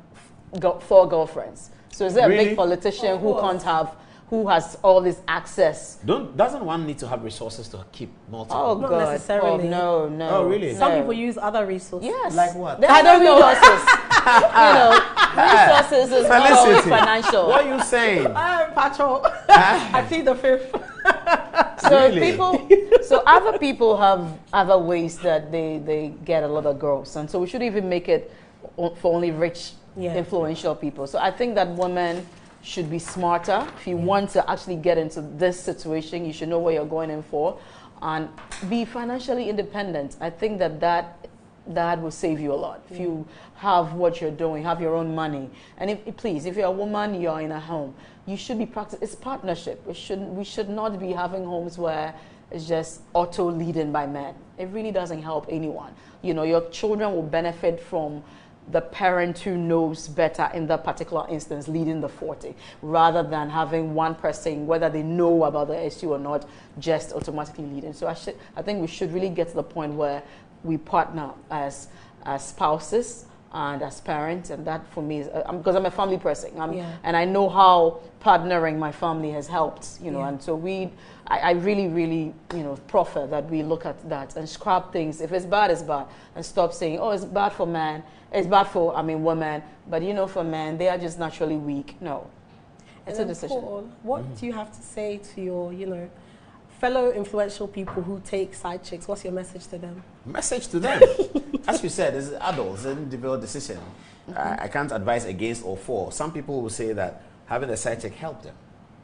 got 4 girlfriends. So is there a big politician who can't have, who has all this access? Doesn't one need to have resources to keep multiple? Oh, Not God. necessarily. Oh, no. Oh, really? Some people use other resources. Yes. Like what? There are resources. You know, resources is not always financial. What are you saying? Patrol. I plead the 5th. So really? So other people have other ways that they get a lot of girls, and so we should even make it for only rich, influential people. So I think that women should be smarter. If you want to actually get into this situation, you should know what you're going in for, and be financially independent. I think that will save you a lot. If you have what you're doing, have your own money, and please, if you're a woman, you're in a home, you should be practicing. It's partnership. We should not be having homes where it's just auto leading by men. It really doesn't help anyone. You know, your children will benefit from the parent who knows better in that particular instance leading the 40, rather than having one person, whether they know about the issue or not, just automatically leading. So I think we should really get to the point where we partner as spouses and as parents, and that for me is because I'm a family person, and I know how partnering my family has helped, you know, and so I really, really, you know, prefer that we look at that and scrap things. If it's bad, it's bad, and stop saying, oh, it's bad for man, it's bad for, women, but you know, for men, they are just naturally weak. No, it's a decision. Paul, what do you have to say to your, you know, fellow influential people who take side chicks? What's your message to them? Message to them. As you said, it's adults, it's an individual decision. I can't advise against or for. Some people will say that having a side chick helped them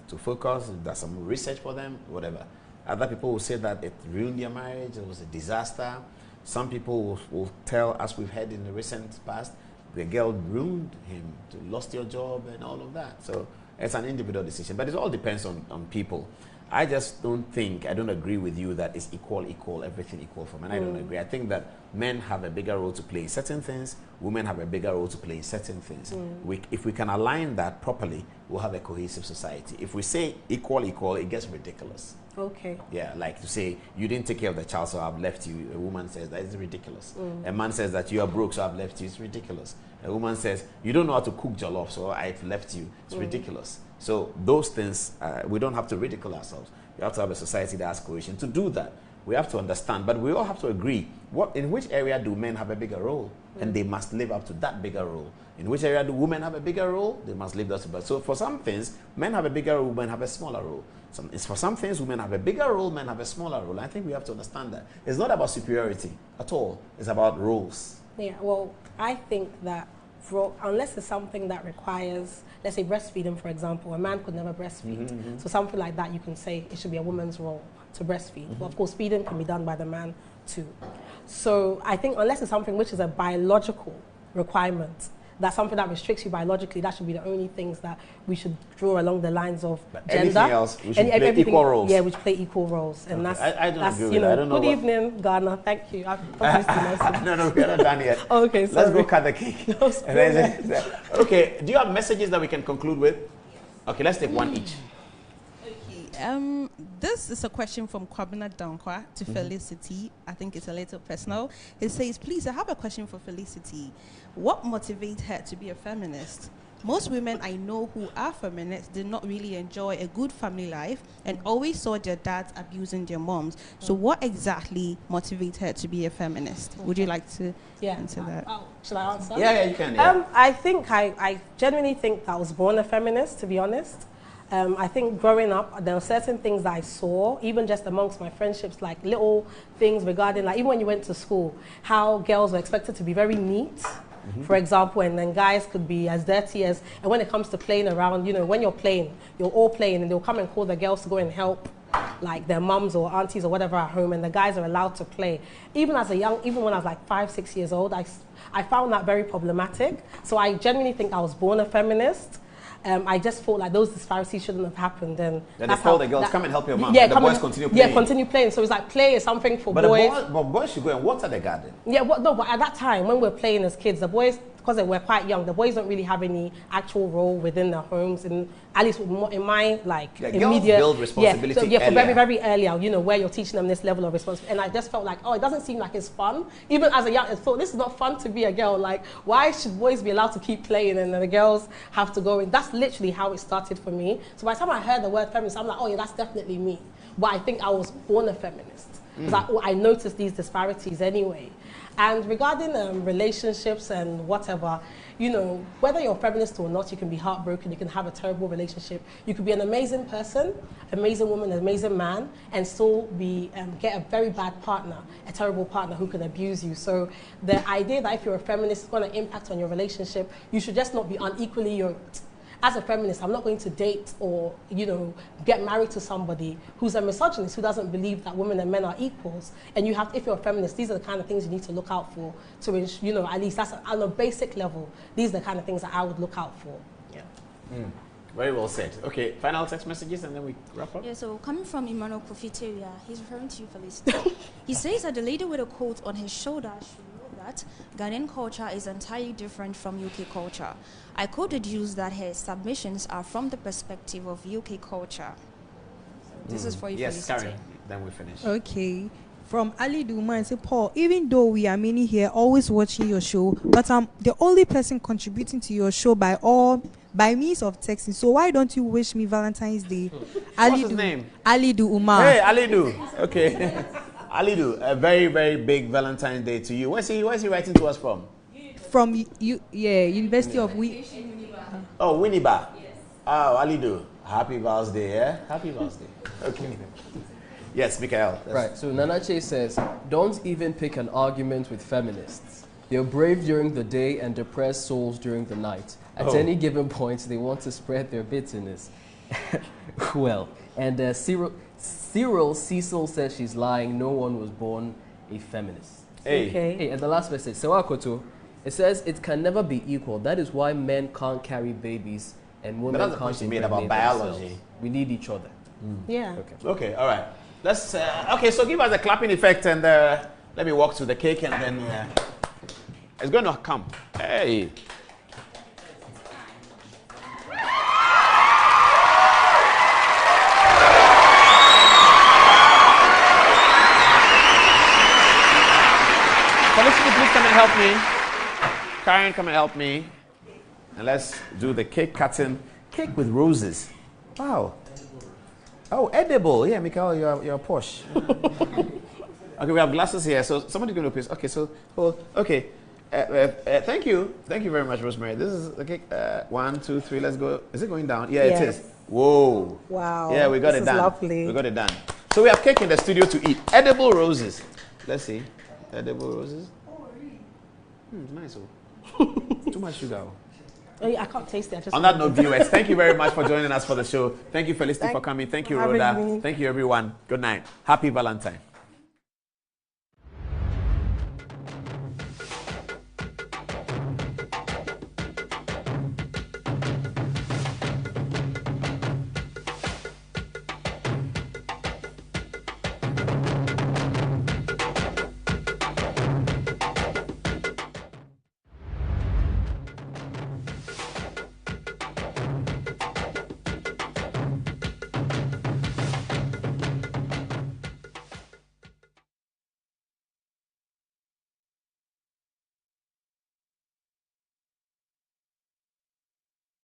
to focus, there's some research for them, whatever. Other people will say that it ruined their marriage, it was a disaster. Some people will tell, as we've heard in the recent past, the girl ruined him, lost your job and all of that. So it's an individual decision, but it all depends on people. I just don't agree with you that it's equal, everything equal for men. I don't agree. I think that men have a bigger role to play in certain things, women have a bigger role to play in certain things. If we can align that properly, we'll have a cohesive society. If we say equal, it gets ridiculous. Okay. Yeah, like to say, you didn't take care of the child, so I've left you. A woman says that is ridiculous. A man says that you are broke, so I've left you. It's ridiculous. A woman says, you don't know how to cook jollof, so I've left you. It's ridiculous. So those things, we don't have to ridicule ourselves. We have to have a society that has cohesion. To do that, we have to understand, but we all have to agree, in which area do men have a bigger role? And they must live up to that bigger role. In which area do women have a bigger role? They must live up to that. So for some things, men have a bigger role, women have a smaller role. For some things, women have a bigger role, men have a smaller role. I think we have to understand that. It's not about superiority at all. It's about roles. Yeah, well, I think that unless it's something that requires, let's say breastfeeding, for example, a man could never breastfeed. So something like that, you can say it should be a woman's role to breastfeed. But of course, feeding can be done by the man too. So I think unless it's something which is a biological requirement, that's something that restricts you biologically, that should be the only things that we should draw along the lines of but gender. Anything else, we should play equal roles. Yeah, we should play equal roles. And okay. that's, I don't that's, agree with you know, that. I don't know good evening, Ghana. Thank you. No, we're not done yet. Okay, sorry. Let's go cut the cake. Okay, do you have messages that we can conclude with? Okay, let's take one each. This is a question from Kwabena Dankwa to Felicity. I think it's a little personal. It says, please, I have a question for Felicity. What motivates her to be a feminist? Most women I know who are feminists did not really enjoy a good family life and always saw their dads abusing their moms. So what exactly motivates her to be a feminist? Would you like to answer that? Should I answer? Yeah, you can. Yeah. I genuinely think that I was born a feminist, to be honest. I think growing up, there were certain things that I saw, even just amongst my friendships, like little things regarding, like even when you went to school, how girls were expected to be very neat, for example, and then guys could be as dirty as, and when it comes to playing around, you know, when you're all playing, and they'll come and call the girls to go and help, like their mums or aunties or whatever at home, and the guys are allowed to play. Even when I was like 5, 6 years old, I found that very problematic. So I genuinely think I was born a feminist. I just thought like those disparities shouldn't have happened. And then they call the girls, come and help your mom. Yeah, and the boys continue playing. Yeah, continue playing. So it's like play is something for but boys. But boys should go and water the garden. Yeah, but at that time when we're playing as kids, the boys, because they were quite young, the boys don't really have any actual role within their homes, and at least in my immediate build responsibility. For very, very earlier, you know, where you're teaching them this level of responsibility. And I just felt like, oh, it doesn't seem like it's fun. Even as a young, I thought this is not fun to be a girl. Like, why should boys be allowed to keep playing and then the girls have to go in? That's literally how it started for me. So by the time I heard the word feminist, I'm like, oh yeah, that's definitely me. But I think I was born a feminist because I noticed these disparities anyway. And regarding relationships and whatever, you know, whether you're a feminist or not, you can be heartbroken, you can have a terrible relationship. You could be an amazing person, amazing woman, an amazing man, and still get a very bad partner, a terrible partner who can abuse you. So the idea that if you're a feminist, it's going to impact on your relationship, you should just not be unequally yoked. As a feminist, I'm not going to date or, you know, get married to somebody who's a misogynist, who doesn't believe that women and men are equals. And you have, if you're a feminist, these are the kind of things you need to look out for to, you know, at least that's on a basic level. These are the kind of things that I would look out for. Yeah. Very well said. Okay, final text messages and then we wrap up. Yeah, so coming from Emmanuel Profiteria, he's referring to you, Felicity. He says that the lady with a coat on his shoulder should know that Ghanaian culture is entirely different from UK culture. I could deduce that her submissions are from the perspective of UK culture. This is for you, yes, Felicity. Karen, then we finish. Okay. From Ali Duma and say, Paul, even though we are many here always watching your show, but I'm the only person contributing to your show by means of texting. So why don't you wish me Valentine's Day? What's his name? Ali Umar. Hey, Ali Du. Okay. Ali Du, a very, very big Valentine's Day to you. Where's he writing to us from? From University of Oh, Winneba. Yes. Oh, Ali Du. Happy Val's Day, yeah? Happy Val's Day. Okay. Yes, Mikael. Right, so Nanache says, don't even pick an argument with feminists. They're brave during the day and depressed souls during the night. At any given point, they want to spread their bitterness. Well, and Cyril Cecil says she's lying. No one was born a feminist. Hey. Okay. Hey, and the last message, Sewakoto, it says it can never be equal. That is why men can't carry babies and women can't impregnate about biology. Themselves. We need each other. Yeah. Okay, all right. Let's, okay, so give us a clapping effect and let me walk to the cake and then it's going to come. Hey. Felicity, please come and help me. Karen, come and help me. And let's do the cake cutting. Cake with roses. Wow. Oh, edible. Yeah, Mikael, you're posh. Okay, we have glasses here. So somebody's going to piss. Okay, so, okay. Thank you. Thank you very much, Rosemary. This is the cake. 1, 2, 3, let's go. Is it going down? Yeah, yes. It is. Whoa. Wow. Yeah, we got it done. Lovely. We got it done. So we have cake in the studio to eat. Edible roses. Let's see. Edible roses. It's nice. Too much sugar. Oh, yeah, I can't taste it. On that note, viewers, thank you very much for joining us for the show. Thank you, Felicity, for coming. Thank you, Rhoda. Thank you, everyone. Good night. Happy Valentine.